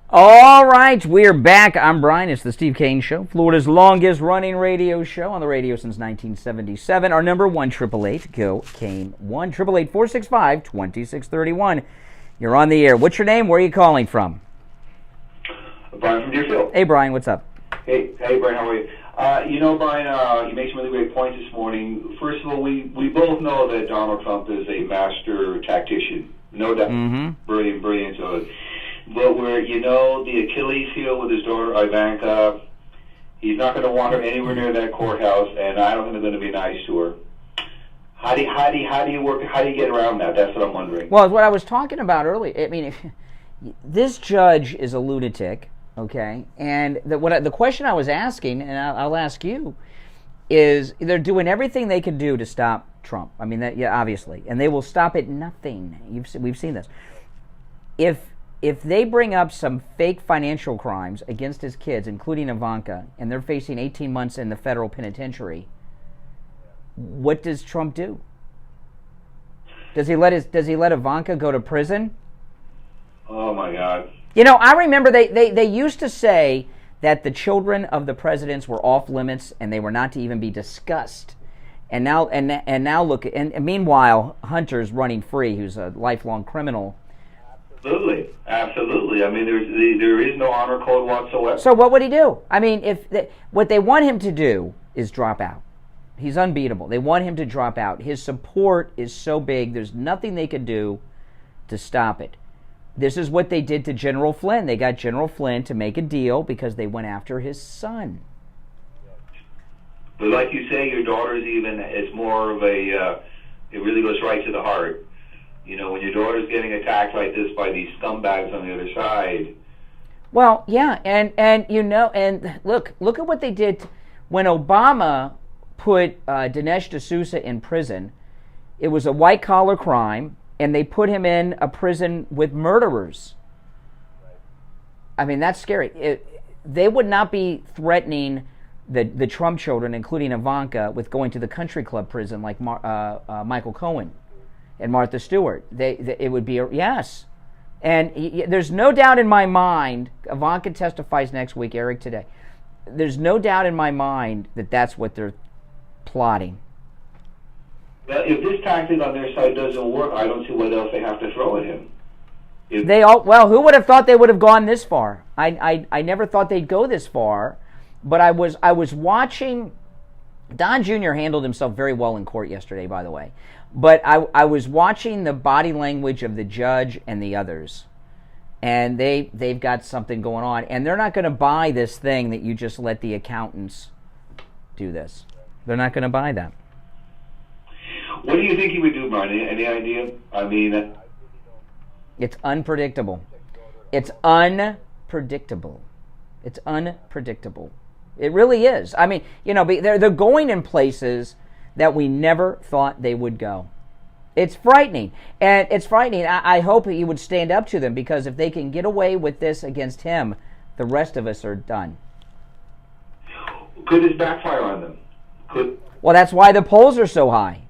All right, we're back. I'm Brian. It's the Steve Kane Show, Florida's longest running radio show on the radio since 1977. Our number 1-888-GO-KANE 1-888-465-2631. You're on the air. What's your name? Where are you calling from? Brian from Deerfield. Hey, Brian. What's up? Hey, Brian, how are you? Brian, you made some really great points this morning. First of all, we both know that Donald Trump is a master tactician. No doubt. Brilliant. But where, the Achilles heel with his daughter Ivanka, he's not going to want her anywhere near that courthouse, and I don't think they're going to be nice to her. How do you get around that? That's what I'm wondering. Well, what I was talking about earlier, I mean, this judge is a lunatic, okay? And the question I was asking, and I'll ask you, is they're doing everything they can do to stop Trump. I mean, obviously. And they will stop at nothing. We've seen this. If they bring up some fake financial crimes against his kids, including Ivanka, and they're facing 18 months in the federal penitentiary, what does Trump do? Does he let Ivanka go to prison? Oh my God. You know, I remember they used to say that the children of the presidents were off limits and they were not to even be discussed. And now look, and meanwhile, Hunter's running free, who's a lifelong criminal. Absolutely. I mean, there is no honor code whatsoever. So what would he do? I mean, what they want him to do is drop out. He's unbeatable. They want him to drop out. His support is so big, there's nothing they could do to stop it. This is what they did to General Flynn. They got General Flynn to make a deal because they went after his son. But like you say, your daughter's it's more of a, it really goes right to the heart. You know, when your daughter's getting attacked like this by these scumbags on the other side. Well, yeah, and you know, and look at what they did when Obama put Dinesh D'Souza in prison. It was a white-collar crime, and they put him in a prison with murderers. I mean, that's scary. They would not be threatening the Trump children, including Ivanka, with going to the country club prison like Michael Cohen and Martha Stewart. It would be yes. And there's no doubt in my mind, Ivanka testifies next week, Eric today, there's no doubt in my mind that that's what they're plotting. Well, if this tactic on their side doesn't work, I don't see what else they have to throw at him. Who would have thought they would have gone this far? I never thought they'd go this far, but I was watching. Don Jr. handled himself very well in court yesterday, by the way. But I was watching the body language of the judge and the others, and they've got something going on, and they're not going to buy this thing that you just let the accountants do this. They're not going to buy that. What do you think he would do, Brian? Any idea? I mean, it's unpredictable. It's unpredictable. It's unpredictable. It really is. I mean, you know, they're going in places that we never thought they would go. It's frightening. And it's frightening. I hope he would stand up to them, because if they can get away with this against him, the rest of us are done. Could this backfire on them? Well, that's why the polls are so high.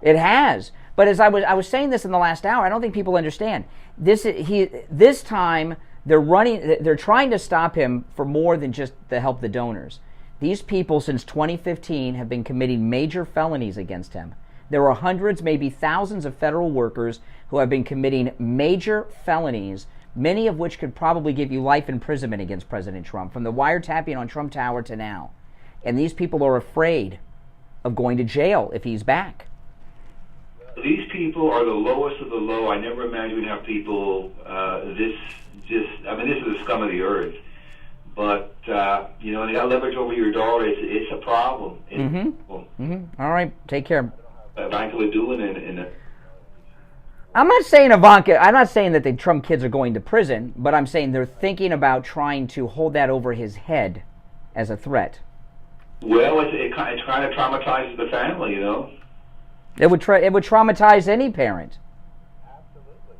It has. But as I was saying this in the last hour, I don't think people understand. This time they're trying to stop him for more than just to help the donors. These people since 2015 have been committing major felonies against him. There are hundreds, maybe thousands of federal workers who have been committing major felonies, many of which could probably give you life imprisonment against President Trump, from the wiretapping on Trump Tower to now. And these people are afraid of going to jail if he's back. These people are the lowest of the low. I never imagined we'd have people this is the scum of the earth. But, you know, and you got leverage over your daughter, it's a problem. All right, take care. Ivanka would do it I'm not saying that the Trump kids are going to prison, but I'm saying they're thinking about trying to hold that over his head as a threat. Well, it kind of traumatizes the family, you know. It would traumatize any parent. Absolutely.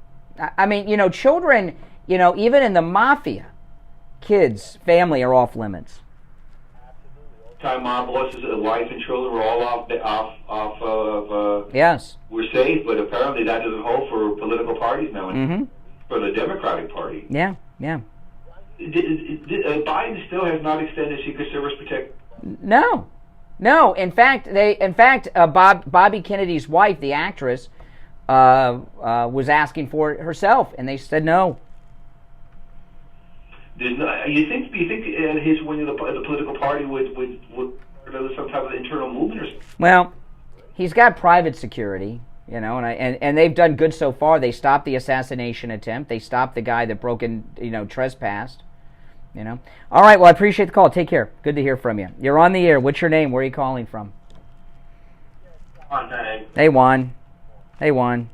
I mean, you know, children, you know, even in the mafia, kids, family are off limits. Time mob bosses, wife and children were all off. Yes. We're safe, but apparently that doesn't hold for political parties now. For the Democratic Party. Yeah. Biden still has not extended Secret Service protection. No. In fact, Bobby Kennedy's wife, the actress, was asking for it herself, and they said no. You think his winning the political party would some type of internal movement or something? Well, he's got private security, you know, and they've done good so far. They stopped the assassination attempt. They stopped the guy that trespassed. You know. All right. Well, I appreciate the call. Take care. Good to hear from you. You're on the air. What's your name? Where are you calling from? Hey, Juan. Hey, listen.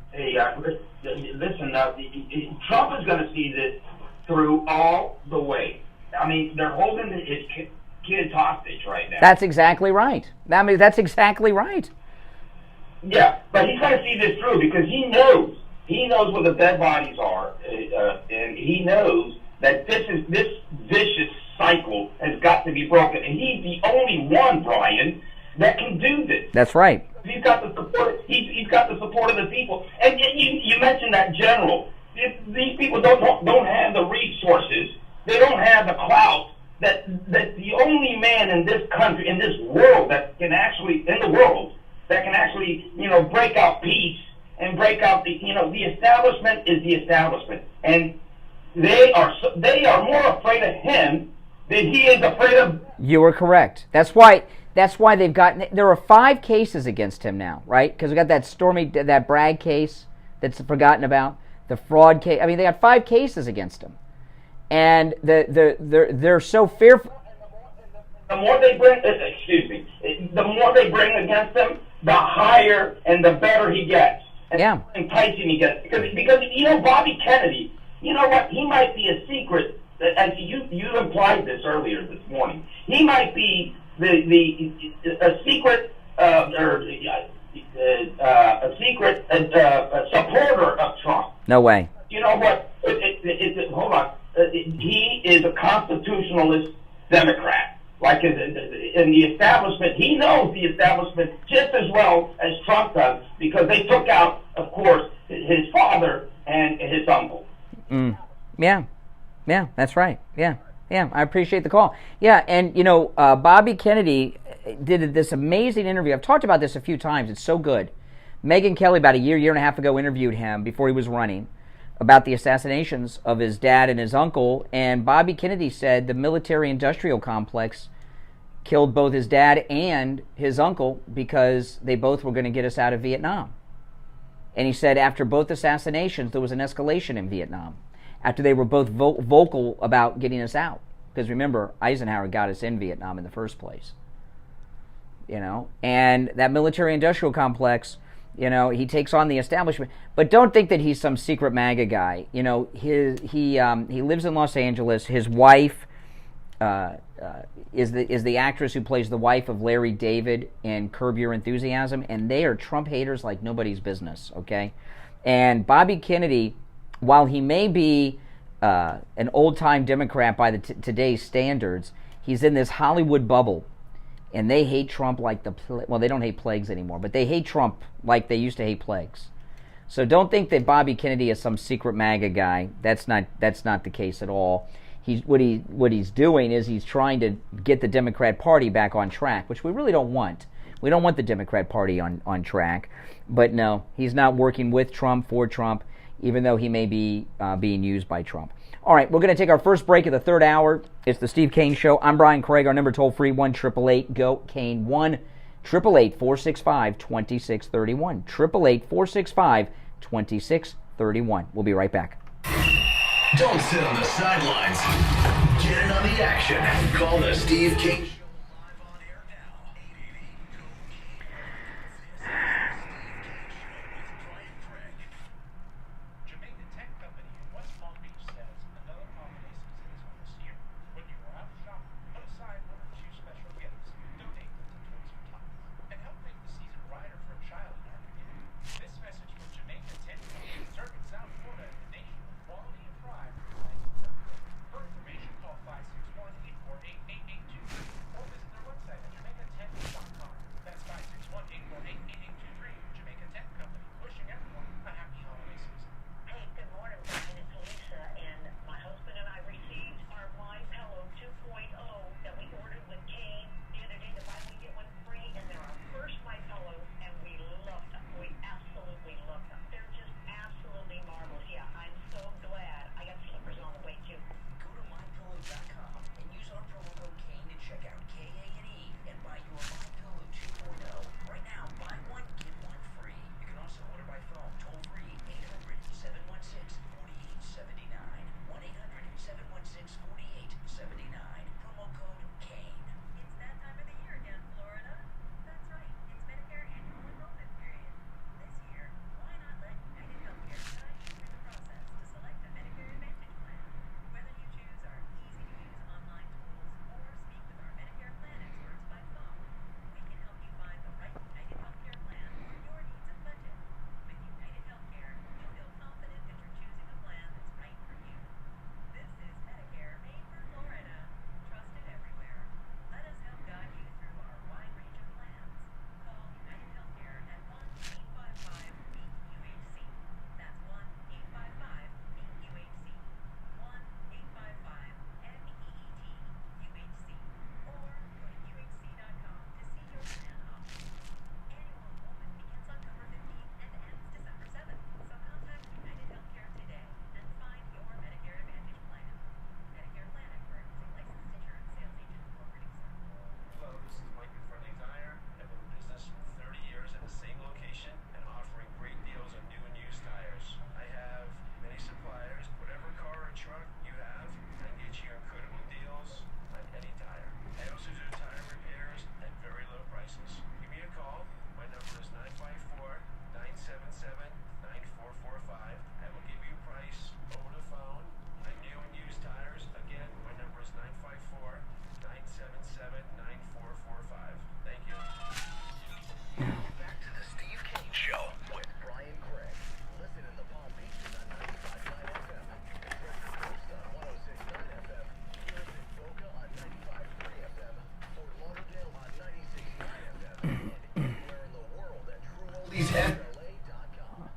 Trump is going to see this through all the way. I mean, they're holding his kids hostage right now. That's exactly right. That's exactly right. Yeah, but he's going to see this through because he knows where the dead bodies are, and he knows that this vicious cycle has got to be broken, and he's the only one, Brian, that can do this. That's right. He's got the support. He's he's got the support of the people. And you mentioned that general. These people don't have the resources. They don't have the clout. That the only man in this country, in this world, that can actually break out peace and break out the establishment is the establishment, and they are more afraid of him than he is afraid of. You are correct. That's why they've gotten. There are 5 cases against him now, right? Because we got that Bragg case that's forgotten about, the fraud case. I mean, they got 5 cases against him, and they're so fearful. The more they bring, the more they bring against him, the higher and the better he gets. And enticing he gets. Because Bobby Kennedy, you know what? He might be a secret, as you implied this earlier this morning. He might be a secret supporter of Trump. No way. You know what? Hold on. He is a constitutionalist Democrat. Like in the establishment, he knows the establishment just as well as Trump does, because they took out, of course, his father and his uncle. Yeah, that's right. Yeah, I appreciate the call. Yeah, and Bobby Kennedy did this amazing interview. I've talked about this a few times. It's so good. Megyn Kelly, about a year and a half ago, interviewed him before he was running about the assassinations of his dad and his uncle, and Bobby Kennedy said the military-industrial complex killed both his dad and his uncle because they both were going to get us out of Vietnam. And he said after both assassinations, there was an escalation in Vietnam, after they were both vocal about getting us out. Because remember, Eisenhower got us in Vietnam in the first place. And that military-industrial complex, he takes on the establishment. But don't think that he's some secret MAGA guy. He lives in Los Angeles. His wife is the actress who plays the wife of Larry David in Curb Your Enthusiasm, and they are Trump haters like nobody's business. Okay, and Bobby Kennedy, while he may be an old-time Democrat by today's standards, he's in this Hollywood bubble. And they hate Trump like they don't hate plagues anymore, but they hate Trump like they used to hate plagues. So don't think that Bobby Kennedy is some secret MAGA guy. That's not the case at all. What he's doing is he's trying to get the Democrat Party back on track, which we really don't want. We don't want the Democrat Party on track. But no, he's not working with Trump, for Trump, even though he may be being used by Trump. All right, we're going to take our first break of the third hour. It's the Steve Kane Show. I'm Brian Craig. Our number toll-free, 1-888-GO-KANE, 1-888-465-2631, 888-465-2631. We'll be right back. Don't sit on the sidelines. Get in on the action. Call the Steve Kane Show.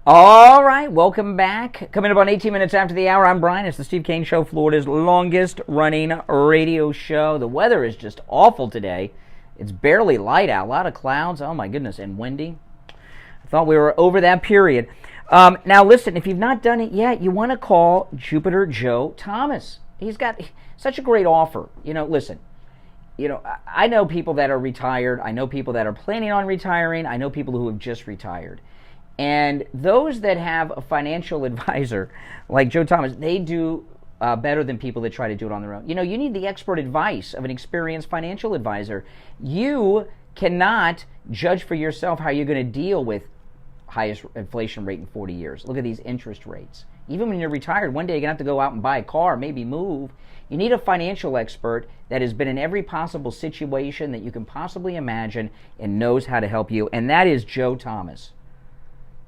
All right, welcome back. Coming up on 18 minutes after the hour, I'm Brian. It's the Steve Kane Show, Florida's longest-running radio show. The weather is just awful today. It's barely light out. A lot of clouds. Oh, my goodness, and windy. I thought we were over that period. Now, listen, if you've not done it yet, you want to call Jupiter Joe Thomas. He's got such a great offer. You know, listen, I know people that are retired. I know people that are planning on retiring. I know people who have just retired. And those that have a financial advisor like Joe Thomas, they do better than people that try to do it on their own. You know, you need the expert advice of an experienced financial advisor. You cannot judge for yourself how you're going to deal with highest inflation rate in 40 years. Look at these interest rates. Even when you're retired, one day you're going to have to go out and buy a car, maybe move. You need a financial expert that has been in every possible situation that you can possibly imagine and knows how to help you, and that is Joe Thomas.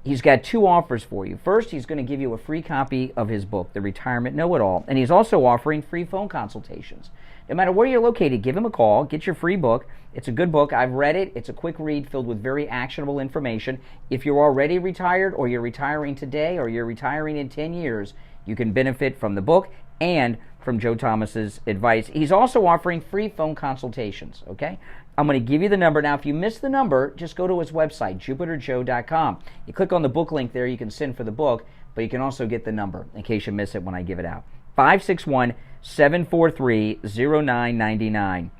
He's got two offers for you. First, he's going to give you a free copy of his book, The Retirement Know-It-All, and he's also offering free phone consultations. No matter where you're located, give him a call, get your free book. It's a good book. I've read it. It's a quick read filled with very actionable information. If you're already retired, or you're retiring today, or you're retiring in 10 years, you can benefit from the book and from Joe Thomas's advice. He's also offering free phone consultations, okay? I'm going to give you the number. Now, if you miss the number, just go to his website, jupiterjoe.com. You click on the book link there, you can send for the book, but you can also get the number in case you miss it when I give it out. 561-743-0999.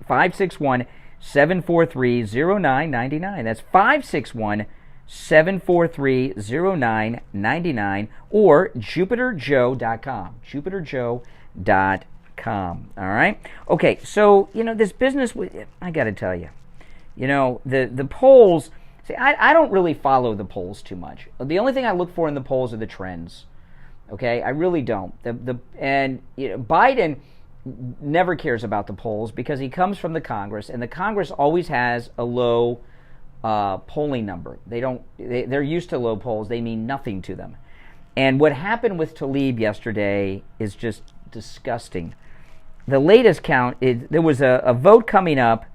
561-743-0999. That's 561-743-0999 or jupiterjoe.com. jupiterjoe.com. All right? Okay, so, this business, I got to tell you, the polls, see, I don't really follow the polls too much. The only thing I look for in the polls are the trends. Okay? I really don't. Biden never cares about the polls because he comes from the Congress, and the Congress always has a low polling number. They're used to low polls. They mean nothing to them. And what happened with Tlaib yesterday is just disgusting. The latest count is there was a vote coming up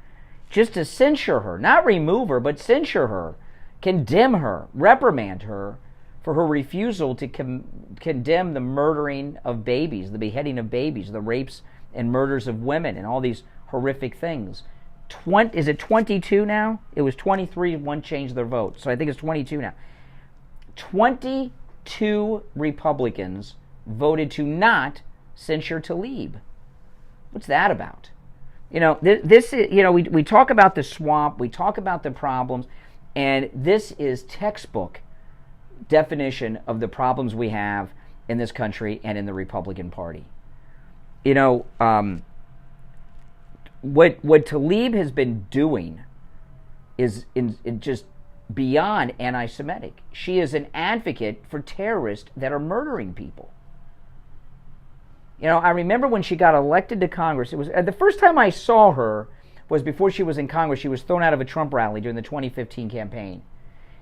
just to censure her, not remove her, but censure her, condemn her, reprimand her for her refusal to condemn the murdering of babies, the beheading of babies, the rapes and murders of women, and all these horrific things. Is it 22 now? It was 23, one changed their vote, so I think it's 22 now. 22 Republicans voted to not censure Tlaib. What's that about? This is, we talk about the swamp, we talk about the problems, and this is textbook definition of the problems we have in this country and in the Republican Party. What Tlaib has been doing is in just beyond anti-Semitic. She is an advocate for terrorists that are murdering people. I remember when she got elected to Congress, it was the first time I saw her was before she was in Congress. She was thrown out of a Trump rally during the 2015 campaign.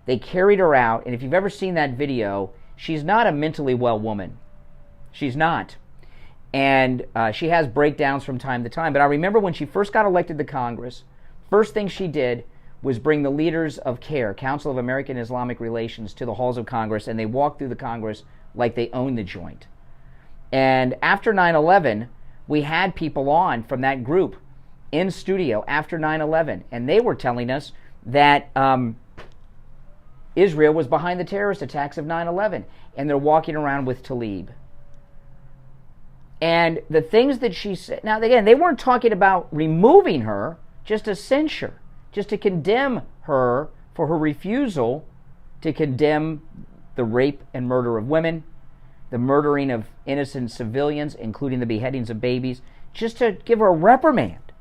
They carried her out, and if you've ever seen that video, she's not a mentally well woman. She's not. And she has breakdowns from time to time. But I remember when she first got elected to Congress, first thing she did was bring the leaders of CARE, Council of American Islamic Relations, to the halls of Congress, and they walked through the Congress like they owned the joint. And after 9/11, we had people on from that group in studio after 9/11, and they were telling us that Israel was behind the terrorist attacks of 9/11, and they're walking around with Tlaib. And the things that she said, now again, they weren't talking about removing her, just to censure, just to condemn her for her refusal to condemn the rape and murder of women, the murdering of innocent civilians, including the beheadings of babies, just to give her a reprimand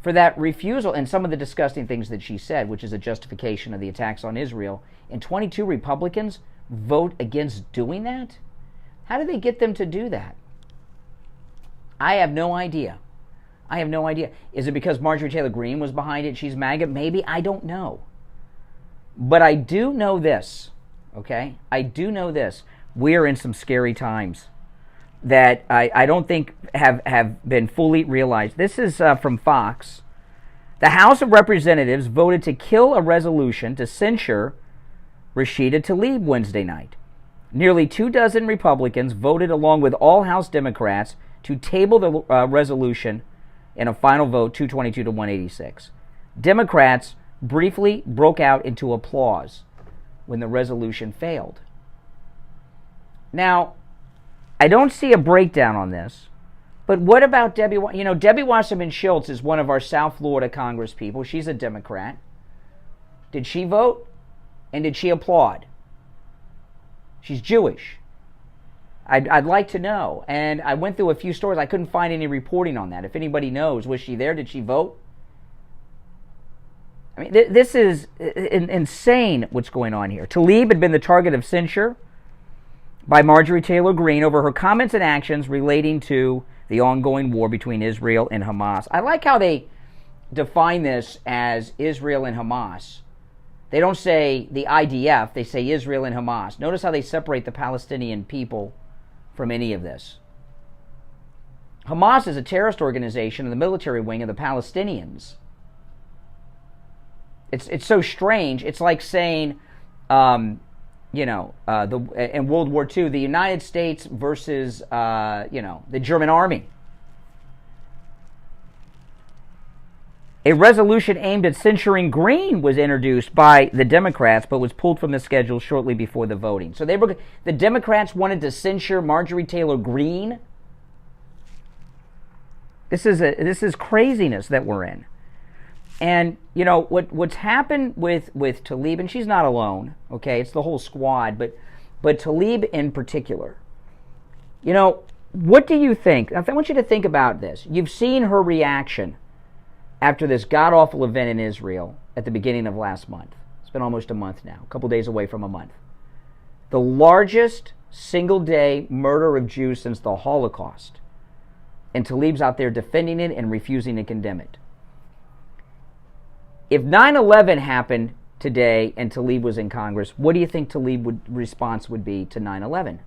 for that refusal and some of the disgusting things that she said, which is a justification of the attacks on Israel. And 22 Republicans vote against doing that? How did they get them to do that? I have no idea. I have no idea. Is it because Marjorie Taylor Greene was behind it? She's MAGA? Maybe. I don't know. But I do know this, okay? I do know this. We're in some scary times that I don't think have been fully realized. This is from Fox. The House of Representatives voted to kill a resolution to censure Rashida Tlaib Wednesday night. Nearly 24 Republicans voted along with all House Democrats to table the resolution in a final vote, 222 to 186. Democrats briefly broke out into applause when the resolution failed. Now, I don't see a breakdown on this, but what about Debbie? Debbie Wasserman Schultz is one of our South Florida Congress people. She's a Democrat. Did she vote? And did she applaud? She's Jewish. I'd like to know. And I went through a few stories. I couldn't find any reporting on that. If anybody knows, was she there? Did she vote? I mean, this is insane what's going on here. Tlaib had been the target of censure by Marjorie Taylor Greene over her comments and actions relating to the ongoing war between Israel and Hamas. I like how they define this as Israel and Hamas. They don't say the IDF, they say Israel and Hamas. Notice how they separate the Palestinian people from any of this. Hamas is a terrorist organization in the military wing of the Palestinians. It's so strange. It's like saying, in World War II, the United States versus, the German army. A resolution aimed at censuring Greene was introduced by the Democrats, but was pulled from the schedule shortly before the voting. So the Democrats wanted to censure Marjorie Taylor Greene. This is craziness that we're in. And, what's happened with Tlaib, and she's not alone, okay? It's the whole squad, but Tlaib in particular. What do you think? I want you to think about this. You've seen her reaction after this god-awful event in Israel at the beginning of last month. It's been almost a month now, a couple days away from a month. The largest single-day murder of Jews since the Holocaust. And Tlaib's out there defending it and refusing to condemn it. If 9/11 happened today and Tlaib was in Congress, what do you think Tlaib's response would be to 9/11?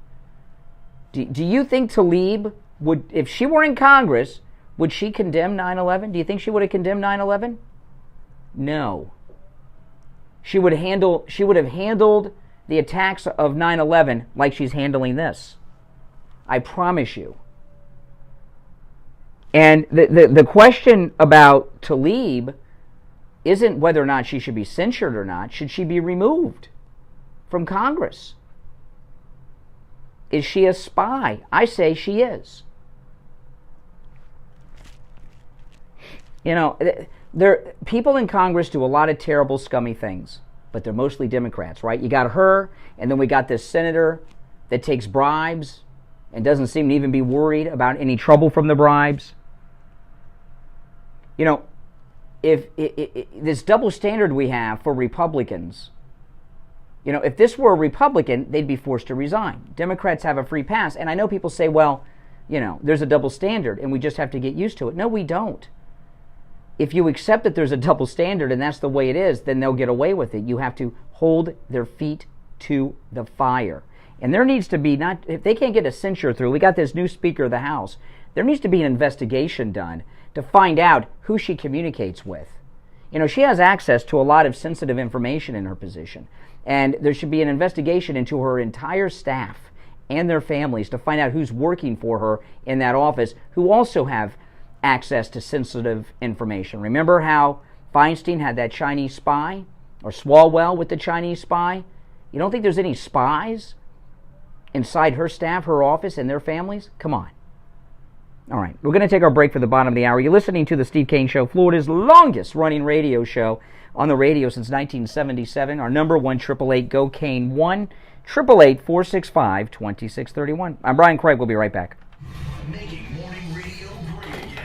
Do you think Tlaib would, if she were in Congress, would she condemn 9/11? Do you think she would have condemned 9/11? No. She would have handled the attacks of 9/11 like she's handling this. I promise you. And the question about Tlaib isn't whether or not she should be censured or not. Should she be removed from Congress? Is she a spy? I say she is. People in Congress do a lot of terrible, scummy things, but they're mostly Democrats, right? You got her, and then we got this senator that takes bribes and doesn't seem to even be worried about any trouble from the bribes. If this double standard we have for Republicans, if this were a Republican, they'd be forced to resign. Democrats have a free pass, and I know people say, well, there's a double standard, and we just have to get used to it. No, we don't. If you accept that there's a double standard and that's the way it is, then they'll get away with it. You have to hold their feet to the fire. And there needs to be, if they can't get a censure through, we got this new Speaker of the House, there needs to be an investigation done to find out who she communicates with. She has access to a lot of sensitive information in her position. And there should be an investigation into her entire staff and their families to find out who's working for her in that office, who also have access to sensitive information. Remember how Feinstein had that Chinese spy, or Swalwell with the Chinese spy? You don't think there's any spies inside her staff, her office, and their families? Come on. All right, we're going to take our break for the bottom of the hour. You're listening to The Steve Kane Show, Florida's longest-running radio show on the radio since 1977. Our number, 1-888-GO-KANE, 1-888-465-2631. I'm Brian Craig. We'll be right back. Making morning radio great again.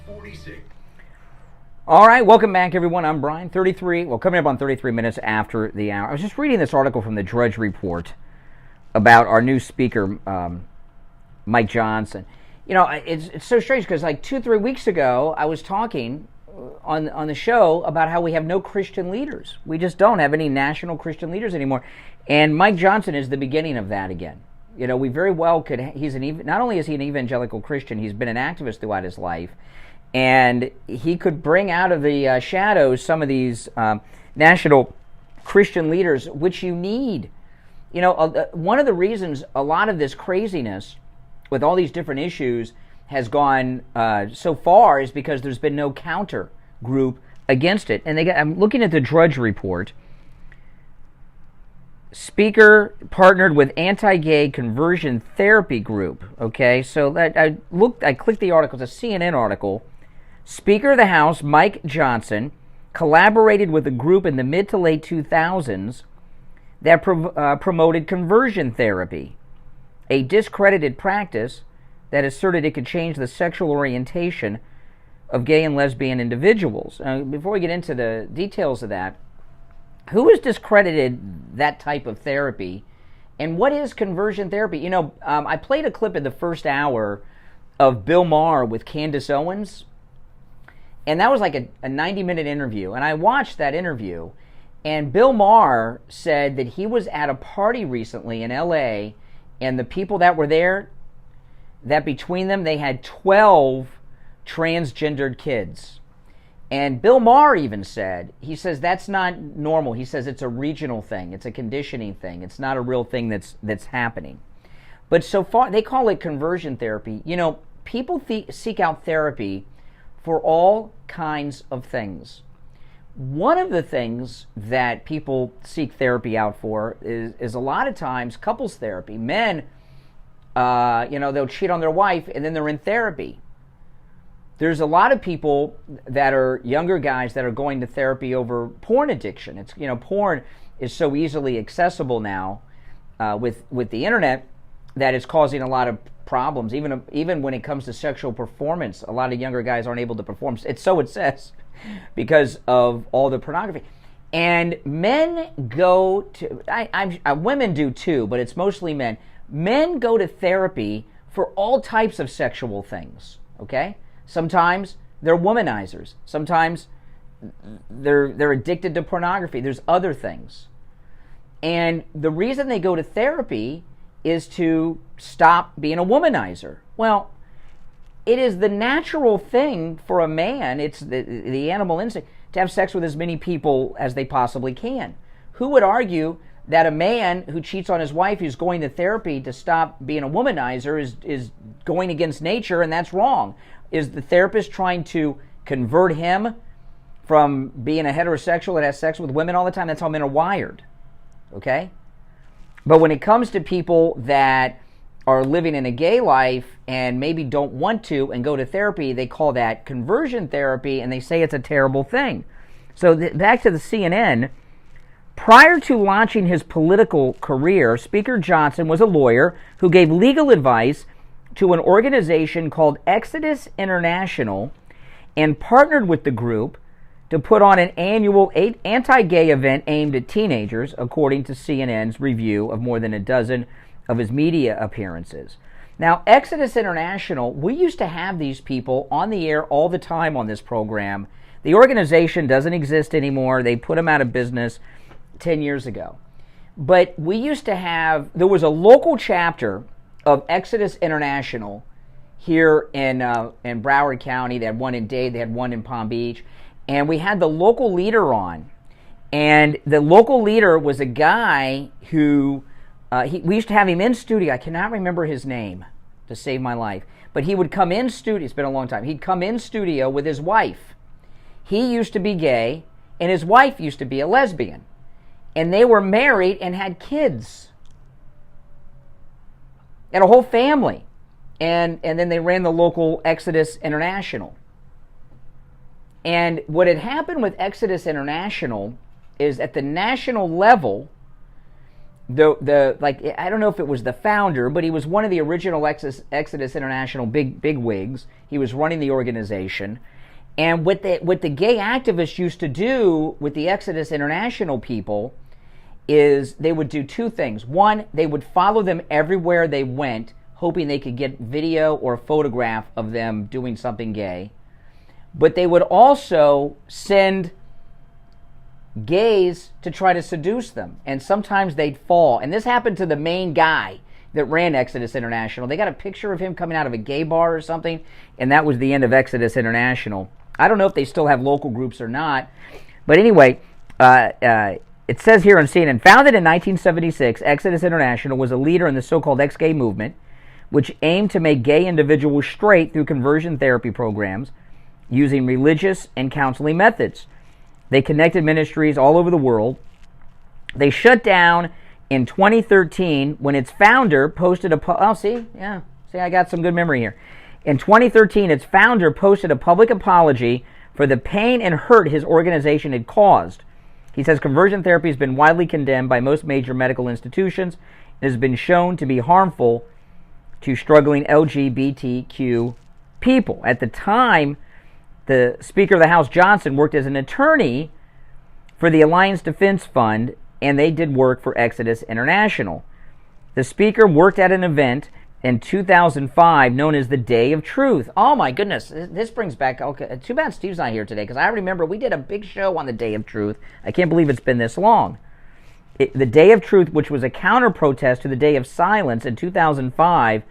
46. All right, welcome back, everyone. I'm Brian, 33. Well, coming up on 33 minutes after the hour. I was just reading this article from the Drudge Report about our new speaker, Mike Johnson. You know, it's so strange because like 2-3 weeks ago, I was talking on the show about how we have no Christian leaders. We just don't have any national Christian leaders anymore. And Mike Johnson is the beginning of that again. You know, we very well could. Not only is he an evangelical Christian, he's been an activist throughout his life. And he could bring out of the shadows some of these national Christian leaders, which you need. You know, one of the reasons a lot of this craziness with all these different issues has gone so far is because there's been no counter group against it. And I'm looking at the Drudge Report. Speaker partnered with anti-gay conversion therapy group. Okay, so I clicked the article. It's a CNN article. Speaker of the House, Mike Johnson, collaborated with a group in the mid to late 2000s that promoted conversion therapy, a discredited practice that asserted it could change the sexual orientation of gay and lesbian individuals. Before we get into the details of that, who has discredited that type of therapy, and what is conversion therapy? You know, I played a clip in the first hour of Bill Maher with Candace Owens. And that was like a 90-minute interview. And I watched that interview. And Bill Maher said that he was at a party recently in L.A. And the people that were there, that between them, they had 12 transgendered kids. And Bill Maher even said, he says that's not normal. He says it's a regional thing. It's a conditioning thing. It's not a real thing that's happening. But so far, they call it conversion therapy. You know, people seek out therapy for all kinds of things. One of the things that people seek therapy out for is a lot of times couples therapy. Men, you know, they'll cheat on their wife and then they're in therapy. There's a lot of people that are younger guys that are going to therapy over porn addiction. It's, you know, porn is so easily accessible now with the internet that it's causing a lot of problems. Even when it comes to sexual performance, a lot of younger guys aren't able to perform. It says because of all the pornography. And men go to, women do too, but it's mostly men. Men go to therapy for all types of sexual things. Okay, sometimes they're womanizers. Sometimes they're addicted to pornography. There's other things, and the reason they go to therapy is to stop being a womanizer. Well, it is the natural thing for a man, it's the animal instinct, to have sex with as many people as they possibly can. Who would argue that a man who cheats on his wife who's going to therapy to stop being a womanizer is going against nature, and that's wrong? Is the therapist trying to convert him from being a heterosexual that has sex with women all the time? That's how men are wired, okay? But when it comes to people that are living in a gay life and maybe don't want to and go to therapy, they call that conversion therapy, and they say it's a terrible thing. So back to the CNN. Prior to launching his political career, Speaker Johnson was a lawyer who gave legal advice to an organization called Exodus International and partnered with the group to put on an annual anti-gay event aimed at teenagers, according to CNN's review of more than a dozen of his media appearances. Now, Exodus International, we used to have these people on the air all the time on this program. The organization doesn't exist anymore. They put them out of business 10 years ago. But we used to have, there was a local chapter of Exodus International here in Broward County. They had one in Dade, they had one in Palm Beach. And we had the local leader on. And the local leader was a guy who, we used to have him in studio. I cannot remember his name to save my life. But he would come in studio, it's been a long time. He'd come in studio with his wife. He used to be gay, and his wife used to be a lesbian. And they were married and had kids. And a whole family. And then they ran the local Exodus International. And what had happened with Exodus International is at the national level, I don't know if it was the founder, but he was one of the original Exodus International big wigs. He was running the organization. And what the gay activists used to do with the Exodus International people is they would do two things. One, they would follow them everywhere they went, hoping they could get video or a photograph of them doing something gay. But they would also send gays to try to seduce them. And sometimes they'd fall. And this happened to the main guy that ran Exodus International. They got a picture of him coming out of a gay bar or something, and that was the end of Exodus International. I don't know if they still have local groups or not. But anyway, it says here on CNN, founded in 1976, Exodus International was a leader in the so-called ex-gay movement, which aimed to make gay individuals straight through conversion therapy programs using religious and counseling methods. They connected ministries all over the world. They shut down in 2013 when its founder posted a... I got some good memory here. In 2013, its founder posted a public apology for the pain and hurt his organization had caused. He says conversion therapy has been widely condemned by most major medical institutions and has been shown to be harmful to struggling LGBTQ people. At the time, the Speaker of the House, Johnson, worked as an attorney for the Alliance Defense Fund, and they did work for Exodus International. The Speaker worked at an event in 2005 known as the Day of Truth. Oh my goodness, this brings back... Okay, too bad Steve's not here today, because I remember we did a big show on the Day of Truth. I can't believe it's been this long. The Day of Truth, which was a counter-protest to the Day of Silence in 2005,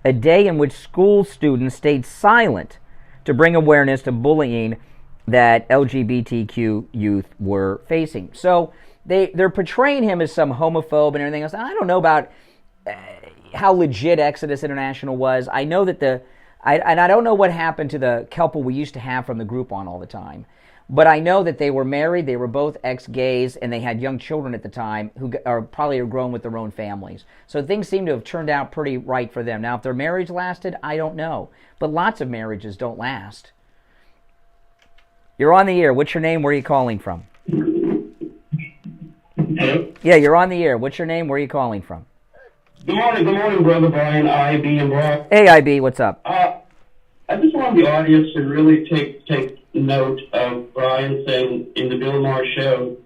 a day in which school students stayed silent to bring awareness to bullying that LGBTQ youth were facing. So they're portraying him as some homophobe and everything else. I don't know about how legit Exodus International was. I know that I don't know what happened to the couple we used to have from the group on all the time. But I know that they were married, they were both ex-gays, and they had young children at the time who are probably grown with their own families. So things seem to have turned out pretty right for them. Now, if their marriage lasted, I don't know. But lots of marriages don't last. You're on the air. What's your name? Where are you calling from? Hello? Yeah, you're on the air. What's your name? Where are you calling from? Good morning, Brother Brian, IB, and Brock. Hey, IB, what's up? I just want the audience to really take note of Brian saying in the Bill Maher show,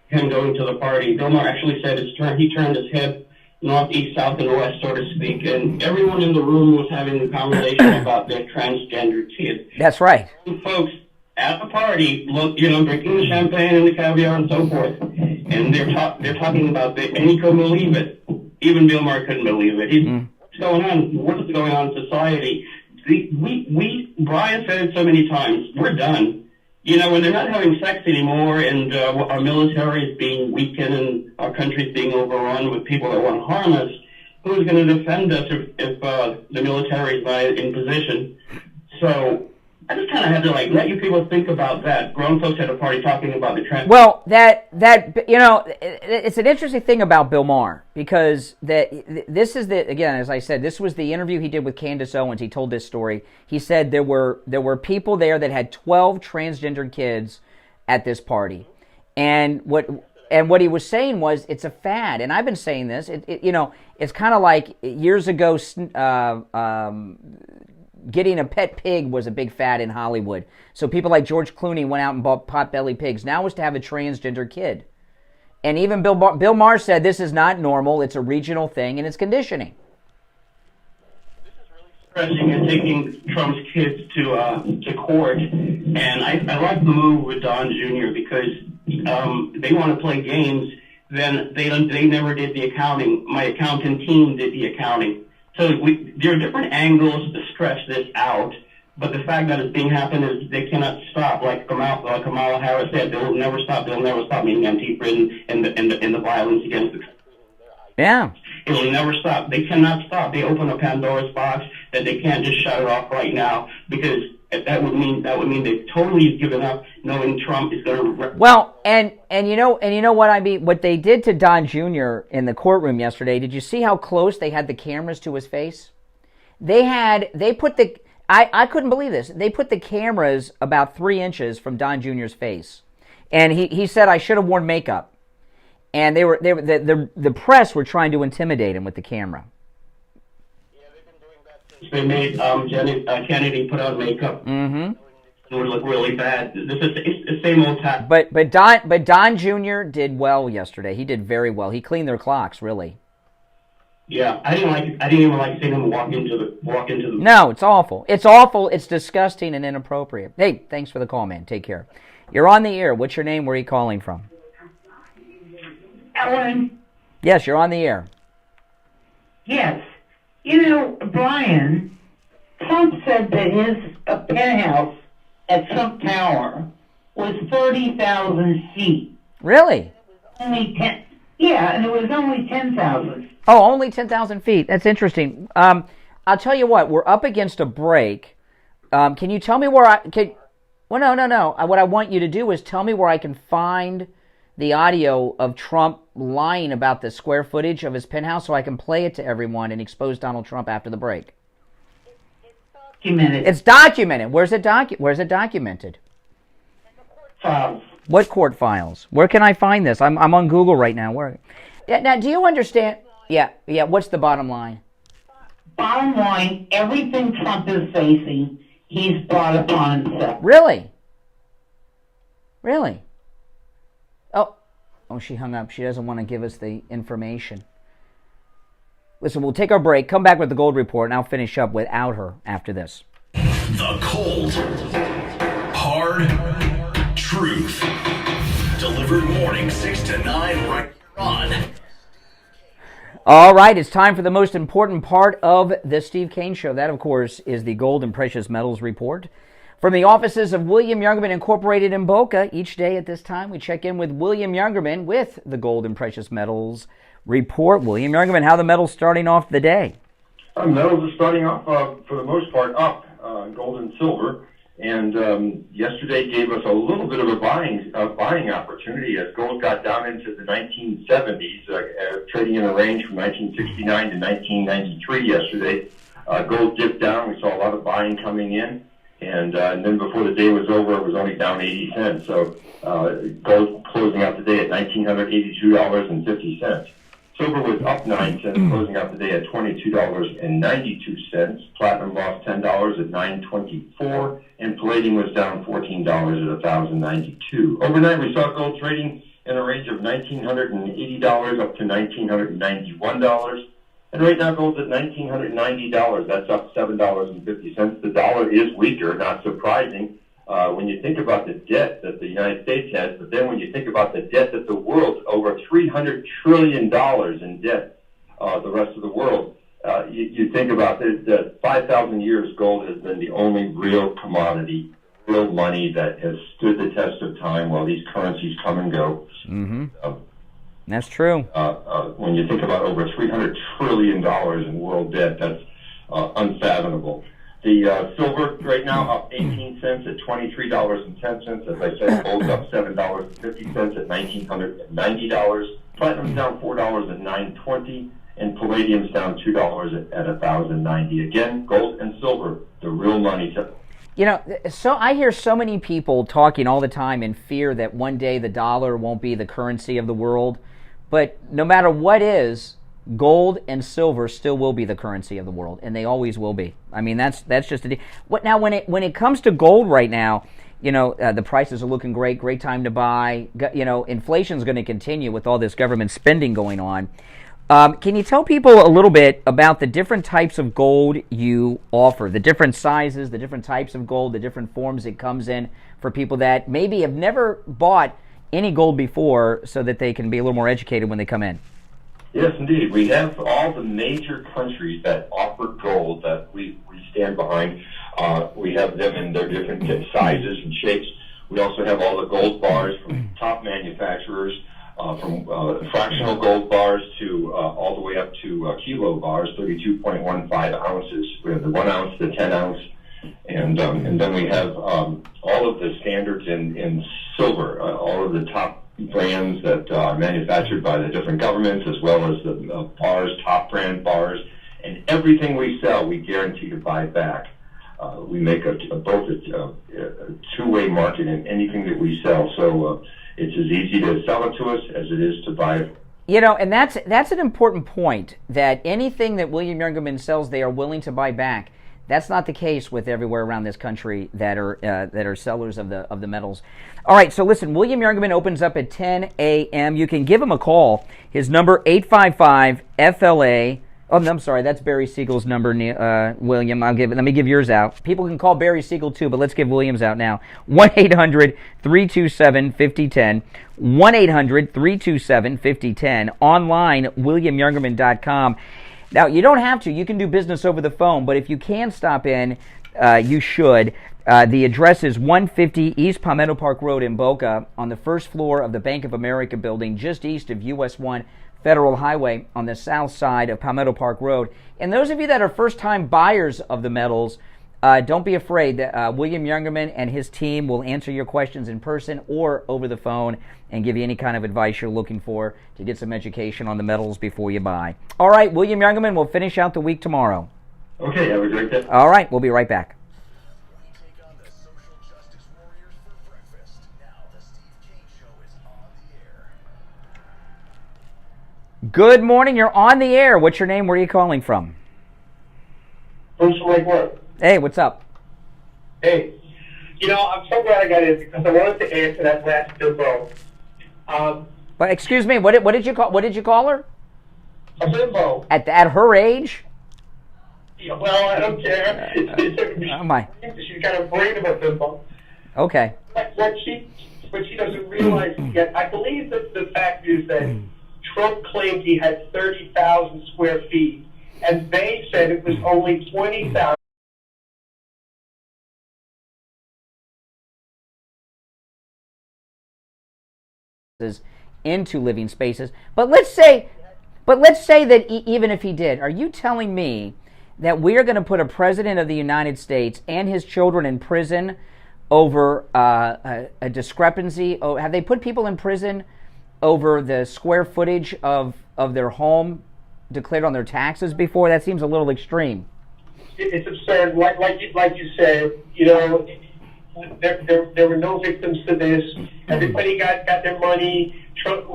him going to the party. Bill Maher actually said he turned his head north, east, south, and west, so to speak, and everyone in the room was having a conversation about their transgender kids. That's right. Folks at the party, drinking the champagne and the caviar and so forth, and they're talking about and he couldn't believe it. Even Bill Maher couldn't believe it. What's going on? What is going on in society? Brian said it so many times, we're done. When they're not having sex anymore and our military is being weakened and our country is being overrun with people that want to harm us, who's going to defend us if the military is not in position? So I just kind of had to let you people think about that. Grown folks at a party talking about the trans. Well, it's an interesting thing about Bill Maher, because this is again, as I said, this was the interview he did with Candace Owens. He told this story. He said there were people there that had 12 transgender kids at this party, and what he was saying was it's a fad, and I've been saying this. It's kind of like years ago. Getting a pet pig was a big fad in Hollywood. So people like George Clooney went out and bought pot-bellied pigs. Now it's to have a transgender kid. And even Bill Maher said this is not normal. It's a regional thing, and it's conditioning. Pressing and taking Trump's kids to court. And I like the move with Don Jr. because they want to play games. Then they never did the accounting. My accounting team did the accounting. So there are different angles to stretch this out, but the fact that it's being happened is they cannot stop. Like Kamala Harris said, they'll never stop. They'll never stop, meaning Antifa and the violence against the. Yeah. It will never stop. They cannot stop. They open a Pandora's box that they can't just shut it off right now, because that would mean they've totally given up, knowing Trump is going to. Well, and you know what I mean. What they did to Don Jr. in the courtroom yesterday. Did you see how close they had the cameras to his face? I couldn't believe this. They put the cameras about 3 inches from Don Jr.'s face, and he said I should have worn makeup. and the press were trying to intimidate him with the camera. They made Kennedy put on makeup. Mm-hmm. It would look really bad. This is the same old tactic. But Don Jr. did well yesterday. He did very well. He cleaned their clocks, really. Yeah, I didn't even like seeing him walk into the. No, it's awful. It's awful. It's disgusting and inappropriate. Hey, thanks for the call, man. Take care. You're on the air. What's your name? Where are you calling from? Ellen. Yes, you're on the air. Yes. You know, Brian, Trump said that his penthouse at Trump Tower was 30,000 feet. Really? Only 10. Yeah, and it was only 10,000. Oh, only 10,000 feet. That's interesting. I'll tell you what. We're up against a break. Can you tell me where I can? Well, no. What I want you to do is tell me where I can find the audio of Trump lying about the square footage of his penthouse so I can play it to everyone and expose Donald Trump after the break. Documented. It's documented. Where's it documented? Files. What court files? Where can I find this? I'm on Google right now. Where? Now, do you understand? Yeah. What's the bottom line? Bottom line, everything Trump is facing, he's brought upon himself. Really? Oh, she hung up. She doesn't want to give us the information. Listen, we'll take our break, come back with the Gold Report, and I'll finish up without her after this. The cold, hard truth. Delivered morning 6 to 9 right here on. All right, it's time for the most important part of the Steve Kane Show. That, of course, is the Gold and Precious Metals Report. From the offices of William Youngerman Incorporated in Boca, each day at this time, we check in with William Youngerman with the Gold and Precious Metals Report. William Youngerman, how are the metals starting off the day? Metals are starting off, for the most part, up, gold and silver. And yesterday gave us a little bit of a buying opportunity as gold got down into the 1970s, trading in a range from 1969 to 1993 yesterday. Gold dipped down. We saw a lot of buying coming in. And then before the day was over, it was only down 80 cents. So gold closing out the day at $1,982.50. Silver was up 9 cents, closing out the day at $22.92. Platinum lost $10 at $9.24, and palladium was down $14 at $1,092. Overnight, we saw gold trading in a range of $1,980 up to $1,991. And right now, gold's at $1,990. That's up $7.50. The dollar is weaker, not surprising. When you think about the debt that the United States has, but then when you think about the debt that the world, over $300 trillion in debt, the rest of the world, you think about that 5,000 years, gold has been the only real commodity, real money that has stood the test of time while these currencies come and go. Mm-hmm. That's true. When you think about over $300 trillion in world debt, that's unfathomable. The silver right now up 18 cents at $23.10. As I said, gold's up $7.50 at $1,990. Platinum's down $4 at $9.20, and palladium's down $2 at $1,090. Again, gold and silver, the real money. You know, so I hear so many people talking all the time in fear that one day the dollar won't be the currency of the world. But no matter what is, gold and silver still will be the currency of the world, and they always will be. I mean, that's just a what now. When it comes to gold right now, you know, the prices are looking great. Great time to buy. You know, inflation's going to continue with all this government spending going on. Can you tell people a little bit about the different types of gold you offer, the different sizes, the different types of gold, the different forms it comes in for people that maybe have never bought any gold before, so that they can be a little more educated when they come in? Yes, indeed. We have all the major countries that offer gold that we stand behind. We have them in their different sizes and shapes. We also have all the gold bars from top manufacturers, from fractional gold bars to all the way up to kilo bars, 32.15 ounces. We have the 1 ounce, the 10 ounce, and then we have all of the standards in silver, all of the top brands that are manufactured by the different governments, as well as the bars, top brand bars, and everything we sell, we guarantee to buy back. we make both a two-way market in anything that we sell. So it's as easy to sell it to us as it is to buy it. You know, and that's an important point, that anything that William Youngerman sells, they are willing to buy back. That's not the case with everywhere around this country that are sellers of the metals. All right, so listen, William Youngerman opens up at 10 a.m. You can give him a call. His number, 855-FLA. Oh, no, I'm sorry, that's Barry Siegel's number, William. Let me give yours out. People can call Barry Siegel too, but let's give William's out now. 1-800-327-5010. 1-800-327-5010. Online, WilliamYoungerman.com. Now, you don't have to. You can do business over the phone, but if you can stop in, you should. The address is 150 East Palmetto Park Road in Boca, on the first floor of the Bank of America building, just east of US 1 Federal Highway on the south side of Palmetto Park Road. And those of you that are first-time buyers of the metals, don't be afraid. William Youngerman and his team will answer your questions in person or over the phone and give you any kind of advice you're looking for to get some education on the metals before you buy. All right, William Youngerman, we'll finish out the week tomorrow. Okay, have a great day. All right, we'll be right back. Good morning, you're on the air. What's your name? Where are you calling from? Bruce from Lake Worth. Hey, what's up? Hey, you know, I'm so glad I got in because I wanted to answer that last bimbo. But excuse me, what did you call her? A bimbo. At her age? Yeah, well, I don't care. Oh my. She's got a brain of a bimbo. Okay. What she doesn't realize yet, I believe that the fact is that Trump claimed he had 30,000 square feet, and they said it was only 20,000. Into living spaces. But let's say that even if he did, are you telling me that we are going to put a president of the United States and his children in prison over a discrepancy? Oh, have they put people in prison over the square footage of their home declared on their taxes before? That seems a little extreme. It's absurd. Like you said, you know, there were no victims to this. Everybody got their money. Trump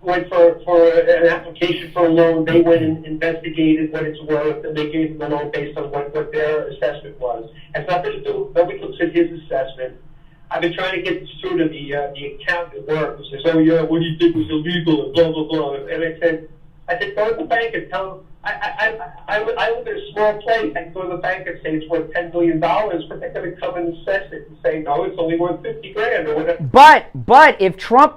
went for an application for a loan. They went and investigated what it's worth, and they gave him a loan based on what their assessment was. It's nothing to do. Nobody looks at his assessment. I've been trying to get this through to the accountant at work, who says, "Oh yeah, what do you think was illegal?" and blah blah blah. And I said, go to the bank and tell them. I live in a small place. I can go to the bank and say it's worth $10 million, but they're going to come and assess it and say, no, it's only worth $50,000 or whatever. But if Trump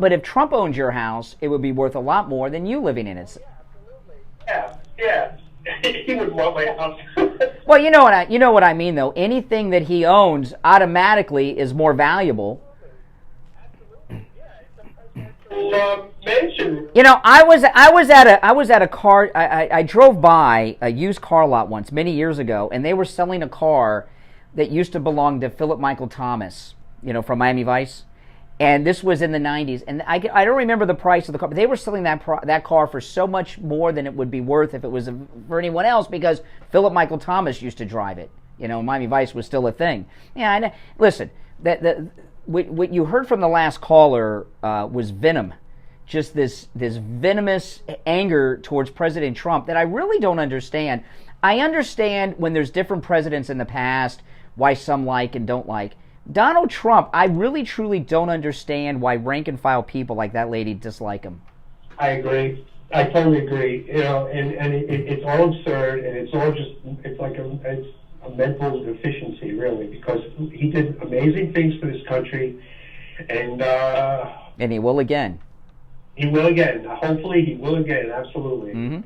owned your house, it would be worth a lot more than you living in it. Yeah. He wouldn't want my house. Well, you know what I mean, though. Anything that he owns automatically is more valuable. You know, I drove by a used car lot once many years ago, and they were selling a car that used to belong to Philip Michael Thomas, you know, from Miami Vice, and this was in the 90s, and I don't remember the price of the car, but they were selling that car for so much more than it would be worth if it was for anyone else, because Philip Michael Thomas used to drive it. You know, Miami Vice was still a thing. Yeah, listen, what you heard from the last caller was venom. Just this venomous anger towards President Trump that I really don't understand. I understand when there's different presidents in the past, why some like and don't like. Donald Trump, I really truly don't understand why rank and file people like that lady dislike him. I agree. I totally agree. You know, and it's all absurd, and it's all just, it's like it's a mental deficiency, really, because he did amazing things for this country, and he will again. He will again. Hopefully, he will again. Absolutely. Mm-hmm.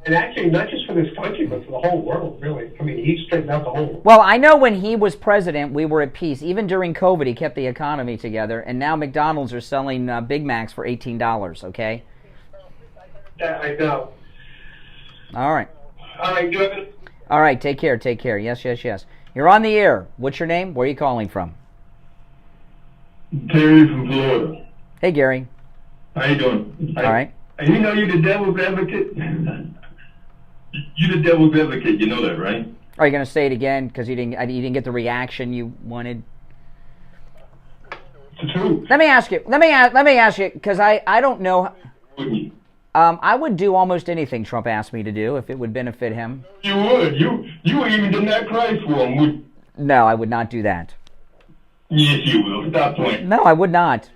And actually, not just for this country, but for the whole world, really. I mean, he straightened out the whole world. Well, I know when he was president, we were at peace. Even during COVID, he kept the economy together. And now McDonald's are selling Big Macs for $18, okay? Yeah, I know. All right. All right, good. All right, take care. Yes. You're on the air. What's your name? Where are you calling from? Gary from Florida. Hey, Gary. How you doing? All right. You know you're the devil's advocate? You're the devil's advocate. You know that, right? Are you going to say it again because you didn't get the reaction you wanted? It's the truth. Let me ask you. Let me ask you because I don't know. I would do almost anything Trump asked me to do if it would benefit him. You would. You would even deny Christ for him. Would? No, I would not do that. Yes, you will. Stop playing. No, I would not.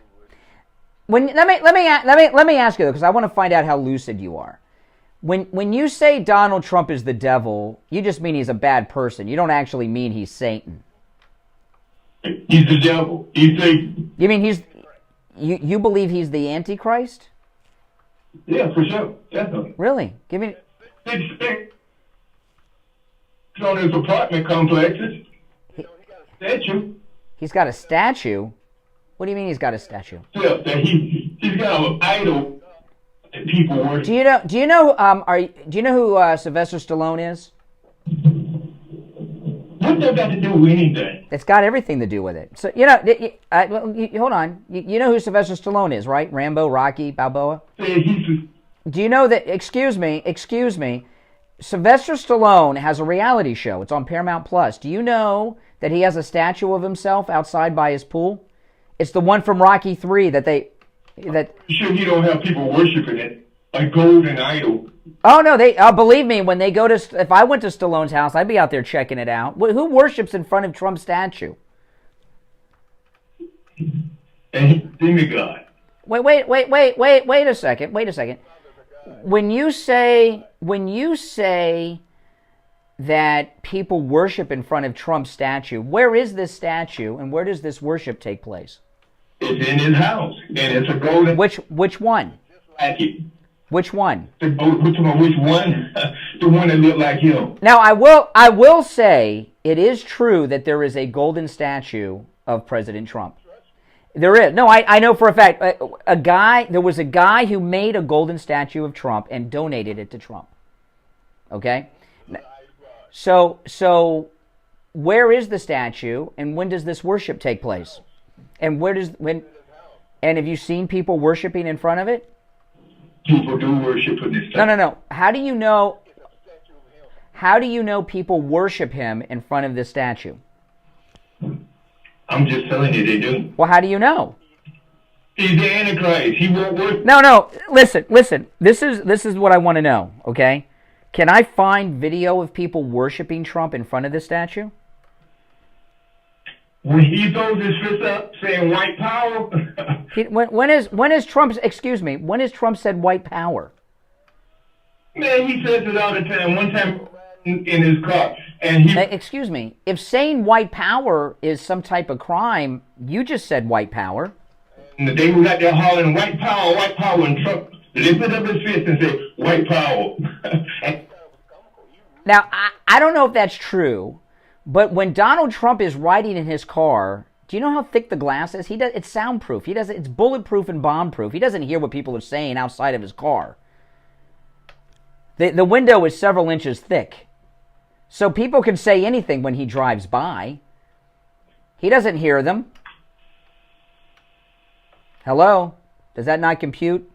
Let me ask you though, because I want to find out how lucid you are. When you say Donald Trump is the devil, you just mean he's a bad person. You don't actually mean he's Satan. He's the devil. He's Satan. You mean you believe he's the Antichrist? Yeah, for sure. Definitely. Really? Give me. It's on his apartment complexes. Statue. He's got a statue? What do you mean he's got a statue? Yeah, he's got an idol that people worship. Do you know who Sylvester Stallone is? What's that got to do with anything? It's got everything to do with it. So hold on. You know who Sylvester Stallone is, right? Rambo, Rocky, Balboa. Do you know that? Excuse me. Sylvester Stallone has a reality show. It's on Paramount Plus. Do you know that he has a statue of himself outside by his pool? It's the one from Rocky 3 that. You sure you don't have people worshiping it, like golden idol? Oh no, believe me, when they go to, if I went to Stallone's house, I'd be out there checking it out. Who worships in front of Trump's statue? And demigod. Wait a second. When you say that people worship in front of Trump's statue, where is this statue and where does this worship take place? It's in his house, and it's a golden. Which one? Which one? Which one? The one that looked like him. Now I will say it is true that there is a golden statue of President Trump. There is. No, I know for a fact. There was a guy who made a golden statue of Trump and donated it to Trump. Okay? So where is the statue and when does this worship take place? And and have you seen people worshiping in front of it? People do worship in this statue. No. How do you know people worship him in front of this statue? I'm just telling you, they do. Well, how do you know? He's the Antichrist. He won't work. No. Listen. This is what I want to know. Okay, can I find video of people worshiping Trump in front of this statue? When he throws his fist up saying white power. When is Trump? Excuse me. When has Trump said white power? Man, he says it all the time. One time in his car, and he. Excuse me. If saying white power is some type of crime, you just said white power. And they was out there hollering white power, and Trump lifted up his fist and said white power. Now I don't know if that's true, but when Donald Trump is riding in his car, do you know how thick the glass is? It's soundproof. It's bulletproof and bomb-proof. He doesn't hear what people are saying outside of his car. The window is several inches thick. So people can say anything when he drives by. He doesn't hear them. Hello? Does that not compute?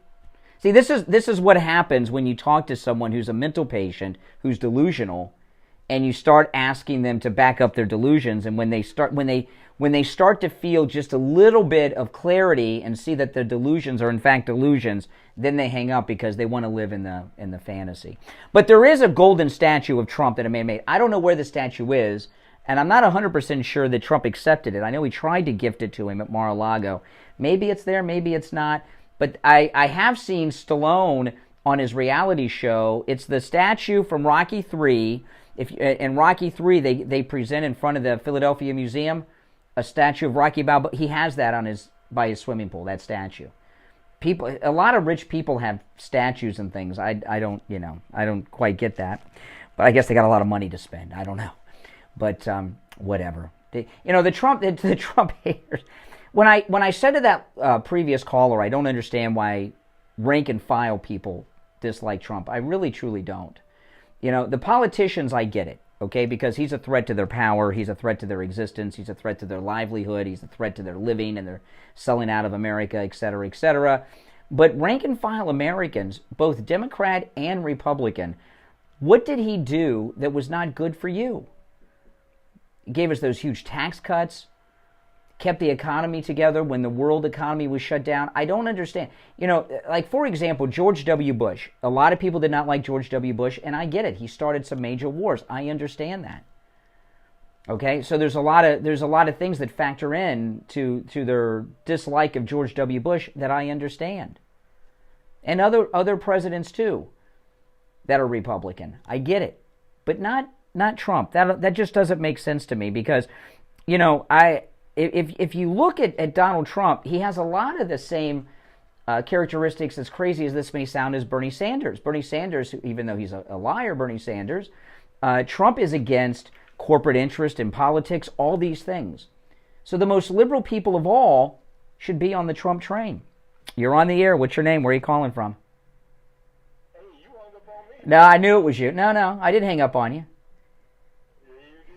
See, this is what happens when you talk to someone who's a mental patient, who's delusional, and you start asking them to back up their delusions, and when they start to feel just a little bit of clarity and see that the delusions are in fact delusions, then they hang up because they want to live in the fantasy. But there is a golden statue of Trump that a man made. I don't know where the statue is, and I'm not 100% sure that Trump accepted it. I know he tried to gift it to him at Mar-a-Lago. Maybe it's there, maybe it's not. But I have seen Stallone on his reality show. It's the statue from Rocky 3. In Rocky 3, they present in front of the Philadelphia Museum a statue of Rocky Balboa. He has that by his swimming pool, that statue. A lot of rich people have statues and things. I don't quite get that. But I guess they got a lot of money to spend. I don't know. But whatever. The Trump haters. When I said to that previous caller, I don't understand why rank and file people dislike Trump. I really, truly don't. The politicians, I get it, okay? Because he's a threat to their power, he's a threat to their existence, he's a threat to their livelihood, he's a threat to their living, and they're selling out of America, et cetera, et cetera. But rank and file Americans, both Democrat and Republican, what did he do that was not good for you? gave us those huge tax cuts, kept the economy together when the world economy was shut down. I don't understand. You know, like, for example, George W. Bush. A lot of people did not like George W. Bush, and I get it. He started some major wars. I understand that. Okay, so there's a lot of things that factor in to their dislike of George W. Bush that I understand. And other presidents too that are Republican. I get it. But not Trump. That just doesn't make sense to me, because, you know, if you look at Donald Trump, he has a lot of the same characteristics, as crazy as this may sound, as Bernie Sanders. Bernie Sanders, even though he's a liar, Bernie Sanders, Trump is against corporate interest in politics, all these things. So the most liberal people of all should be on the Trump train. You're on the air. What's your name? Where are you calling from? No, I knew it was you. No, I didn't hang up on you.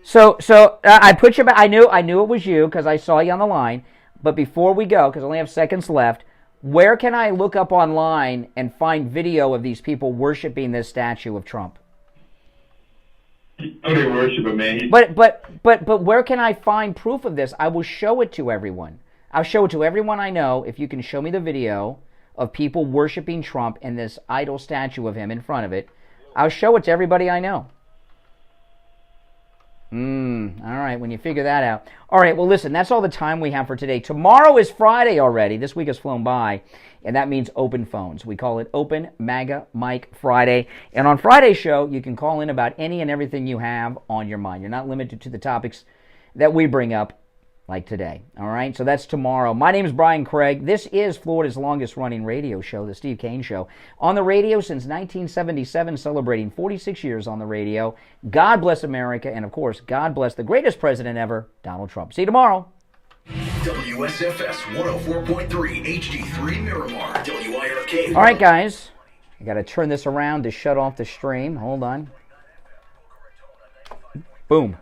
So I put you back. I knew it was you because I saw you on the line. But before we go, because I only have seconds left, where can I look up online and find video of these people worshiping this statue of Trump? Oh, they worship him, man. But where can I find proof of this? I will show it to everyone. I'll show it to everyone I know if you can show me the video of people worshiping Trump and this idol statue of him in front of it. I'll show it to everybody I know. All right, when you figure that out. All right, well, listen, that's all the time we have for today. Tomorrow is Friday already. This week has flown by, and that means open phones. We call it Open MAGA Mike Friday. And on Friday's show, you can call in about any and everything you have on your mind. You're not limited to the topics that we bring up, like today. All right, so that's tomorrow. My name is Brian Craig. This is Florida's longest-running radio show, The Steve Kane Show. On the radio since 1977, celebrating 46 years on the radio. God bless America, and of course, God bless the greatest president ever, Donald Trump. See you tomorrow. WSFS 104.3 HD3 Miramar. WIRK. All right, guys. I got to turn this around to shut off the stream. Hold on. Boom.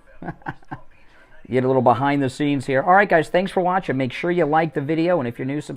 Get a little behind the scenes here. All right, guys, thanks for watching. Make sure you like the video, and if you're new, subscribe.